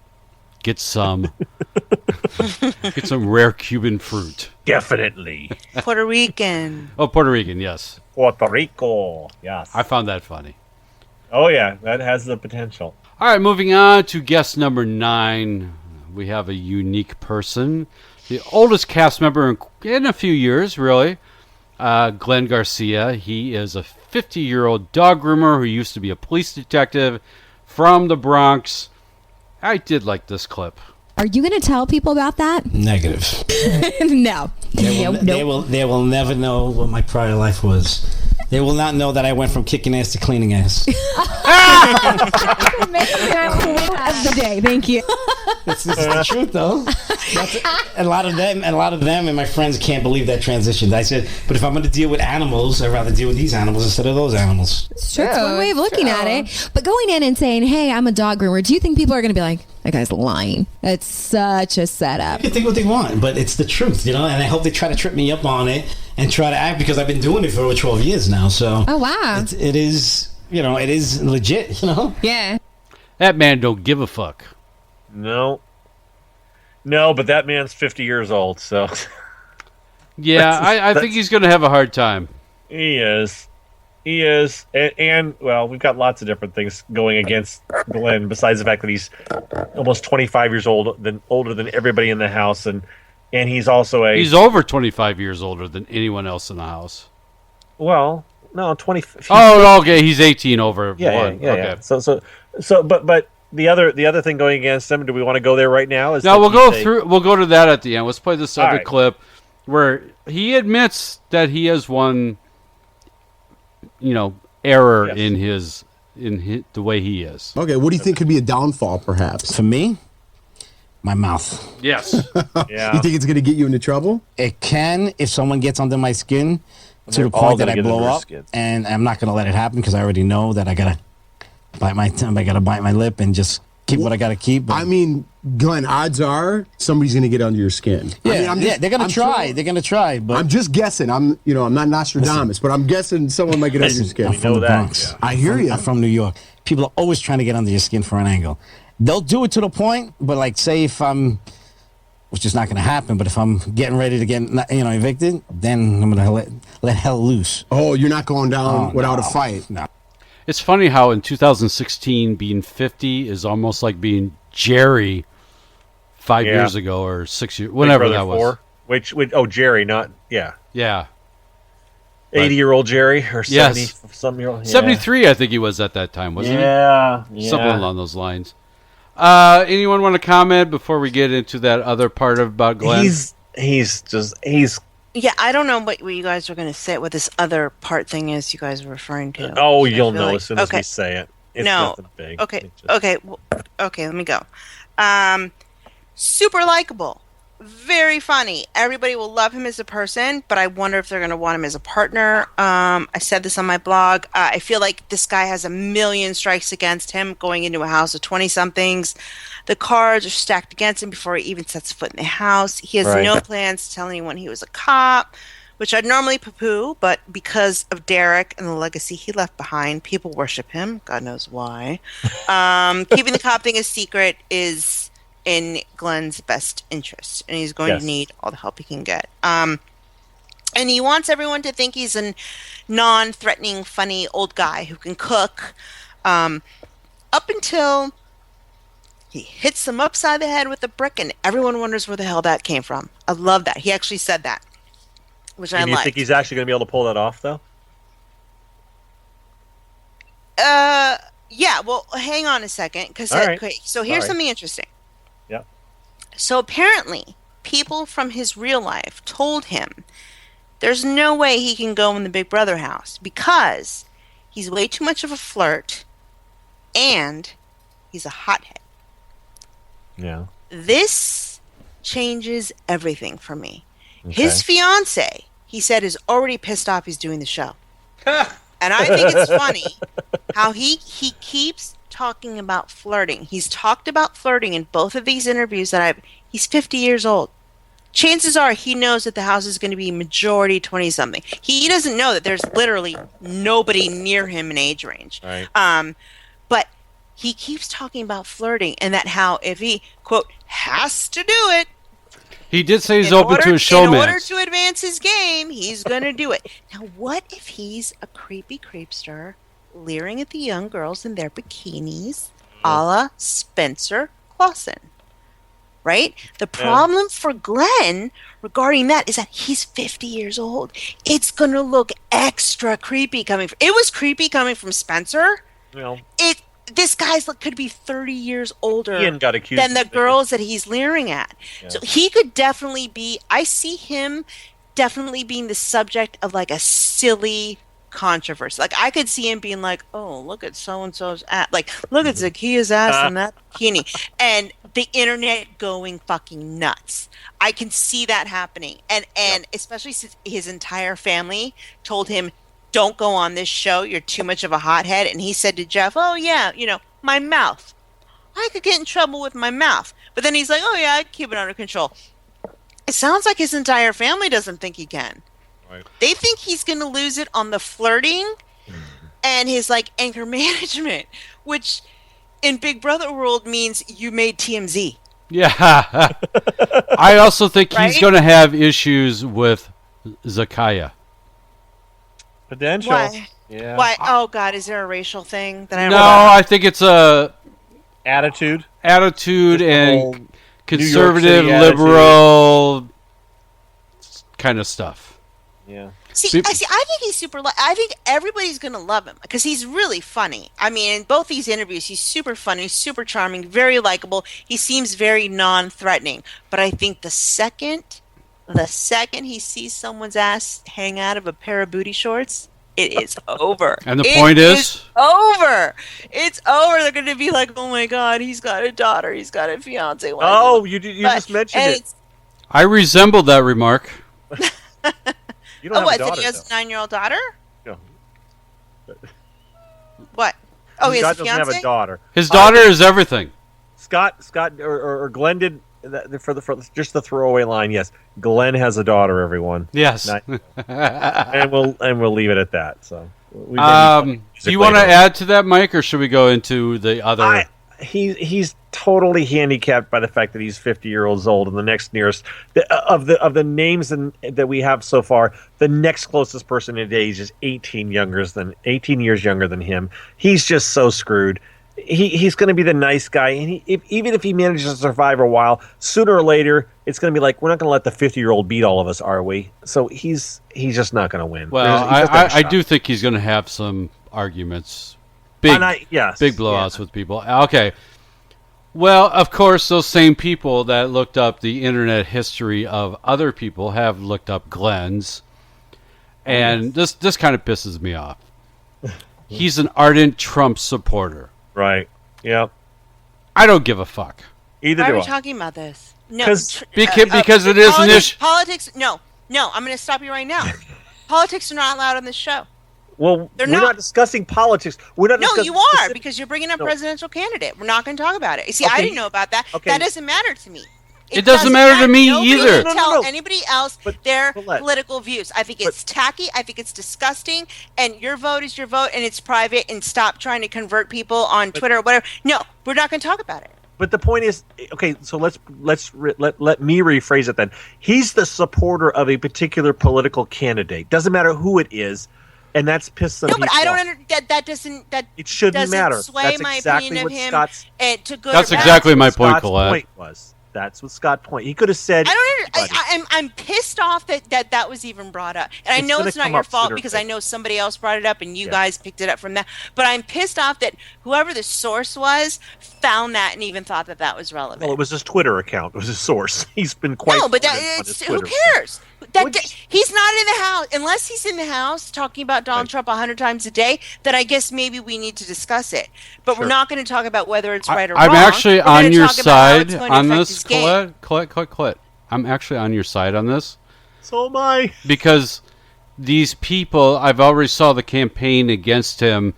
Get some rare Cuban fruit. Definitely. Puerto Rican. Oh, Puerto Rican, yes. Puerto Rico, yes. I found that funny. Oh, yeah, that has the potential. All right, moving on to guest number 9. We have a unique person. The oldest cast member in a few years, really. Glenn Garcia. He is a 50-year-old dog groomer who used to be a police detective from the Bronx. I did like this clip. Are you going to tell people about that? Negative. No. They will never know what my prior life was. They will not know that I went from kicking ass to cleaning ass. Of the day. Thank you. It's the truth, though. A lot of them and my friends can't believe that transition. I said, but if I'm going to deal with animals, I'd rather deal with these animals instead of those animals. It's true. That's one way of looking at it. But going in and saying, hey, I'm a dog groomer, do you think people are going to be like, that guy's lying? It's such a setup. They can think what they want, but it's the truth, And I hope they try to trip me up on it and try to act, because I've been doing it for over 12 years now. So oh, wow. It is, it is legit, Yeah. That man don't give a fuck. No, but that man's 50 years old, so... Yeah, I think he's going to have a hard time. He is. And, well, we've got lots of different things going against Glenn, besides the fact that he's almost 25 years older than everybody in the house, and he's also He's over 25 years older than anyone else in the house. Well, no, 20... Oh, okay, he's 18 over one. Okay. Yeah. So, but the other thing going against him, do we want to go there right now? We'll go to that at the end. Let's play this other clip where he admits that he has one, error in the way he is. Okay, what do you think could be a downfall, perhaps? For me, my mouth. Yes. Yeah. You think it's going to get you into trouble? It can, if someone gets under my skin to the point that I blow up, and I'm not going to let it happen because I already know that I got to bite my tongue, I got to bite my lip and just keep what I got to keep. But, I mean, Glenn, odds are somebody's going to get under your skin. Yeah, they're going to try. They're going to try. But I'm just guessing. I'm not Nostradamus, but I'm guessing someone might get under your skin. I'm from the Bronx. I hear you. I'm from New York. People are always trying to get under your skin for an angle. They'll do it to the point, but like, say if I'm, which is not going to happen, but if I'm getting ready to get evicted, then I'm going to let hell loose. Oh, you're not going down without a fight. No. It's funny how in 2016 being 50 is almost like being Jerry 5 years ago or 6 years, whenever that was. Which Jerry, not yeah. 80-year-old Jerry or 70-some-year-old. 73, I think he was at that time, wasn't he? Yeah. Something along those lines. Anyone want to comment before we get into that other part about Glenn? He's. Yeah, I don't know what you guys are going to say, what this other part thing is you guys are referring to. Oh, you'll know as soon as we say it. It's nothing big. Okay, let me go. Super likable. Very funny. Everybody will love him as a person, but I wonder if they're going to want him as a partner. I said this on my blog. I feel like this guy has a million strikes against him going into a house of 20-somethings. The cards are stacked against him before he even sets foot in the house. He has no plans to tell anyone he was a cop, which I'd normally poo-poo, but because of Derek and the legacy he left behind, people worship him. God knows why. Keeping the cop thing a secret is in Glenn's best interest, and he's going to need all the help he can get. And he wants everyone to think he's a non-threatening, funny old guy who can cook, up until he hits them upside the head with a brick, and everyone wonders where the hell that came from. I love that. He actually said that, which I like. Do you think he's actually going to be able to pull that off, though? Yeah, well, hang on a second. So here's something interesting. Yeah. So apparently, people from his real life told him there's no way he can go in the Big Brother house because he's way too much of a flirt and he's a hothead. Yeah. This changes everything for me. His fiance, he said, is already pissed off he's doing the show. And I think it's funny how he keeps talking about flirting. He's talked about flirting in both of these interviews he's 50 years old. Chances are he knows that the house is going to be majority 20-something. He doesn't know that there's literally nobody near him in age range. Right. But he keeps talking about flirting and that how if he, quote, has to do it. He did say he's open to a showman. In order to advance his game, he's going to do it. Now, what if he's a creepy creepster leering at the young girls in their bikinis, a la Spencer Clausen? Right? The problem for Glenn regarding that is that he's 50 years old. It's going to look extra creepy coming from... It was creepy coming from Spencer. Well, this guy's could be 30 years older Ian got accused than the girls that he's leering at. Yeah. So he could definitely be... I see him definitely being the subject of like a silly controversy. Like I could see him being like, oh, look at so-and-so's ass. Like, look at Zakiyah's ass in that bikini. And the internet going fucking nuts. I can see that happening. And especially since his entire family told him, don't go on this show. You're too much of a hothead. And he said to Jeff, oh, yeah, my mouth. I could get in trouble with my mouth. But then he's like, oh, yeah, I keep it under control. It sounds like his entire family doesn't think he can. Right. They think he's going to lose it on the flirting and his, anger management, which in Big Brother world means you made TMZ. Yeah. I also think he's going to have issues with Zakiyah. Potential. Why? Yeah. Why? Oh God, is there a racial thing that I? No, I think it's a attitude and conservative, liberal kind of stuff. Yeah. See, I think he's super. I think everybody's gonna love him because he's really funny. I mean, in both these interviews, he's super funny, super charming, very likable. He seems very non-threatening. But I think the second he sees someone's ass hang out of a pair of booty shorts, it is over. And the point is over. It's over. They're going to be like, oh my God, he's got a daughter. He's got a fiance. You just mentioned it. I resembled that remark. You don't have a daughter, so he has a 9-year-old daughter? No. What? Oh, he has a doesn't fiance? have a daughter. His daughter is everything. Scott, or Glenn did for just the throwaway line. Yes, Glenn has a daughter. Everyone. Yes. and we'll leave it at that. So. Do you want to add to that, Mike, or should we go into the other? He's totally handicapped by the fact that he's 50 years old, and the next nearest of the names that we have so far, the next closest person in age is 18 years younger than him. He's just so screwed. He's going to be the nice guy, and even if he manages to survive a while, sooner or later it's going to be like, we're not going to let the 50-year-old beat all of us, are we? So he's just not going to win. Well, I do think he's going to have some arguments. Big blowouts with people. Okay. Well, of course, those same people that looked up the internet history of other people have looked up Glenn's. And this kind of pisses me off. He's an ardent Trump supporter. Right. Yeah. I don't give a fuck. Either Why do are I. we talking about this? No. Because it is an issue. Politics. No. I'm going to stop you right now. Politics are not allowed on this show. Well, we're not discussing politics. We're not. No, discussing you are because you're bringing up presidential candidate. We're not going to talk about it. You see, I didn't know about that. Okay. That doesn't matter to me. It doesn't matter to me Nobody either. can tell anybody else their political views. I think it's tacky. I think it's disgusting. And your vote is your vote, and it's private. And stop trying to convert people on Twitter or whatever. No, we're not going to talk about it. But the point is, okay, so let me rephrase it then. He's the supporter of a particular political candidate. Doesn't matter who it is. And that's pissed some people off. No, but I don't understand. It shouldn't matter. Sway That's my exactly opinion what of him Scott's. To good That's or bad. exactly my point, Scott's Colette. point was. That's what Scott's point. He could have said. I'm pissed off that was even brought up, and I know it's not your fault because I know somebody else brought it up, and you guys picked it up from that. But I'm pissed off that whoever the source was found that and even thought that was relevant. Well, it was his Twitter account. It was his source. He's been quite. No, but who cares? He's not in the house unless he's in the house talking about Donald Trump 100 times a day. Then I guess maybe we need to discuss it. But we're not going to talk about whether it's right or wrong. I'm actually on your side on this, Colette. I'm actually on your side on this. So am I. Because these people, I've already saw the campaign against him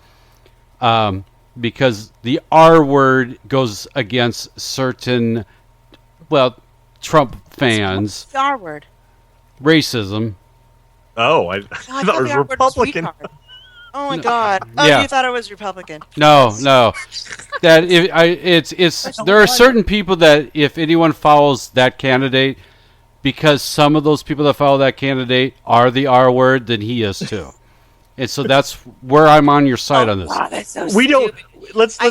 because the R word goes against certain, Trump fans. What's the R word? Racism. Oh, I thought it was Republican. Oh my God! Oh, Yeah. you thought I was Republican? No. That there are certain people that if anyone follows that candidate, because some of those people that follow that candidate are the R word, then he is too. And so that's where I'm on your side on this. Wow, that's so We don't. stupid. Let's. I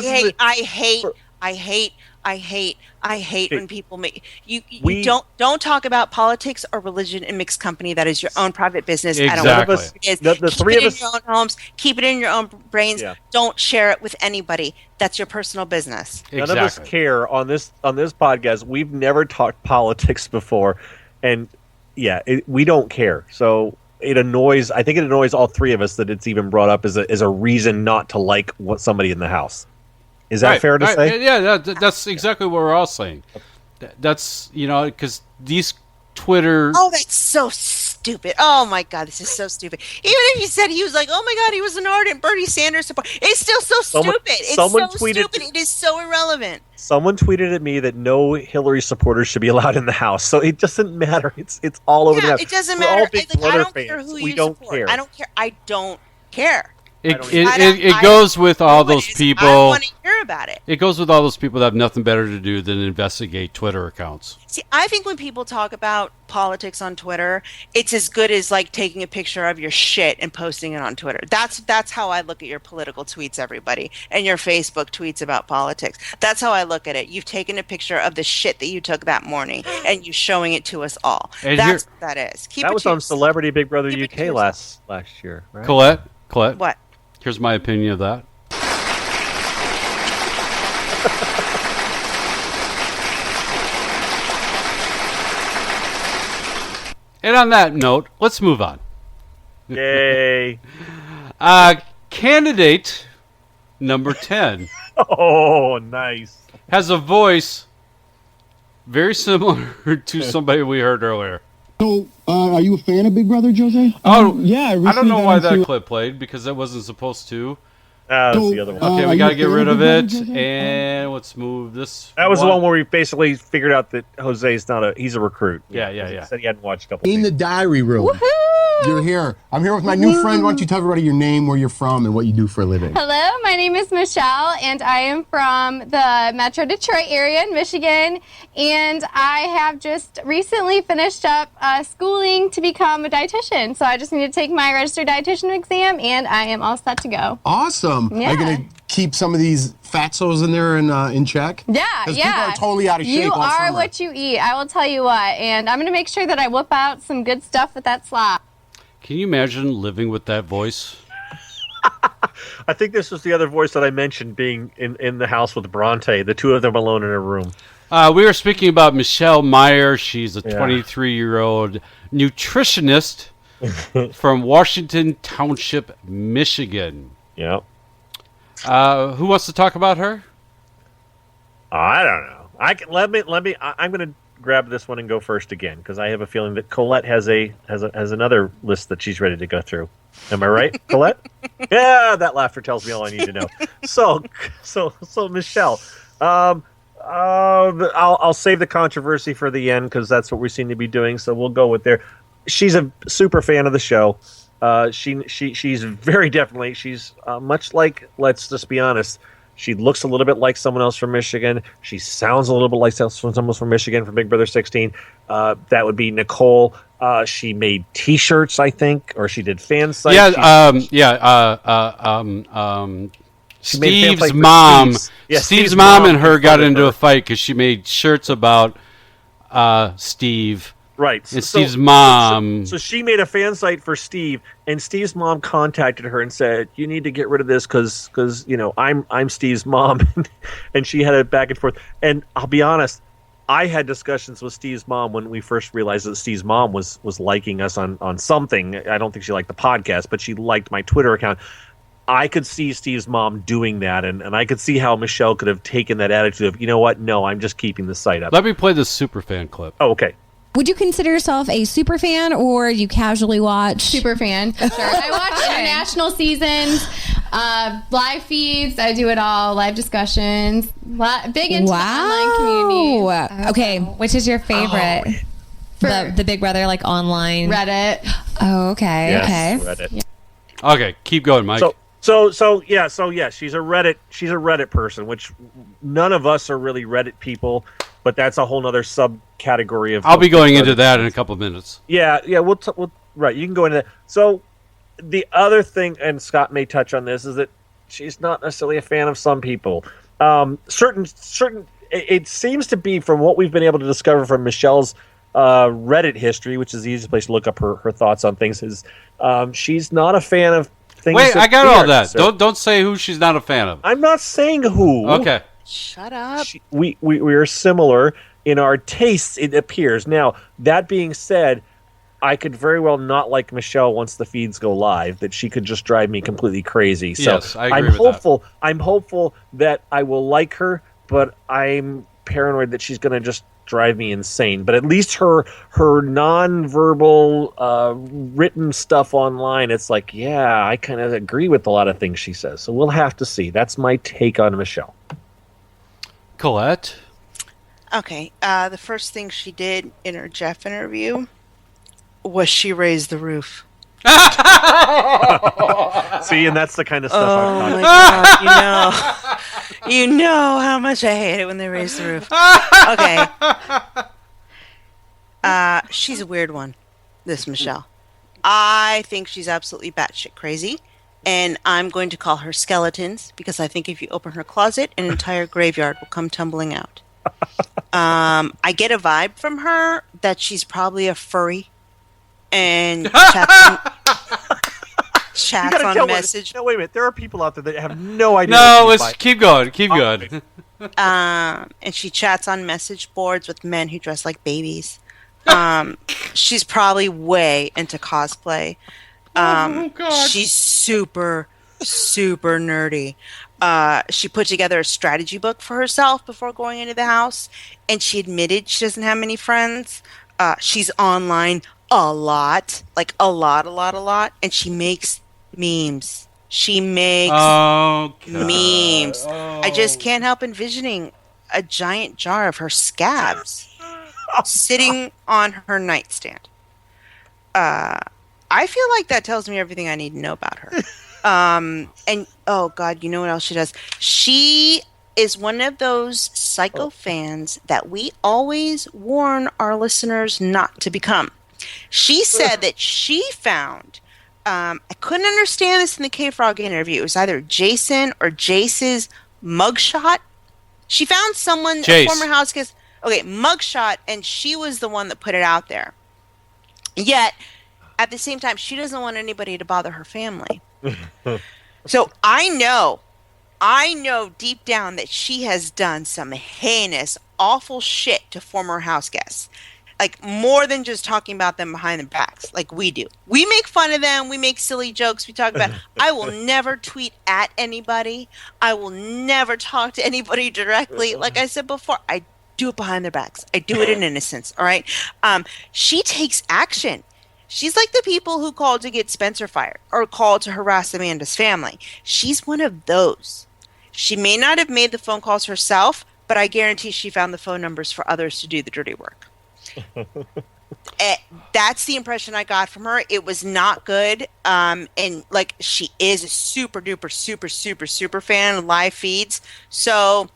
hate when people make you don't talk about politics or religion in mixed company. That is your own private business. Exactly. I don't care what it is. The Keep three it of in us- your own homes. Keep it in your own brains. Yeah. Don't share it with anybody. That's your personal business. None of us care on this podcast. We've never talked politics before, and we don't care. So it annoys. I think it annoys all three of us that it's even brought up as a reason not to like somebody in the house. Is that fair to say? Yeah, that's exactly what we're all saying. That's because these Twitter. Oh, that's so stupid. Oh my God, this is so stupid. Even if he said he was like, oh my God, he was an ardent Bernie Sanders supporter, it's still so stupid. It's so stupid. It is so irrelevant. Someone tweeted at me that no Hillary supporters should be allowed in the house. So it doesn't matter. It's all over the house. It doesn't We're matter. all big I Brother don't care fans. who We you don't support. care. I don't care. I don't care. It goes with all those people. I don't want to hear about it. It goes with all those people that have nothing better to do than investigate Twitter accounts. See, I think when people talk about politics on Twitter, it's as good as like taking a picture of your shit and posting it on Twitter. That's how I look at your political tweets, everybody, and your Facebook tweets about politics. That's how I look at it. You've taken a picture of the shit that you took that morning, and you're showing it to us all. And That's what that is. That was on Celebrity Big Brother UK last year, right? Colette. What? Here's my opinion of that. And on that note, let's move on. Yay. Candidate number 10. Oh, nice. Has a voice very similar to somebody we heard earlier. So, are you a fan of Big Brother, Jose? Oh, yeah. I don't know why that clip played because it wasn't supposed to. That's the other one. Okay, we got to get rid of it. And let's move this. That was the one where we basically figured out that Jose's he's a recruit. Yeah. He said he hadn't watched a couple In the diary room. You're here. I'm here with my new friend. Why don't you tell everybody your name, where you're from, and what you do for a living? Hello, my name is Michelle, and I am from the Metro Detroit area in Michigan. And I have just recently finished up schooling to become a dietitian. So I just need to take my registered dietitian exam, and I am all set to go. Awesome. Yeah. Are you going to keep some of these fatsos in there in check? Yeah, Because people are totally out of shape You all are summer. what you eat. I will tell you what. And I'm going to make sure that I whip out some good stuff with that slop. Can you imagine living with that voice? I think this was the other voice that I mentioned being in the house with Bronte, the two of them alone in a room. We were speaking about Michelle Meyer. She's a 23-year-old nutritionist from Washington Township, Michigan. Yeah. Who wants to talk about her? I don't know. I'm going to grab this one and go first again because I have a feeling that Colette has another list that she's ready to go through. Am I right, Colette? Yeah, that laughter tells me all I need to know. So Michelle, I'll save the controversy for the end because that's what we seem to be doing. So we'll go with there. She's a super fan of the show. She's very definitely. She's much like. Let's just be honest. She looks a little bit like someone else from Michigan. She sounds a little bit like someone else from Michigan from Big Brother 16. That would be Nicole. She made T-shirts, I think, or she did fan sites. Steve's mom. Steve's mom and her got into a fight because she made shirts about Steve. Right. And Steve's mom. So she made a fan site for Steve, and Steve's mom contacted her and said, "You need to get rid of this because I'm Steve's mom," and she had it back and forth. And I'll be honest, I had discussions with Steve's mom when we first realized that Steve's mom was liking us on something. I don't think she liked the podcast, but she liked my Twitter account. I could see Steve's mom doing that, and I could see how Michelle could have taken that attitude of, you know what? No, I'm just keeping the site up. Let me play this super fan clip. Oh, okay. Would you consider yourself a super fan, or you casually watch? Super fan, for sure. I watch international seasons, live feeds. I do it all. Live discussions. Big into the online community. Okay. Which is your favorite? The Big Brother, like, online? Reddit. Oh, okay. Yes, Okay. Reddit. Okay, keep going, Mike. So yeah, she's a Reddit person, which none of us are really Reddit people, but that's a whole nother subcategory of. I'll be going into that in a couple of minutes. Yeah, we'll right. You can go into that. So the other thing, and Scott may touch on this, is that she's not necessarily a fan of some people. Certain. It seems to be, from what we've been able to discover from Michelle's Reddit history, which is the easiest place to look up her thoughts on things, is she's not a fan of things. Wait, I got all that. So Don't say who she's not a fan of. I'm not saying who. Okay. Shut up. We are similar in our tastes, it appears. Now, that being said, I could very well not like Michelle once the feeds go live, that she could just drive me completely crazy. So Yes, I agree with that. I'm hopeful that I will like her, but I'm paranoid that she's going to just drive me insane. But at least her non-verbal written stuff online, it's like, yeah, I kind of agree with a lot of things she says. So we'll have to see. That's my take on Michelle. Colette? Okay, the first thing she did in her Jeff interview was she raised the roof. See, and that's the kind of stuff I'm my talking God, you know how much I hate it when they raise the roof. Okay. She's a weird one, this Michelle. I think she's absolutely batshit crazy, and I'm going to call her skeletons, because I think if you open her closet, an entire graveyard will come tumbling out. I get a vibe from her that she's probably a furry, and chats on message. No, wait a minute. There are people out there that have no idea. No, let's keep going. Keep going. And she chats on message boards with men who dress like babies. She's probably way into cosplay. She's super nerdy. She put together a strategy book for herself before going into the house, and she admitted she doesn't have many friends. She's online a lot, like a lot, and she makes memes. She makes memes. I just can't help envisioning a giant jar of her scabs sitting on her nightstand. I feel like that tells me everything I need to know about her. And oh God, you know what else she does? She is one of those psycho fans that we always warn our listeners not to become. She said that she found, I couldn't understand this in the K-Frog interview. It was either Jason or Jace's mugshot. She found someone, a former house guest, mugshot, and she was the one that put it out there. Yet, at the same time, she doesn't want anybody to bother her family. So I know deep down that she has done some heinous, awful shit to former house guests. Like, more than just talking about them behind their backs, like we do. We make fun of them. We make silly jokes. We talk about, I will never tweet at anybody. I will never talk to anybody directly. Like I said before, I do it behind their backs. I do it in innocence, all right? She takes action. She's like the people who called to get Spencer fired or called to harass Amanda's family. She's one of those. She may not have made the phone calls herself, but I guarantee she found the phone numbers for others to do the dirty work. That's the impression I got from her. It was not good. And like, she is a super duper, super fan of live feeds. So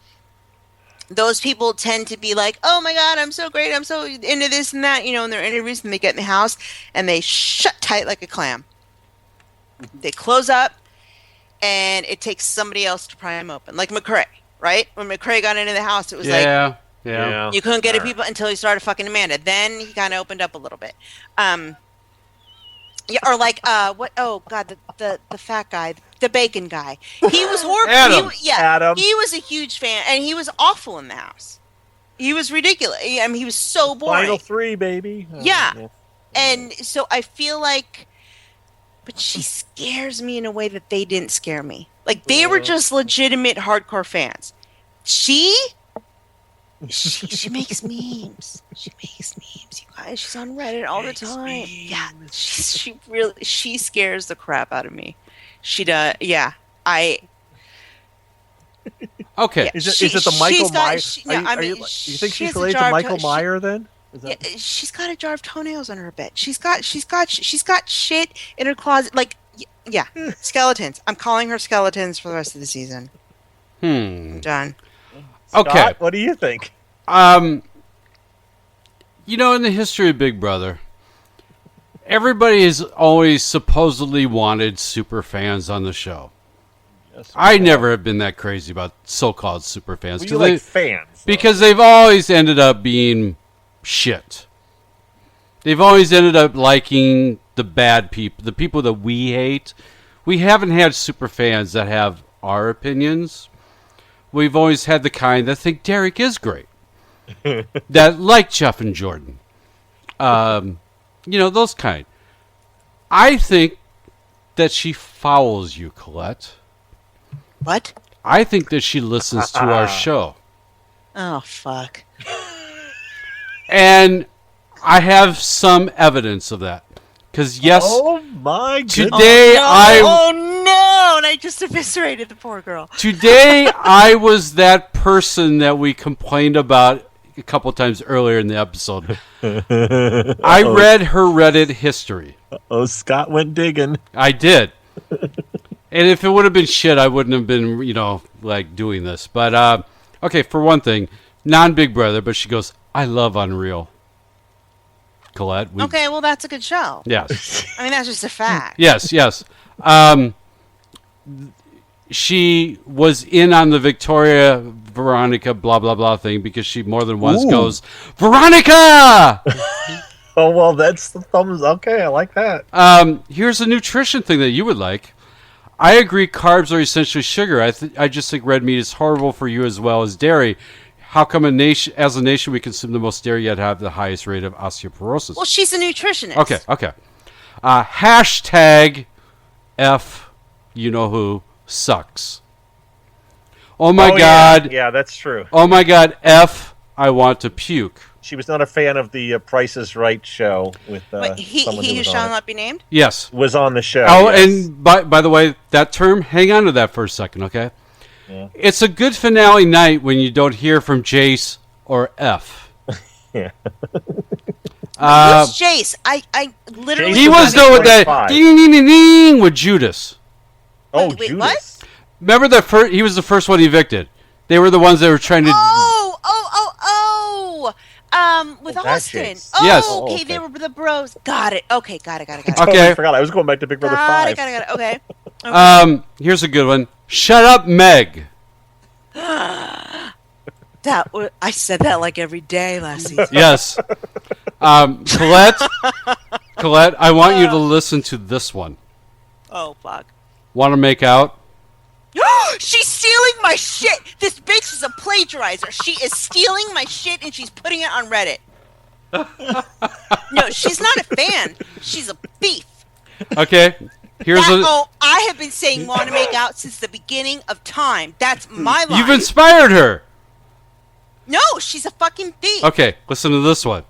those people tend to be like, oh my God, I'm so great. I'm so into this and that, in their interviews, and they get in the house and they shut tight like a clam. They close up and it takes somebody else to pry them open. Like McCrae, right? When McCrae got into the house, it was Yeah. You couldn't get at people until he started fucking Amanda. Then he kind of opened up a little bit. Or like what? Oh God, the fat guy, the bacon guy. He was horrible. Adam. He was a huge fan, and he was awful in the house. He was ridiculous. I mean, he was so boring. Final 3, baby. Yeah. And so I feel like, but she scares me in a way that they didn't scare me. Like, they were just legitimate hardcore fans. She She makes memes. She makes memes, you guys. She's on Reddit all the time. Yeah, she scares the crap out of me. She does. Yeah, Okay. Is it the Michael Meyer? You think she's related to Michael Meyer then? Yeah, she's got a jar of toenails under her bed. She's got shit in her closet. Like, yeah, skeletons. I'm calling her skeletons for the rest of the season. I'm done. Okay. Scott, what do you think? In the history of Big Brother, everybody has always supposedly wanted super fans on the show. Yes, I never have been that crazy about so-called super fans. Well, you like fans. Because they've always ended up being shit. They've always ended up liking the bad people, the people that we hate. We haven't had super fans that have our opinions. We've always had the kind that think Derek is great. That like Jeff and Jordan. Those kind. I think that she fouls you, Colette. What? I think that she listens to our show. Oh, fuck. And I have some evidence of that. Because, yes, oh my goodness. Today Oh no! And I just eviscerated the poor girl. Today I was that person that we complained about a couple times earlier in the episode. I read her Reddit history. Oh, Scott went digging. I did. And if it would have been shit, I wouldn't have been, doing this. But, okay, for one thing, non-Big Brother, but she goes, I love Unreal. Colette. Okay, well, that's a good show. Yes. I mean, that's just a fact. Yes. She was in on the Victoria Veronica blah blah blah thing because she more than once goes, Veronica! Oh, well, that's the thumbs. Okay, I like that. Here's a nutrition thing that you would like. I agree carbs are essentially sugar. I just think red meat is horrible for you as well as dairy. How come as a nation we consume the most dairy yet have the highest rate of osteoporosis? Well, she's a nutritionist. Okay. Hashtag F you know who sucks. Oh my God. Yeah, that's true. Oh my God, F I want to puke. She was not a fan of the Price is Right show with he who shall not be named? Yes. Was on the show. Oh, yes. and by the way, that term, hang on to that for a second, okay? Yeah. It's a good finale night when you don't hear from Jace or F. Yeah. Who's Jace? I literally... He was there with that ding with Judas. Oh, wait, Judas. What? Remember he was the first one evicted. They were the ones that were trying to... With Austin. Jace. Yes. Oh, okay, they were the bros. Got it. Okay, got it. Okay. I forgot. I was going back to Big Brother 5. Got it. Okay. Here's a good one. Shut up, Meg. I said that like every day last season. Yes. Colette, I want you to listen to this one. Oh, fuck. Want to make out? She's stealing my shit. This bitch is a plagiarizer. She is stealing my shit and she's putting it on Reddit. No, she's not a fan. She's a thief. Okay. I have been saying want to make out since the beginning of time. That's my line. You've inspired her. No, she's a fucking thief. Okay, listen to this one.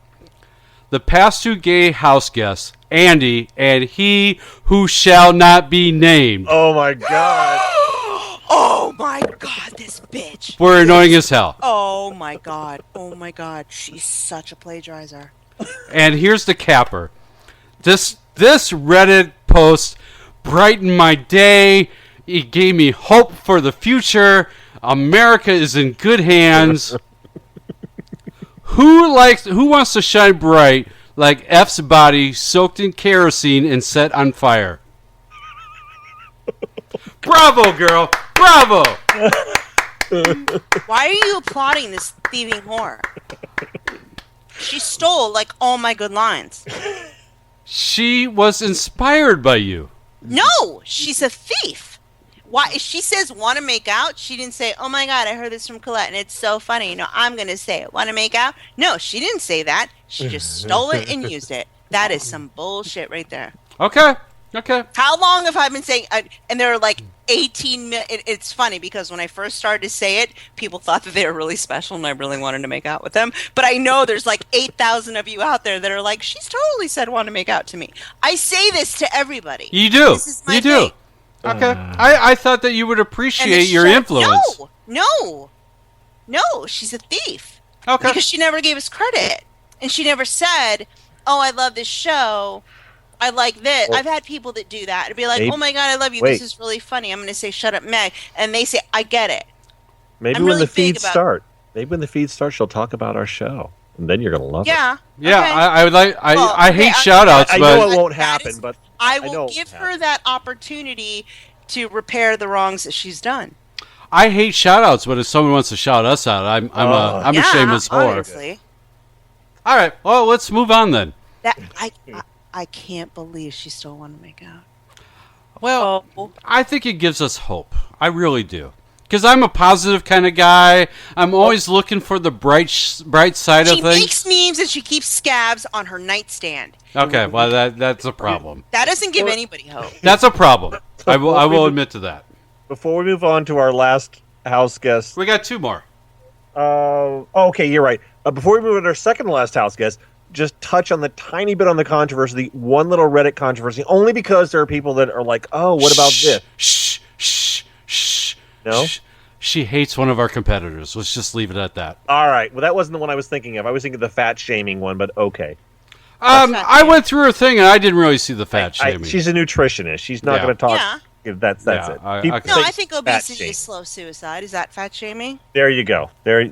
The past two gay house guests, Andy and he who shall not be named. Oh my God. Oh my God, this bitch. We're annoying as hell. Oh my God. She's such a plagiarizer. And here's the capper. This Reddit post brightened my day. It gave me hope for the future. America is in good hands. Who wants to shine bright like F's body soaked in kerosene and set on fire? Bravo, girl. Bravo. Why are you applauding this thieving whore? She stole like all my good lines. She was inspired by you. No, she's a thief. Why? If she says want to make out, she didn't say, oh my God, I heard this from Colette and it's so funny. No, I'm going to say it. Want to make out? No, she didn't say that. She just stole it and used it. That is some bullshit right there. Okay. Okay. How long have I been saying? And there are like 18 minutes. It's funny because when I first started to say it, people thought that they were really special and I really wanted to make out with them. But I know there's like 8,000 of you out there that are like, she's totally said want to make out to me. I say this to everybody. You do. This is my You do. thing. Okay. I thought that you would appreciate your influence. No, she's a thief. Okay. Because she never gave us credit. And she never said, oh, I love this show. I like this. Well, I've had people that do that. It'd be like, maybe, oh my God, I love you. wait. This is really funny. I'm going to say, shut up, Meg. And they say, I get it. Maybe I'm when really the feeds big about- start. Maybe when the feeds start, she'll talk about our show. And then you're going to love Yeah. it. Yeah, Okay. I would like. I hate okay, shout outs, I but know it won't happen, but I know will it give won't her that opportunity to repair the wrongs that she's done. I hate shout outs. But if someone wants to shout us out, I'm a Yeah, shameless whore. honestly. All right. Well, let's move on then. That I can't believe she still wanted to make out. Well, I think it gives us hope. I really do. Because I'm a positive kind of guy. I'm always looking for the bright side She of things. makes memes and she keeps scabs on her nightstand. Okay, well that's a problem. That doesn't give anybody hope. That's a problem. I will admit to that. Before we move on to our last house guest. We got two more. Okay, you're right. Before we move on to our second to last house guest, just touch on the tiny bit on the controversy, the one little Reddit controversy, only because there are people that are like, oh, what about this? Shh. No? She hates one of our competitors. Let's just leave it at that. All right. Well, that wasn't the one I was thinking of. I was thinking of the fat shaming one, but okay. I went through her thing and I didn't really see the fat shaming. She's a nutritionist. She's not going to talk. Yeah. That's it. I think obesity is slow suicide. Is that fat shaming? There you go. There's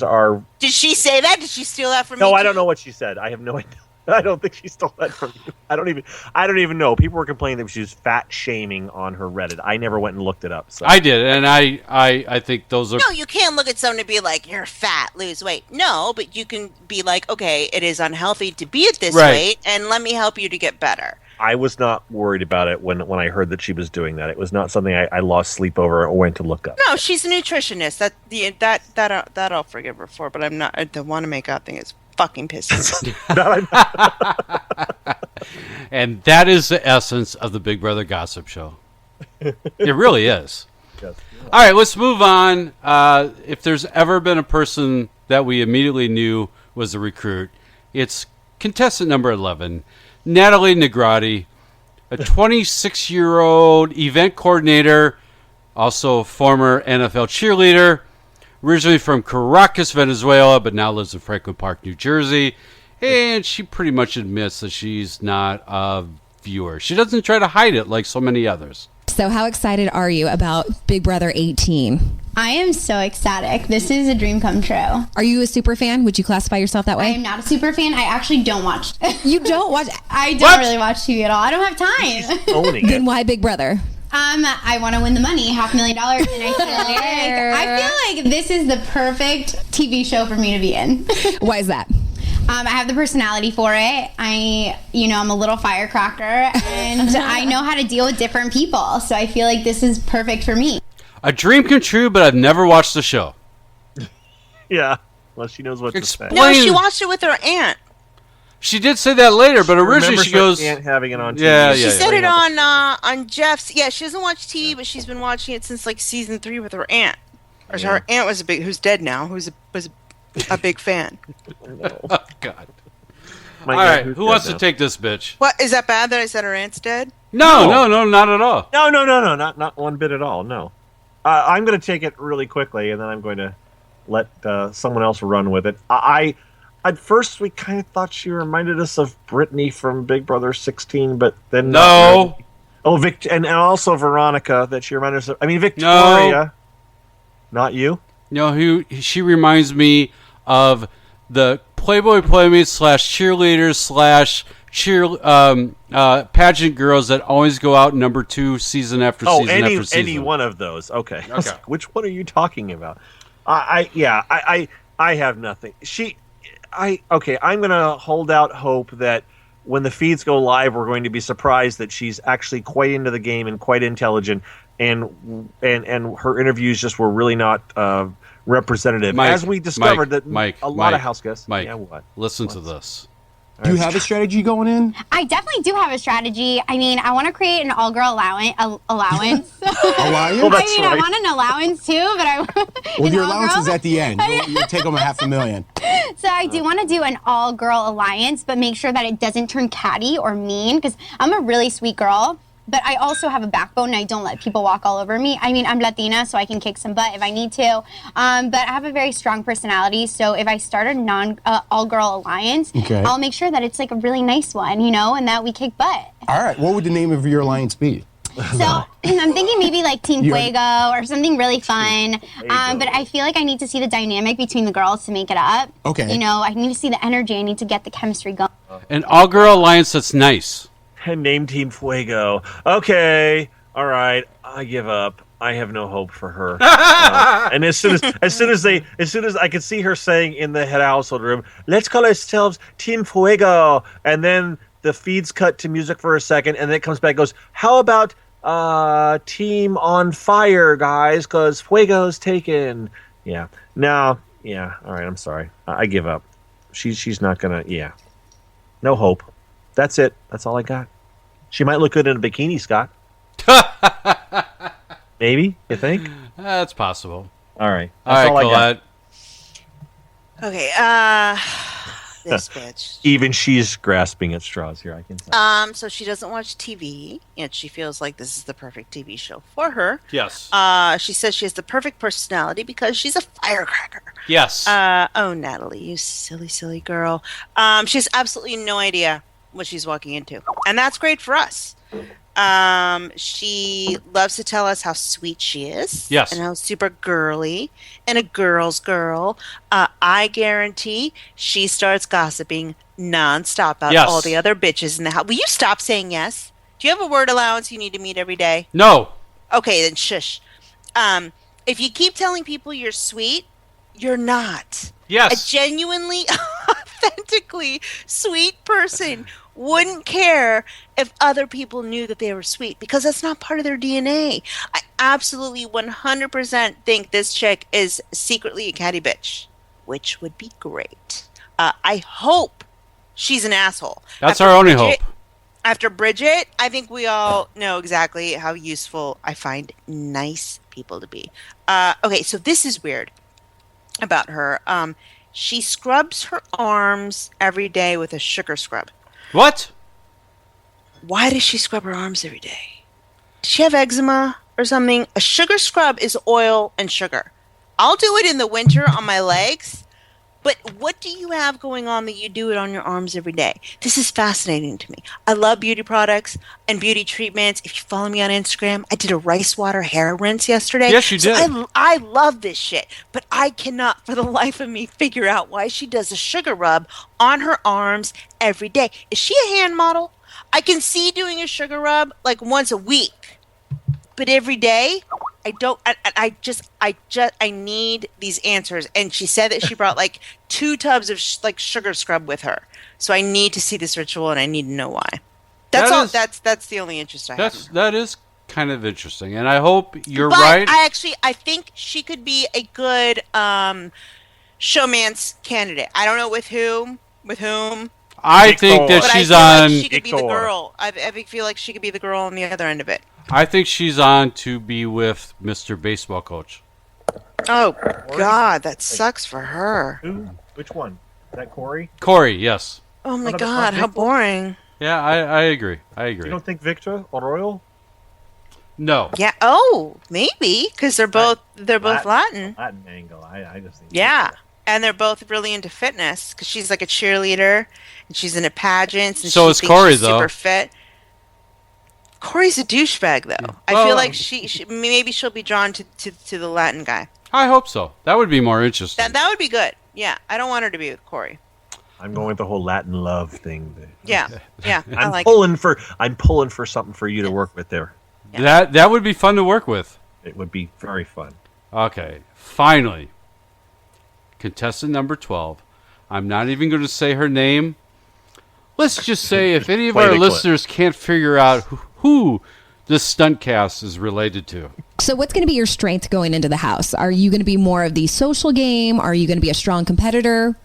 our. Did she say that? Did she steal that from me? No, I don't know what she said. I have no idea. I don't think she stole that from you. I don't even know. People were complaining that she was fat shaming on her Reddit. I never went and looked it up. So. I did, and I think those are. No, you can't look at someone and be like, "You're fat, lose weight." No, but you can be like, "Okay, it is unhealthy to be at this weight, and let me help you to get better." I was not worried about it when I heard that she was doing that. It was not something I lost sleep over or went to look up. No, she's a nutritionist. That I'll forgive her for, but I'm not. The want to make out thing is fucking pisses me. And that is the essence of the Big Brother Gossip Show. It really is. Yes. All right, let's move on. If there's ever been a person that we immediately knew was a recruit, it's contestant number 11, Natalie Negrotti, a 26-year-old event coordinator, also former NFL cheerleader, originally from Caracas, Venezuela, but now lives in Franklin Park, New Jersey. And she pretty much admits that she's not a viewer. She doesn't try to hide it like so many others. So how excited are you about Big Brother 18? I am so ecstatic. This is a dream come true. Are you a super fan? Would you classify yourself that way? I am not a super fan. I actually don't watch. You don't watch? I don't really watch TV at all. I don't have time. Then why Big Brother? I want to win the money, $500,000, and I feel like this is the perfect TV show for me to be in. Why is that? I have the personality for it. I'm a little firecracker, and I know how to deal with different people. So I feel like this is perfect for me. A dream come true, but I've never watched the show. Yeah, well, she knows what to say. No, she watched it with her aunt. She did say that later, but originally she goes, aunt having it on TV. Yeah. She said it on Jeff's. Yeah, she doesn't watch TV, but she's been watching it since like season 3 with her aunt. Or her aunt was who's dead now, was a big fan. Oh, God. All right, who wants to take this bitch? What, is that bad that I said her aunt's dead? No, not at all. No, not one bit at all. No, I'm going to take it really quickly, and then I'm going to let someone else run with it. At first, we kind of thought she reminded us of Brittany from Big Brother 16, but then no. Oh, and also Veronica that she reminded us of. I mean, Victoria. Not you. No, she reminds me of the Playboy Playmates / cheerleaders / pageant girls that always go out number 2 season after season after season. Any one of those. Okay. Which one are you talking about? I have nothing. I'm going to hold out hope that when the feeds go live, we're going to be surprised that she's actually quite into the game and quite intelligent, and her interviews just were really not representative. Mike, as we discovered that Mike, a lot of house guests. Mike, yeah, what? Listen to this. Do you have a strategy going in? I definitely do have a strategy. I mean, I want to create an all-girl allowance. Alliance? I want an allowance too, but Well, your allowance is at the end. You'll take them $500,000. So I do want to do an all-girl alliance, but make sure that it doesn't turn catty or mean, because I'm a really sweet girl. But I also have a backbone, and I don't let people walk all over me. I mean, I'm Latina, so I can kick some butt if I need to. But I have a very strong personality, so if I start a all-girl alliance, I'll make sure that it's like a really nice one, and that we kick butt. All right. What would the name of your alliance be? So I'm thinking maybe like Team Fuego or something really fun. But I feel like I need to see the dynamic between the girls to make it up. Okay. I need to see the energy. I need to get the chemistry going. An all-girl alliance that's nice. Name Team Fuego. Okay. All right. I give up. I have no hope for her. And as soon as I could see her saying in the head household room, let's call ourselves Team Fuego. And then the feeds cut to music for a second, and then it comes back and goes, how about Team on Fire, guys? Because Fuego's taken. Yeah. No. Yeah. All right. I'm sorry. I give up. She's not going to. Yeah. No hope. That's it. That's all I got. She might look good in a bikini, Scott. Maybe, you think? That's possible. All right. All right, Colette. Okay, this bitch. Even she's grasping at straws here, I can tell. So she doesn't watch TV, and she feels like this is the perfect TV show for her. Yes. She says she has the perfect personality because she's a firecracker. Yes. Oh, Natalie, you silly, silly girl. She has absolutely no idea what she's walking into, and that's great for us. She loves to tell us how sweet she is. Yes. And how super girly and a girl's girl. I guarantee she starts gossiping nonstop about all the other bitches in the house. Will you stop saying yes? Do you have a word allowance you need to meet every day? No. Okay, then shush. If you keep telling people you're sweet, you're not. Yes. A genuinely, authentically sweet person wouldn't care if other people knew that they were sweet, because that's not part of their DNA. I absolutely 100% think this chick is secretly a catty bitch, which would be great. I hope she's an asshole. That's our only hope. After Bridget, I think we all know exactly how useful I find nice people to be. Okay, so this is weird about her. She scrubs her arms every day with a sugar scrub. What? Why does she scrub her arms every day? Does she have eczema or something? A sugar scrub is oil and sugar. I'll do it in the winter on my legs, but what do you have going on that you do it on your arms every day? This is fascinating to me. I love beauty products and beauty treatments. If you follow me on Instagram, I did a rice water hair rinse yesterday. Yes, you did. So I love this shit, but I cannot for the life of me figure out why she does a sugar rub on her arms every day. Is she a hand model? I can see doing a sugar rub like once a week, but every day, I don't. I need these answers. And she said that she brought like 2 tubs of sugar scrub with her. So I need to see this ritual, and I need to know why. That's all. That's the only interest I have. That is kind of interesting, and I hope you're but right. I think she could be a good showman's candidate. I don't know with whom. I think that she's on. She could be the girl. I feel like she could be the girl on the other end of it. I think she's on to be with Mr. Baseball Coach. Oh, God, that sucks for her. Who? Which one? Is that Corey? Corey, yes. Oh, my God, how boring. Yeah, I agree. You don't think Victor Aroyo? No. Yeah. Oh, maybe, because they're both Latin. Latin angle. I just think. Yeah. And they're both really into fitness, because she's like a cheerleader, and she's into pageants, and so is Corey, she's though. Super fit. Corey's a douchebag, though. I feel like she maybe she'll be drawn to the Latin guy. I hope so. That would be more interesting. That would be good. Yeah, I don't want her to be with Corey. I'm going with the whole Latin love thing. Yeah. I'm pulling for something for you to work with there. Yeah. That would be fun to work with. It would be very fun. Okay, finally, contestant number 12. I'm not even going to say her name. Let's just say if any of our listeners can't figure out who this stunt cast is related to. So what's going to be your strength going into the house? Are you going to be more of the social game? Are you going to be a strong competitor?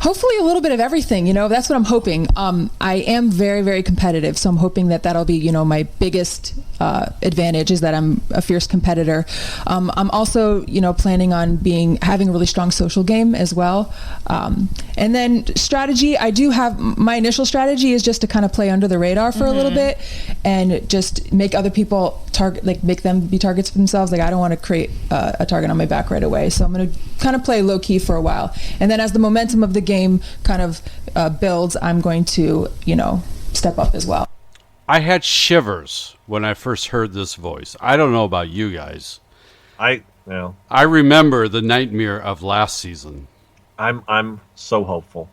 Hopefully a little bit of everything, that's what I'm hoping. I am very, very competitive, so I'm hoping that that'll be, my biggest advantage is that I'm a fierce competitor. I'm also, planning on having a really strong social game as well. And then strategy, I do have, my initial strategy is just to kind of play under the radar for a little bit and just make other people make them be targets for themselves. Like I don't want to create a target on my back right away. So I'm going to kind of play low key for a while. And then as the momentum of the game kind of builds, I'm going to, step up as well. I had shivers when I first heard this voice. I don't know about you guys. I remember the nightmare of last season. I'm so hopeful.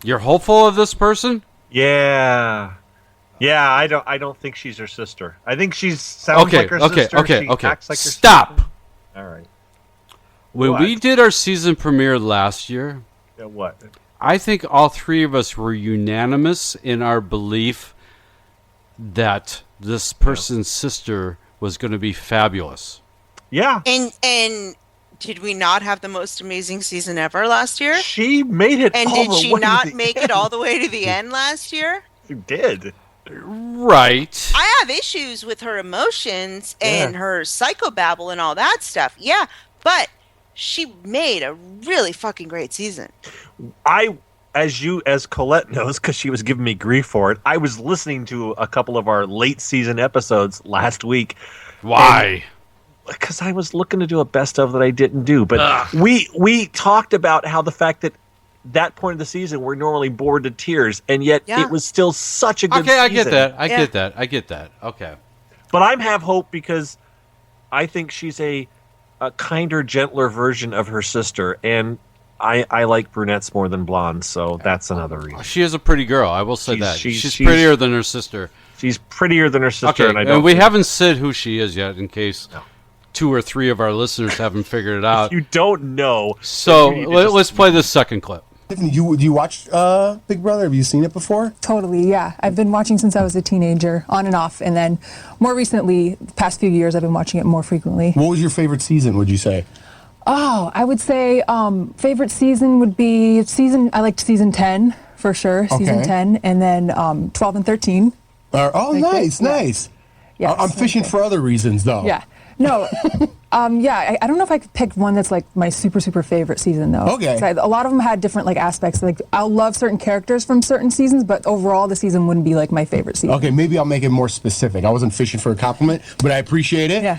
You're hopeful of this person? Yeah. Yeah, I don't think she's her sister. I think she sounds like her sister. Okay. Acts like her Stop. sister. All right. When we did our season premiere last year, what? I think all three of us were unanimous in our belief that this person's sister was going to be fabulous. Yeah. And did we not have the most amazing season ever last year? She made it and all did the she way to not the make it all the way to the end last year? She did. Right. I have issues with her emotions and her psychobabble and all that stuff. Yeah, but she made a really fucking great season. As Colette knows, because she was giving me grief for it, I was listening to a couple of our late season episodes last week. Why? Because I was looking to do a best of that I didn't do. But we talked about how the fact that point of the season we're normally bored to tears, and yet it was still such a good season. I get that. Okay. But I have hope because I think she's a kinder, gentler version of her sister, and I like brunettes more than blondes, so that's another reason. She is a pretty girl, I will say that. She's prettier than her sister. She's prettier than her sister, okay, and we haven't said who she is yet, in case 2 or 3 of our listeners haven't figured it out. If you don't know. So let's play this second clip. Tiffany, do you watch Big Brother? Have you seen it before? Totally, yeah. I've been watching since I was a teenager, on and off, and then more recently, the past few years, I've been watching it more frequently. What was your favorite season, would you say? Oh, I would say favorite season would be I liked season 10, for sure, season 10, and then 12 and 13. Nice. Yeah, I'm fishing for other reasons, though. Yeah. No, I don't know if I could pick one that's like my super, super favorite season, though. Okay. A lot of them had different aspects. Like, I'll love certain characters from certain seasons, but overall, the season wouldn't be like my favorite season. Okay, maybe I'll make it more specific. I wasn't fishing for a compliment, but I appreciate it. Yeah.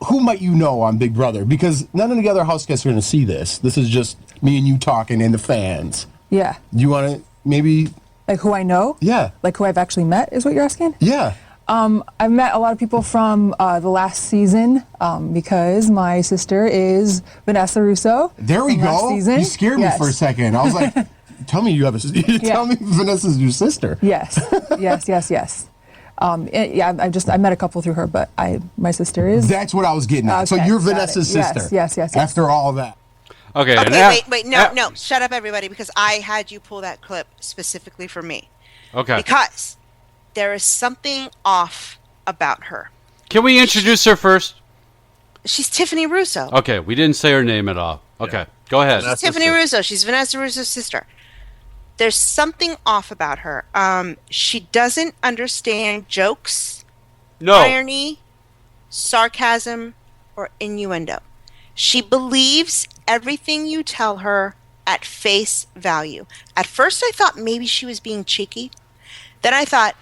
Who might you know on Big Brother? Because none of the other house guests are going to see this. This is just me and you talking and the fans. Yeah. Do you want to maybe... Like who I know? Yeah. Like who I've actually met is what you're asking? Yeah. I've met a lot of people from the last season because my sister is Vanessa Russo. There we go. You scared me for a second. I was like, tell me tell me Vanessa's your sister. Yes. I met a couple through her, but my sister is. That's what I was getting at. Okay, so you're Vanessa's sister. Yes. After all that. Okay. Wait. No. Shut up, everybody, because I had you pull that clip specifically for me. Okay. Because there is something off about her. Can we introduce her first? She's Tiffany Russo. Okay, we didn't say her name at all. Okay, go ahead. She's Tiffany Russo. She's Vanessa Russo's sister. There's something off about her. She doesn't understand jokes, irony, sarcasm, or innuendo. She believes everything you tell her at face value. At first, I thought maybe she was being cheeky. Then I thought,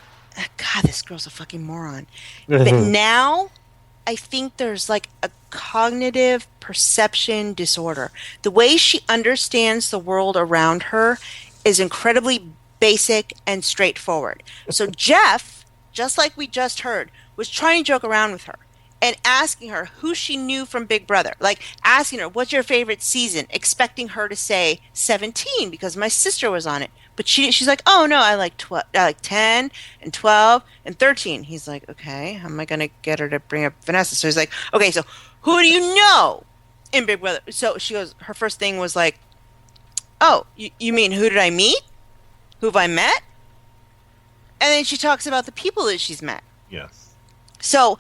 God, this girl's a fucking moron. But now, I think there's like a cognitive perception disorder. The way she understands the world around her is incredibly basic and straightforward. So Jeff, just like we just heard, was trying to joke around with her and asking her who she knew from Big Brother. Like asking her, what's your favorite season? Expecting her to say 17 because my sister was on it. But she's like, oh no, I like 10 and 12 and 13. He's like, okay, how am I going to get her to bring up Vanessa? So he's like, okay, so who do you know in Big Brother? So she goes, her first thing was like, oh, you mean who did I meet? Who have I met? And then she talks about the people that she's met. Yes. So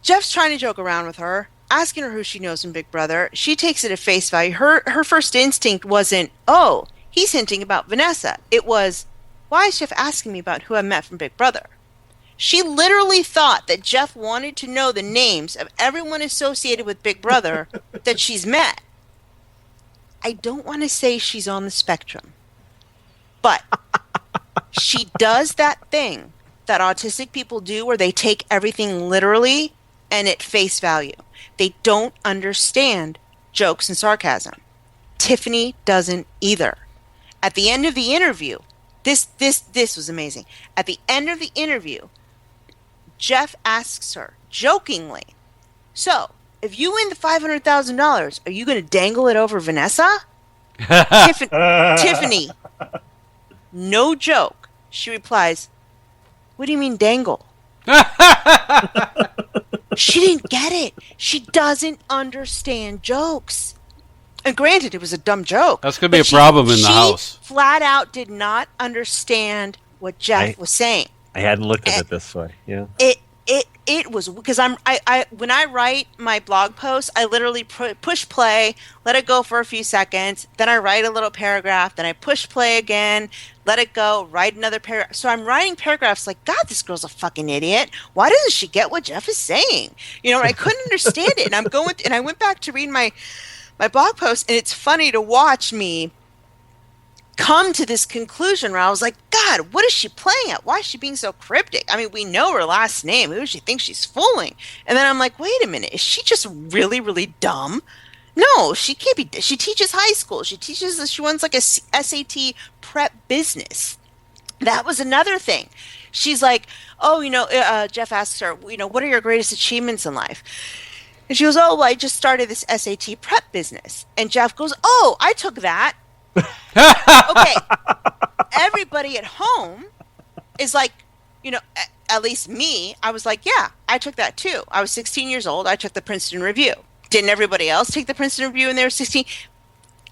Jeff's trying to joke around with her. asking her who she knows from Big Brother, she takes it at face value. Her first instinct wasn't, oh, he's hinting about Vanessa. It was, why is Jeff asking me about who I met from Big Brother? She literally thought that Jeff wanted to know the names of everyone associated with Big Brother that she's met. I don't want to say she's on the spectrum, but she does that thing that autistic people do where they take everything literally and at face value. They don't understand jokes and sarcasm. Tiffany doesn't either. At the end of the interview, this was amazing. At the end of the interview, Jeff asks her jokingly, so if you win the $500,000, are you going to dangle it over Vanessa? Tiffany, no joke. She replies, what do you mean dangle? She didn't get it. She doesn't understand jokes. And granted, it was a dumb joke. That's going to be a problem in the house. She flat out did not understand what Jeff was saying. I hadn't looked at it this way. Yeah. It was because I when I write my blog post, I literally push play, let it go for a few seconds, then I write a little paragraph, then I push play again, let it go, write another paragraph. So I'm writing paragraphs like, God, this girl's a fucking idiot. Why doesn't she get what Jeff is saying? You know, I couldn't understand it, and I went back to read my blog post, and it's funny to watch me come to this conclusion where I was like, God, what is she playing at? Why is she being so cryptic? I mean, we know her last name. Who does she think she's fooling? And then I'm like, wait a minute. Is she just really, really dumb? No, she can't be. She teaches high school. She runs like a SAT prep business. That was another thing. She's like, oh, Jeff asks her, what are your greatest achievements in life? And she goes, oh, well, I just started this SAT prep business. And Jeff goes, oh, I took that. Okay, everybody at home is like, at least me, I was like, yeah, I took that too. I was 16 years old. I took the Princeton Review. Didn't everybody else take the Princeton Review when they were 16?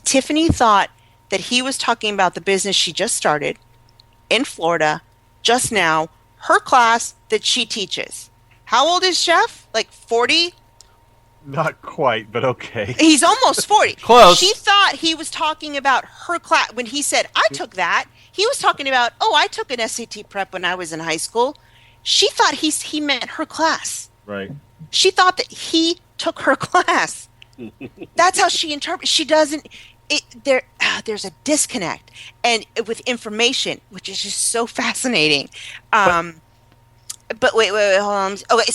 Tiffany thought that he was talking about the business she just started in Florida just now, her class that she teaches. How old is Jeff? Like 40? Not quite, but okay. He's almost 40. Close. She thought he was talking about her class. When he said, I took that, he was talking about, oh, I took an SAT prep when I was in high school. She thought he meant her class. Right. She thought that he took her class. That's how she interprets. She doesn't. There's a disconnect and with information, which is just so fascinating. But wait, hold on. Okay,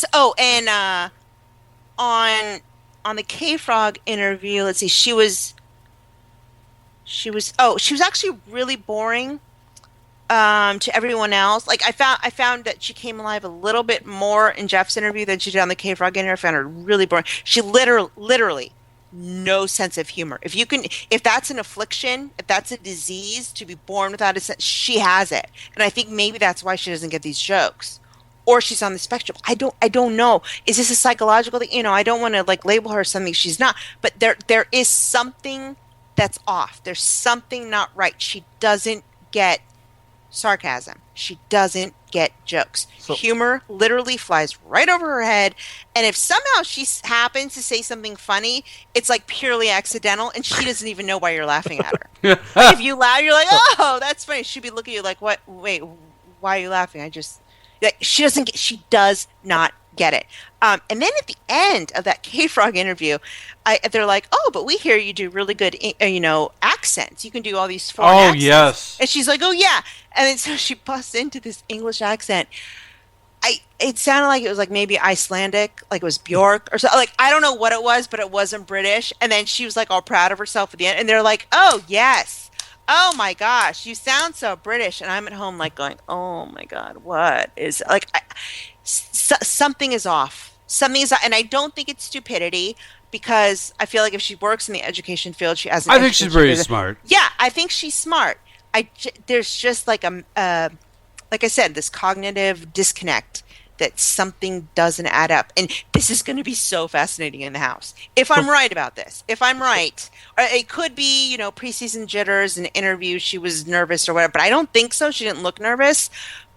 on the K-Frog interview, let's see, she was actually really boring to everyone else. Like I found that she came alive a little bit more in Jeff's interview than she did on the K-Frog interview. I found her really boring. She literally no sense of humor. If that's an affliction, if that's a disease, to be born without a sense, she has it. And I think maybe that's why she doesn't get these jokes. Or she's on the spectrum. I don't know. Is this a psychological thing? I don't want to label her something she's not. But there is something that's off. There's something not right. She doesn't get sarcasm. She doesn't get jokes. Humor literally flies right over her head. And if somehow she happens to say something funny, it's like purely accidental, and she doesn't even know why you're laughing at her. Like if you laugh, you're like, oh, that's funny. She'd be looking at you like, what? Wait, why are you laughing? She does not get it. And then at the end of that K-Frog interview, they're like, oh, but we hear you do really good, accents. You can do all these foreign accents. Yes. And she's like, oh, yeah. And then so she busts into this English accent. It sounded like it was like maybe Icelandic, like it was Bjork or something. Like, I don't know what it was, but it wasn't British. And then she was like all proud of herself at the end. And they're like, oh, yes. Oh my gosh, you sound so British. And I'm at home like going, oh my God, what is like, something is off. Something is off. And I don't think it's stupidity, because I feel like if she works in the education field, she has. I think she's pretty smart. Yeah, I think she's smart. There's just like like I said, this cognitive disconnect that something doesn't add up. And this is going to be so fascinating in the house. If I'm right about this, if I'm right, or it could be, preseason jitters, an interview, she was nervous or whatever, but I don't think so. She didn't look nervous.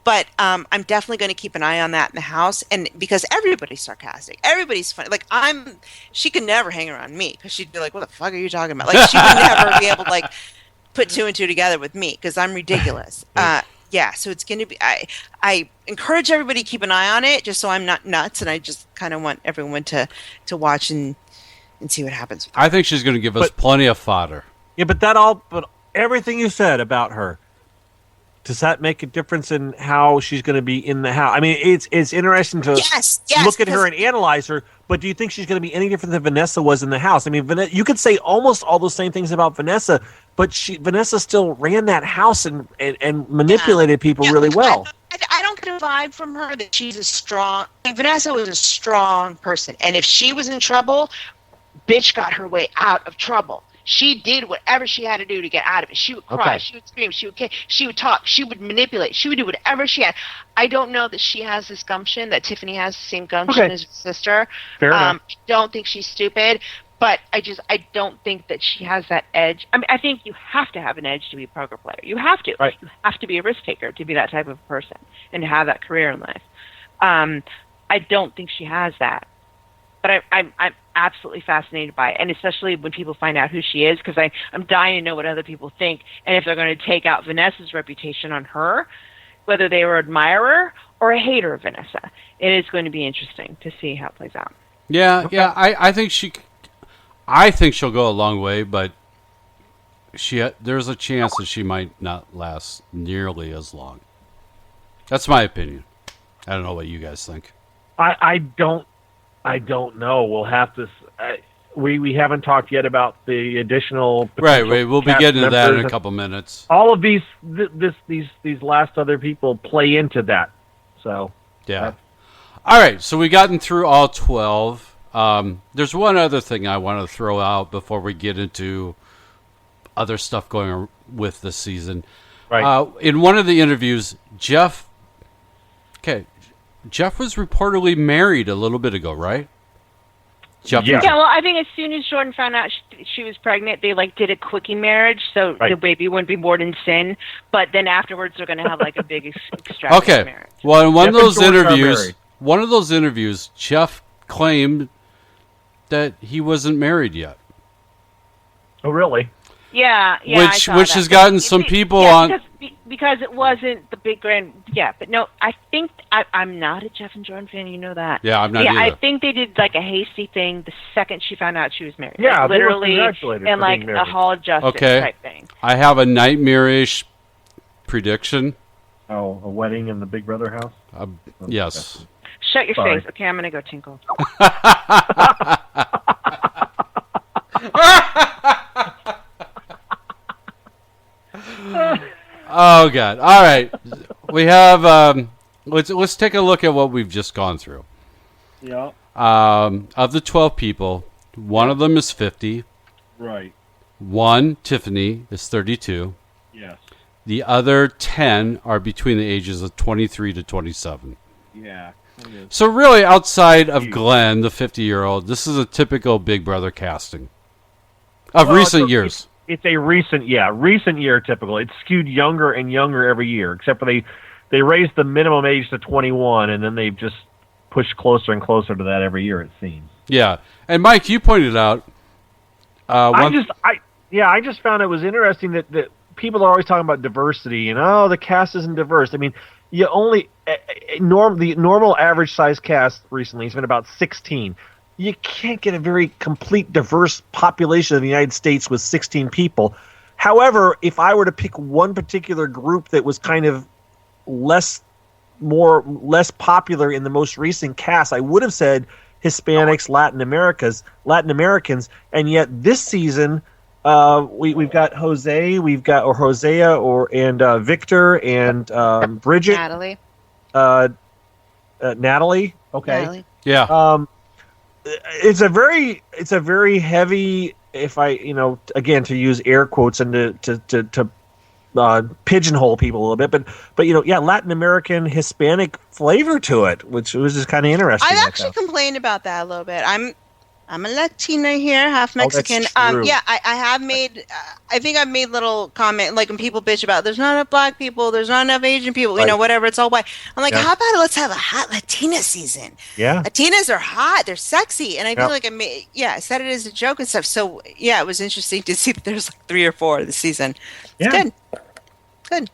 But I'm definitely going to keep an eye on that in the house, and because everybody's sarcastic, everybody's funny. Like she could never hang around me because she'd be like, "What the fuck are you talking about?" Like she would never be able to like put two and two together with me because I'm ridiculous. Yeah, so it's going to be. I encourage everybody to keep an eye on it, just so I'm not nuts, and I just kind of want everyone to watch and see what happens. I think she's going to give us plenty of fodder. Yeah, but everything you said about her, does that make a difference in how she's going to be in the house? I mean, it's interesting to look at her and analyze her, but do you think she's going to be any different than Vanessa was in the house? I mean, you could say almost all the same things about Vanessa, but Vanessa still ran that house and manipulated people really well. I don't get a vibe from her that she's a strong... Vanessa was a strong person, and if she was in trouble, bitch got her way out of trouble. She did whatever she had to do to get out of it. She would cry, she would scream, she would talk, she would manipulate, she would do whatever she had. I don't know that she has this gumption, that Tiffany has the same gumption as her sister. Fair enough. I don't think she's stupid, but I don't think that she has that edge. I mean, I think you have to have an edge to be a poker player. You have to. Right. You have to be a risk taker to be that type of person and to have that career in life. I don't think she has that. But I'm absolutely fascinated by it, and especially when people find out who she is, because I'm dying to know what other people think, and if they're going to take out Vanessa's reputation on her, whether they were an admirer or a hater of Vanessa. It is going to be interesting to see how it plays out. Yeah, I think she'll go a long way, but there's a chance that she might not last nearly as long. That's my opinion. I don't know what you guys think. I don't know. We'll have to. We haven't talked yet about the additional. Right. We'll be getting to that in a couple minutes. All of these last other people play into that. So yeah. All right. So we've gotten through all 12. There's one other thing I want to throw out before we get into other stuff going on with this season. Right. In one of the interviews, Jeff was reportedly married a little bit ago, right? Yeah, well, I think as soon as Jordan found out she was pregnant, they did a quickie marriage, so the baby wouldn't be born in sin. But then afterwards, they're going to have a big extravagant marriage. Well, in one of those interviews, Jeff claimed that he wasn't married yet. Oh, really? Yeah. Which has gotten some people on. Because it wasn't the big grand. Yeah, but no, I think I'm not a Jeff and Jordan fan. You know that. Yeah, I'm not either. I think they did a hasty thing the second she found out she was married. Yeah, literally, and a Hall of Justice type thing. I have a nightmarish prediction. Oh, a wedding in the Big Brother house? Yes. Shut your face. Okay, I'm going to go tinkle. Oh God! All right, we have. Let's take a look at what we've just gone through. Yeah. Of the 12 people, one of them is 50. Right. One, Tiffany, is 32. Yes. The other 10 are between the ages of 23 to 27. Yeah. So really, outside of Glenn, the 50-year-old, this is a typical Big Brother casting of recent years. It's a recent year typical. It's skewed younger and younger every year, except for they raised the minimum age to 21, and then they've just pushed closer and closer to that every year, it seems. Yeah, and Mike, you pointed out. I just found it was interesting that people are always talking about diversity and the cast isn't diverse. I mean, you only the normal average size cast recently has been about 16. You can't get a very complete, diverse population of the United States with 16 people. However, if I were to pick one particular group that was kind of less popular in the most recent cast, I would have said Hispanics, Latin Americans, and yet this season we've got Jozea and Victor and Bridget, Natalie. Okay, Natalie. Yeah. It's a very heavy, if I, again, to use air quotes and to pigeonhole people a little bit, but Latin American, Hispanic flavor to it, which was just kind of interesting. I've actually complained about that a little bit. I'm a Latina here, half Mexican. true. Yeah, I have made. I think I've made little comment like when people bitch about there's not enough black people, there's not enough Asian people, you know, whatever. It's all white. I'm like, how about let's have a hot Latina season? Yeah, Latinas are hot, they're sexy, and I feel Yep. like I said it as a joke and stuff. So yeah, it was interesting to see that there's like 3 or 4 this season. It's Yeah. good.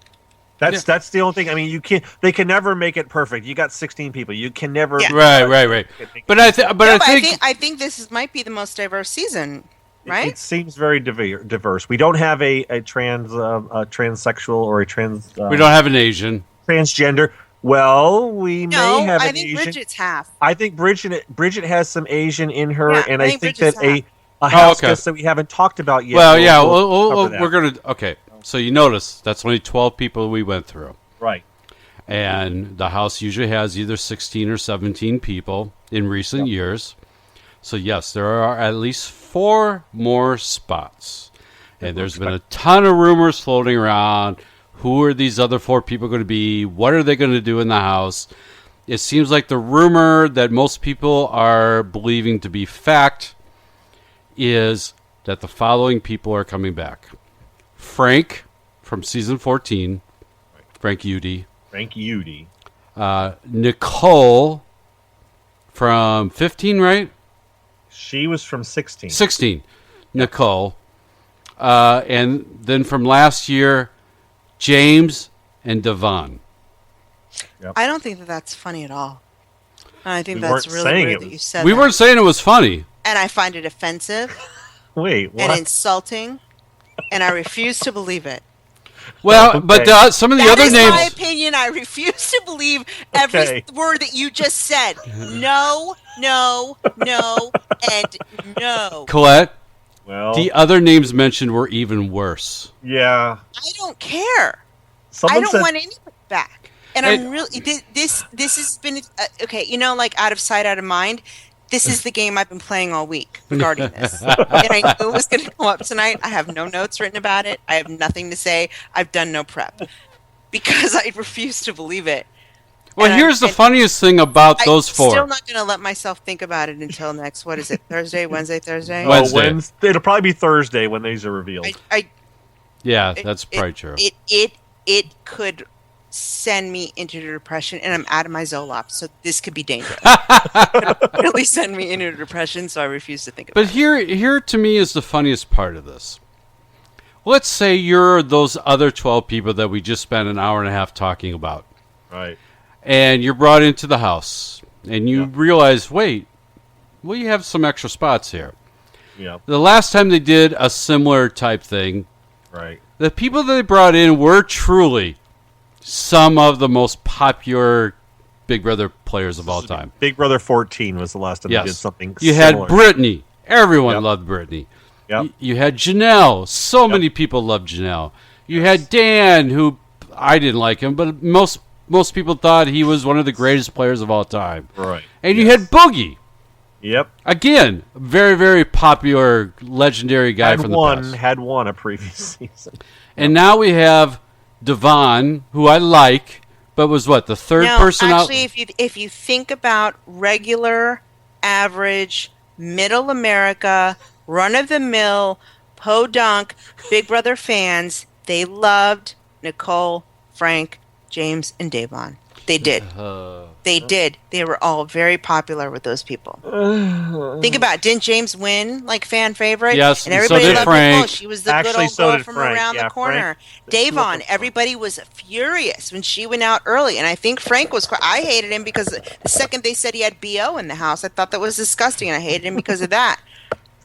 That's the only thing. I mean, they can never make it perfect. You got 16 people. You can never. Yeah. Right. But I think this might be the most diverse season, right? It seems very diverse. We don't have a transsexual or a trans. we don't have an Asian. Transgender. Well, we may have I an think Asian. Bridget's half. I think Bridget has some Asian in her, Yeah, and I I think think Bridget's that a house guest that we haven't talked about yet. Well, cover that. we're gonna. Okay, so you notice that's only 12 people we went through. Right. And the house usually has either 16 or 17 people in recent years. So yes, there are at least 4 more spots. And there's been a ton of rumors floating around. Who are these other 4 people going to be? What are they going to do in the house? It seems like the rumor that most people are believing to be fact is that the following people are coming back. Frank from season 14, Frank Udy. Nicole from 15, right? She was from 16. 16, Nicole. And then from last year, James and Devon. I don't think that's funny at all. I think We that's weren't really saying weird it that you was- said We that. weren't saying it was funny. And I find it offensive Wait, and insulting, and I refuse to believe it. Well, but some of the That other is names. my opinion. I refuse to believe every Okay. word that you just said. No, no, no, and no. Colette, Well, the other names mentioned were even worse. Yeah. I don't care. Someone I don't said- want anybody back. And I'm really this has been okay. You know, like out of sight, out of mind. This is the game I've been playing all week regarding this. And I knew it was going to come up tonight. I have no notes written about it. I have nothing to say. I've done no prep because I refuse to believe it. Well, And here's the and funniest thing about those I'm 4. still not going to let myself think about it until next. What is it? Thursday, Wednesday, Thursday. Wednesday. It'll probably be Thursday when these are revealed. Yeah, that's probably true. It could send me into depression, and I'm out of my Zoloft, so this could be dangerous. It could really send me into depression, so I refuse to think about But here to me is the funniest part of this. Let's say you're those other 12 people that we just spent an hour and a half talking about. Right. And you're brought into the house, and you realize, wait, we have some extra spots here. Yeah. The last time they did a similar type thing, Right. the people that they brought in were truly some of the most popular Big Brother players of all time. Big Brother 14 was the last time Yes. they did something You similar. had Brittany. Everyone loved Brittany. Yep. You had Janelle. So many people loved Janelle. You had Dan, who I didn't like him, but most people thought he was one of the greatest players of all time. Right. And you had Boogie. Yep. Again, very, very popular, legendary guy from the past. Had won a previous season. And now we have Devon, who I like, but was what, the third person out? Actually, if you think about regular, average, middle America, run of the mill, podunk, Big Brother fans, they loved Nicole, Frank, James, and Davon. They did. They did. They were all very popular with those people. Think about it. Didn't James win like fan favorite? Yes, and and so everybody did loved Frank. Nicole. She was the Actually, good old so girl did from Frank. around Yeah, the corner. Frank- Davon, everybody was furious when she went out early, and I think Frank was. I hated him because the second they said he had BO in the house, I thought that was disgusting, and I hated him because of that.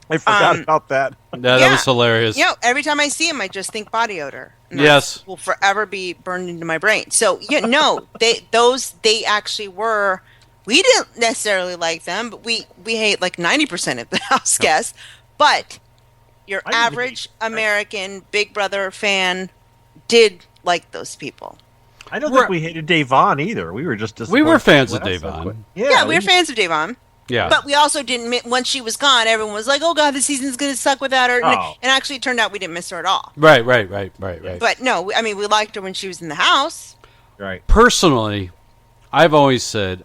I forgot about that. That was hilarious. You know, every time I see him, I just think body odor. And Yes. that will forever be burned into my brain. So they actually were. We didn't necessarily like them, but we hate like 90% of the house guests. But your average American Big Brother fan did like those people. I don't think we hated Davon either. We were just disappointed. We were fans of last so Davon. quick. Yeah, we were fans of Davon. Yeah. But we also didn't. Once she was gone, everyone was like, "Oh God, the season's going to suck without her." Oh. And actually, it turned out we didn't miss her at all. Right. But no, I mean, we liked her when she was in the house. Right. Personally, I've always said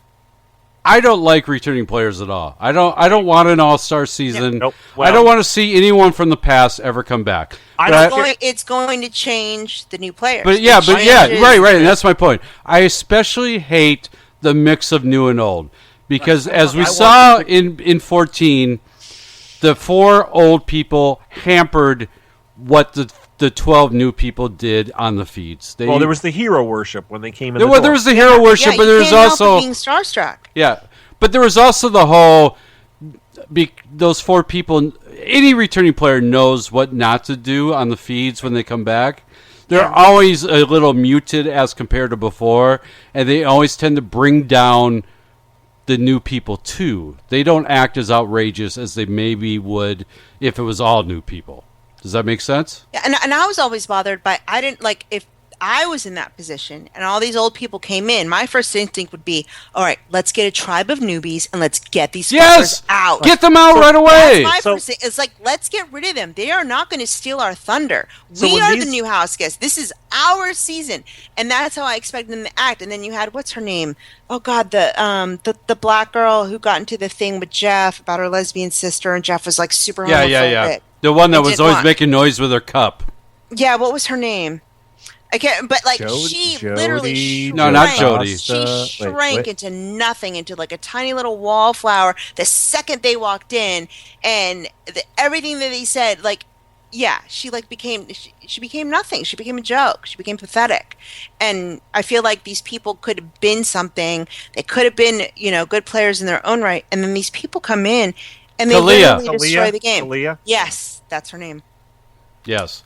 I don't like returning players at all. I don't want an all-star season. Nope. Well, I don't want to see anyone from the past ever come back. It's going to change the new players. Right, and that's my point. I especially hate the mix of new and old because as we saw in 14, the 4 old people hampered what the 12 new people did on the feeds. There was the hero worship when they came in. There was the hero worship, but there was also being starstruck. Yeah, but there was also the whole those 4 people. Any returning player knows what not to do on the feeds when they come back. They're always a little muted as compared to before, and they always tend to bring down the new people too. They don't act as outrageous as they maybe would if it was all new people. Does that make sense? Yeah, and I was always bothered by, I didn't like, if I was in that position and all these old people came in, my first instinct would be, all right, let's get a tribe of newbies and let's get these fuckers out. Get them out right away. That's my first thing. It's like, let's get rid of them. They are not going to steal our thunder. We are the new house guests. This is our season. And that's how I expected them to act. And then you had, what's her name? Oh God, the black girl who got into the thing with Jeff about her lesbian sister, and Jeff was like super homophobic. Yeah. The one that was always making noise with her cup. Yeah, what was her name? I can't, but like she literally shrank. No, not Jody. She shrank into nothing, into like a tiny little wallflower the second they walked in, and everything that they said, like, yeah, she became nothing. She became a joke. She became pathetic, and I feel like these people could have been something. They could have been, good players in their own right, and then these people come in and they literally destroy the game. Talia? Yes, that's her name. Yes.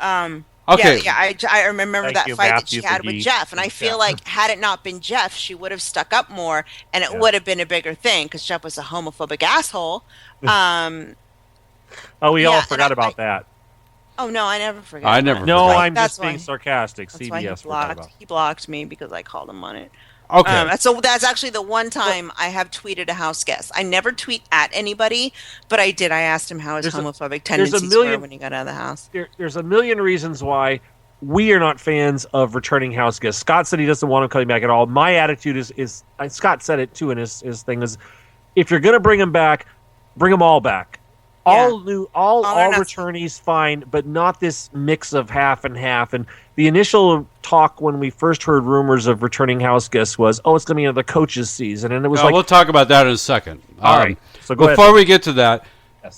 Okay. Yeah, I remember that fight that she had with Jeff, and I feel like had it not been Jeff, she would have stuck up more, and it would have been a bigger thing because Jeff was a homophobic asshole. We all forgot about that. Oh no, I never forgot. I never. No, forgot. I'm just being sarcastic. That's CBS why he blocked me because I called him on it. Okay. So that's actually the one time I have tweeted a house guest. I never tweet at anybody, but I did. I asked him how his homophobic tendencies were when he got out of the house. There's a million reasons why we are not fans of returning house guests. Scott said he doesn't want him coming back at all. My attitude is Scott said it too in his thing, is if you're going to bring them back, bring them all back. All returnees fine, but not this mix of half and half. And the initial talk when we first heard rumors of returning house guests was, it's going to be another coaches season, and it was we'll talk about that in a second. All right. So go before we get to that,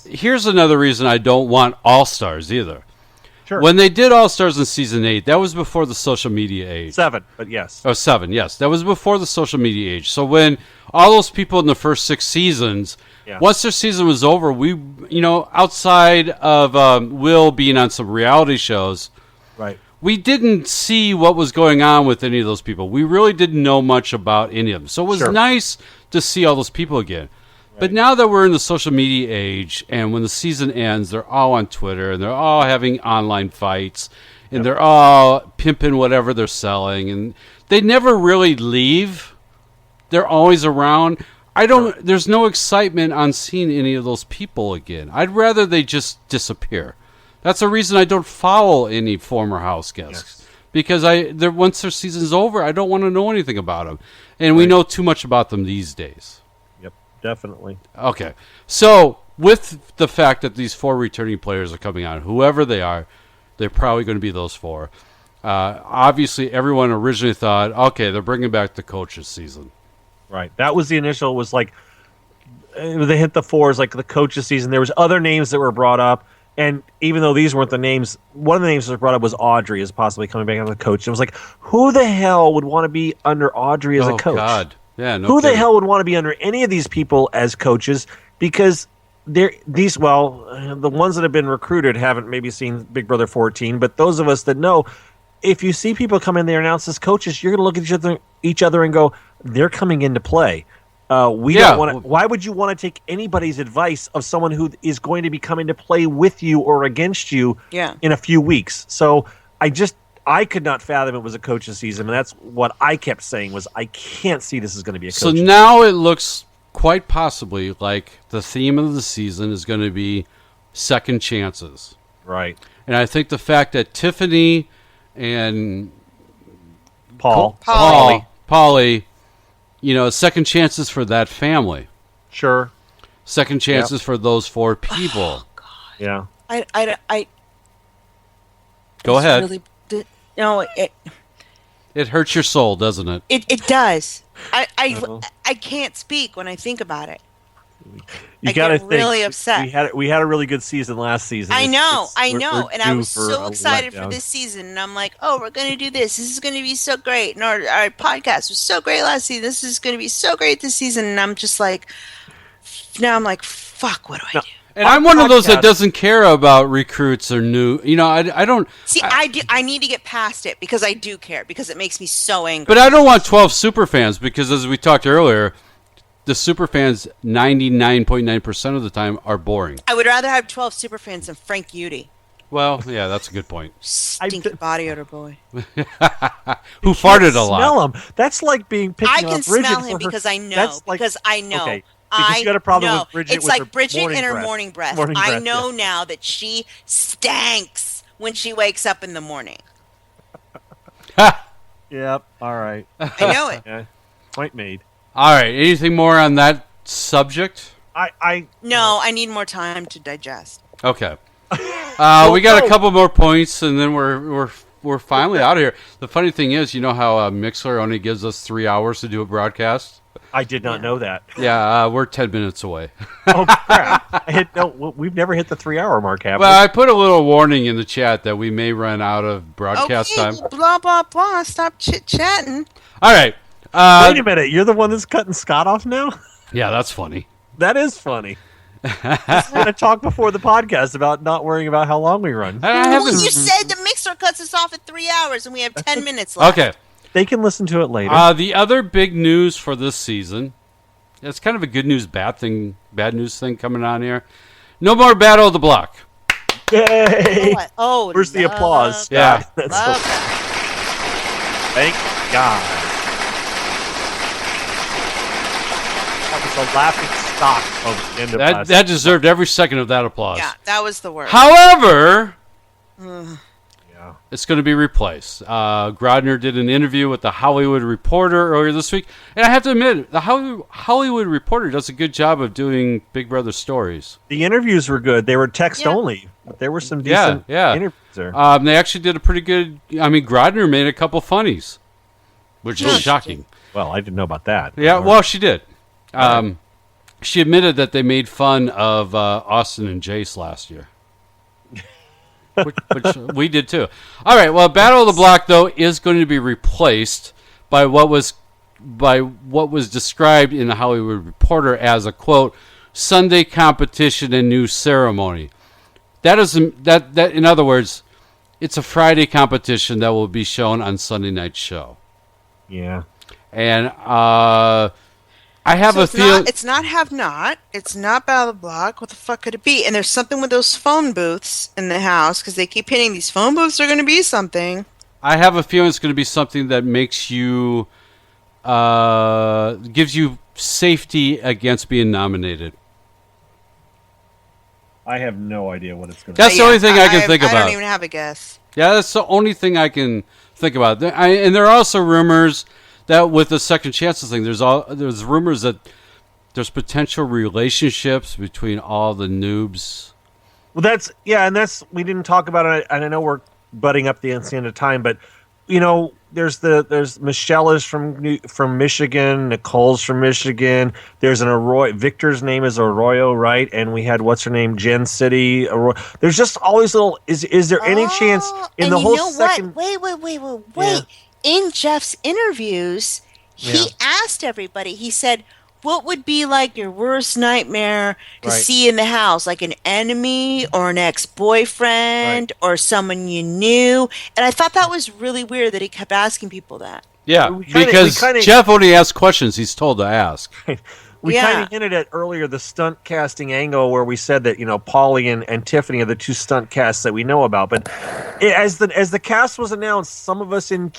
here's another reason I don't want all stars either. Sure. When they did all stars in season 8, that was before the social media age. 7, but yes. 7, yes. That was before the social media age. So when all those people in the first 6 seasons, once their season was over, we, outside of Will being on some reality shows, right, we didn't see what was going on with any of those people. We really didn't know much about any of them. So it was nice to see all those people again. But now that we're in the social media age, and when the season ends, they're all on Twitter, and they're all having online fights, and they're all pimping whatever they're selling, and they never really leave. They're always around. There's no excitement on seeing any of those people again. I'd rather they just disappear. That's the reason I don't follow any former house guests. Because once their season's over, I don't want to know anything about them. And we know too much about them these days. Definitely. Okay. So, with the fact that these 4 returning players are coming on, whoever they are, they're probably going to be those 4. Obviously, everyone originally thought, okay, they're bringing back the coaches season. Right. That was the initial, was like, they hit the 4s, like the coaches season. There was other names that were brought up, and even though these weren't the names, one of the names that was brought up was Audrey as possibly coming back as a coach. It was like, who the hell would want to be under Audrey as a coach? Oh, God. Yeah, no Who kidding. the hell would want to be under any of these people as coaches? Because the ones that have been recruited haven't maybe seen Big Brother 14, but those of us that know, if you see people come in there announced as coaches, you're going to look at each other and go, they're coming into play. Don't want to. Why would you want to take anybody's advice of someone who is going to be coming to play with you or against you in a few weeks? So I could not fathom it was a coach's season, and that's what I kept saying was I can't see this is going to be a coach's season. So now it looks quite possibly like the theme of the season is going to be second chances. Right. And I think the fact that Tiffany and Paulie second chances for that family. Sure. Second chances for those 4 people. Oh, God. Yeah. I Go ahead. Really, no, It hurts your soul, doesn't it? it does. I can't speak when I think about it. You I got to get really think, upset. We had a really good season last season. I know, We're and I was due for so a excited for letdown. this season. And I'm like, oh, we're going to do this. This is going to be so great. And our podcast was so great last season. This is going to be so great this season. And I'm just like, now I'm like, fuck, what do I do? And I'm one of those that doesn't care about recruits or new. I don't. See, I need to get past it because I do care because it makes me so angry. But I don't want 12 super fans because, as we talked earlier, the super fans 99.9% of the time are boring. I would rather have 12 super fans than Frank Udy. Well, yeah, that's a good point. Stinky body odor boy. Who farted a lot. Smell him. That's like being picking I on can Bridget smell him for her- because I know. That's like- because I know. Okay. Because you got a problem know. with Bridget It's with like her Bridget morning and her breath. morning breath. Morning I breath, know yeah. now that she stanks when she wakes up in the morning. Yep. All right. I know it. Yeah. Point made. All right. Anything more on that subject? No, I need more time to digest. Okay. We got a couple more points, and then we're finally out of here. The funny thing is, you know how Mixler only gives us 3 hours to do a broadcast? I did not know that. Yeah, we're 10 minutes away. Oh crap! We've never hit the 3 hour mark, have Well, I put a little warning in the chat that we may run out of broadcast Okay, time. blah, blah, blah. Stop chit-chatting. All right. Wait a minute. You're the one that's cutting Scott off now? Yeah, that's funny. That is funny. We're going to talk before the podcast about not worrying about how long we run. Well, you said the mixer cuts us off at 3 hours, and we have 10 minutes left. Okay. They can listen to it later. The other big news for this season, it's kind of a good news, bad news thing coming on here. No more Battle of the Block. Yay! Oh, where's the applause? Yeah. That's Thank God. That was a laughing stock of the end of last That deserved every second of that applause. Yeah, that was the worst. However, it's going to be replaced. Grodner did an interview with the Hollywood Reporter earlier this week, and I have to admit, the Hollywood Reporter does a good job of doing Big Brother stories. The interviews were good. They were text only, but there were some decent interviews there. They actually did a pretty good. I mean, Grodner made a couple funnies, which is shocking. Well, I didn't know about that. Yeah, well, she did. She admitted that they made fun of Austin and Jace last year. which we did too. All right. Well, Battle of the Block though is going to be replaced by what was described in the Hollywood Reporter as a quote Sunday competition and new ceremony. That is that in other words, it's a Friday competition that will be shown on Sunday night's show. Yeah. And I have a feeling it's not have not. It's not Battle of the Block. What the fuck could it be? And there's something with those phone booths in the house because they keep hitting these phone booths are going to be something. I have a feeling it's going to be something that makes you, gives you safety against being nominated. I have no idea what it's going to be. That's the only thing I can think about. I don't even have a guess. Yeah, that's the only thing I can think about. And there are also rumors that with the second chances thing, there's rumors that there's potential relationships between all the noobs. Well, that's we didn't talk about it, and I know we're butting up the end of time, but there's Michelle is from Michigan, Nicole's from Michigan. There's an Aroyo. Victor's name is Aroyo, right? And we had what's her name, Jen City. Aroyo. There's just always little. Is there any chance in the whole second? Wait. Yeah. In Jeff's interviews, he asked everybody. He said, "What would be like your worst nightmare to see in the house? Like an enemy or an ex-boyfriend or someone you knew?" And I thought that was really weird that he kept asking people that. Yeah, because Jeff only asks questions he's told to ask. We kind of hinted at earlier the stunt casting angle where we said that Paulie and Tiffany are the two stunt casts that we know about. But as the cast was announced, some of us on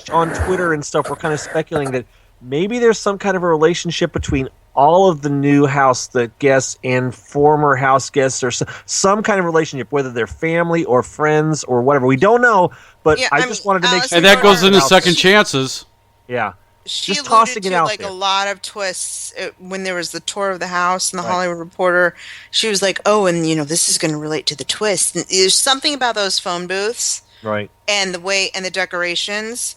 Twitter and stuff were kind of speculating that maybe there's some kind of a relationship between all of the new house guests and former house guests, or some kind of relationship, whether they're family or friends or whatever. We don't know, but I just wanted to make sure. And that goes into second chances. Yeah. She Just alluded tossing it to out like there. a lot of twists when there was the tour of the house and the Hollywood Reporter. She was like, "Oh, and this is going to relate to the twist." And there's something about those phone booths, Right. and the way and the decorations,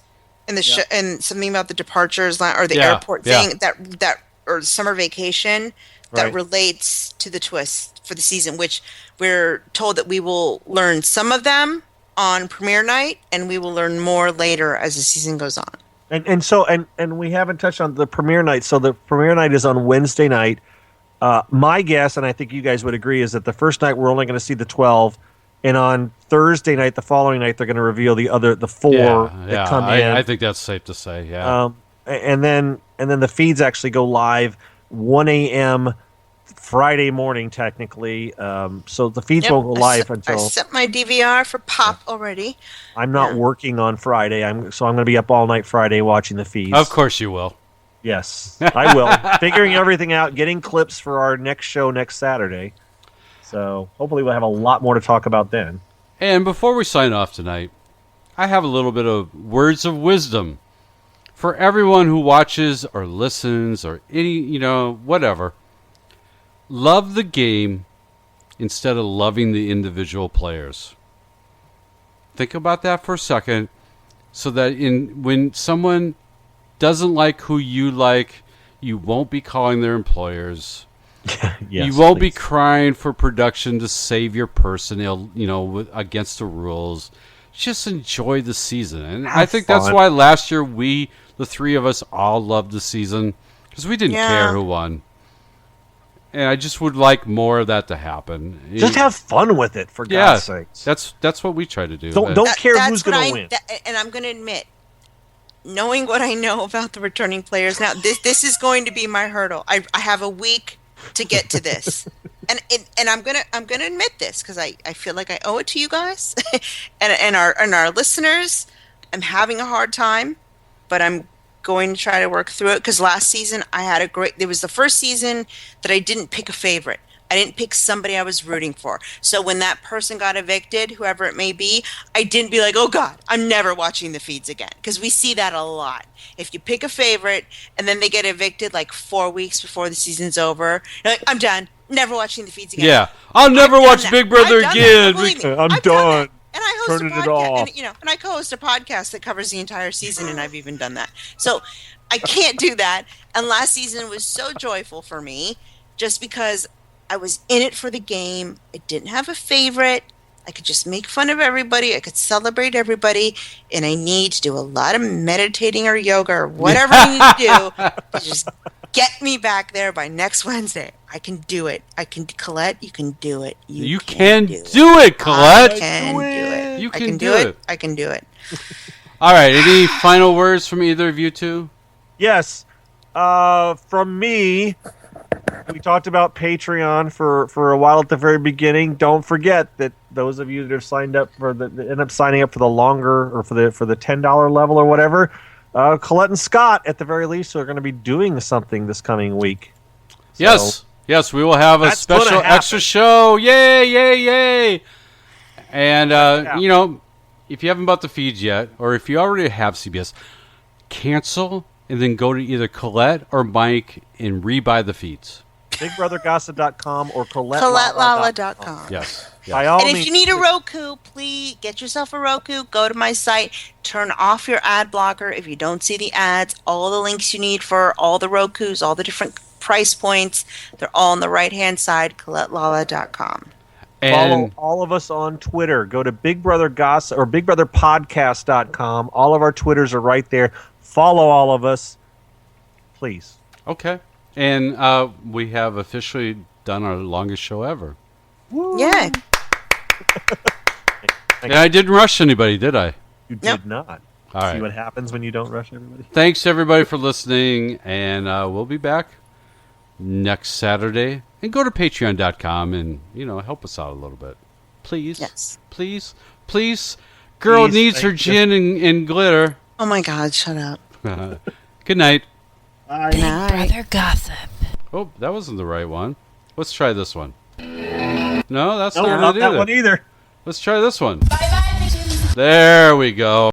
and the and something about the departures or the Yeah, airport yeah. thing that or summer vacation that Right. relates to the twist for the season, which we're told that we will learn some of them on premiere night, and we will learn more later as the season goes on. And we haven't touched on the premiere night. So the premiere night is on Wednesday night. My guess, and I think you guys would agree, is that the first night we're only going to see the 12, and on Thursday night, the following night, they're going to reveal the 4 that come in. I think that's safe to say. Yeah. And then the feeds actually go live 1 a.m. Friday morning, technically. So the feeds won't go live until. I set my DVR for pop already. I'm not working on Friday. I'm going to be up all night Friday watching the feeds. Of course you will. Yes, I will. Figuring everything out, getting clips for our next show next Saturday. So hopefully we'll have a lot more to talk about then. And before we sign off tonight, I have a little bit of words of wisdom for everyone who watches or listens or any, whatever. Love the game instead of loving the individual players. Think about that for a second, so that when someone doesn't like who you like, you won't be calling their employers. Yes, you won't be please. crying for production to save your personnel, against the rules. Just enjoy the season. And I think that's fun. why last year the three of us all loved the season, because we didn't care who won. And I just would like more of that to happen. Just have fun with it, for God's sakes. That's what we try to do. Don't care who's going to win. And I'm going to admit, knowing what I know about the returning players now, this is going to be my hurdle. I have a week to get to this, and I'm gonna admit this because I feel like I owe it to you guys and our listeners. I'm having a hard time, but I'm going to try to work through it, because last season it was the first season that I didn't pick a favorite. I didn't pick somebody I was rooting for. So when that person got evicted, whoever it may be, I didn't be like, oh God, I'm never watching the feeds again. Because we see that a lot. If you pick a favorite and then they get evicted like 4 weeks before the season's over, you're like, I'm done. Never watching the feeds again. Yeah, I'll never watch Big Brother again. I'm done. And I host Turning a it off. podcast, and I co-host a podcast that covers the entire season, and I've even done that. So I can't do that. And last season was so joyful for me, just because I was in it for the game. I didn't have a favorite. I could just make fun of everybody. I could celebrate everybody, and I need to do a lot of meditating or yoga or whatever I need to do to just get me back there by next Wednesday. I can do it. Colette, you can do it. You can do it, Colette. I can do it. You I can can do do it. it. I can do it. All right. Any final words from either of you two? Yes. From me, we talked about Patreon for a while at the very beginning. Don't forget that those of you that have signed up end up signing up for the longer or for the $10 level or whatever, Colette and Scott at the very least are going to be doing something this coming week. Yes, we will have a special extra show. Yay, yay, yay. And, if you haven't bought the feeds yet, or if you already have CBS, cancel and then go to either Colette or Mike and rebuy the feeds. BigBrotherGossip.com or ColetteLala.com. Yes. And if you need a Roku, please get yourself a Roku. Go to my site. Turn off your ad blocker if you don't see the ads. All the links you need for all the Rokus, all the different price points, they're all on the right-hand side, ColetteLala.com. Follow all of us on Twitter. Go to Big Brother Gossip or BigBrotherPodcast.com. All of our Twitters are right there. Follow all of us, please. Okay. And we have officially done our longest show ever. Yeah. And I didn't rush anybody, did I? You did not. All right. See what happens when you don't rush everybody? Thanks, everybody, for listening. And we'll be back next Saturday. And go to patreon.com and, help us out a little bit. Please. Yes. Please. Please. Girl needs her gin and glitter. Oh, my God. Shut up. Good night. Big Brother Gossip. Oh, that wasn't the right one. Let's try this one. No, that's No, not not it that one either. Let's try this one. Bye-bye. There we go.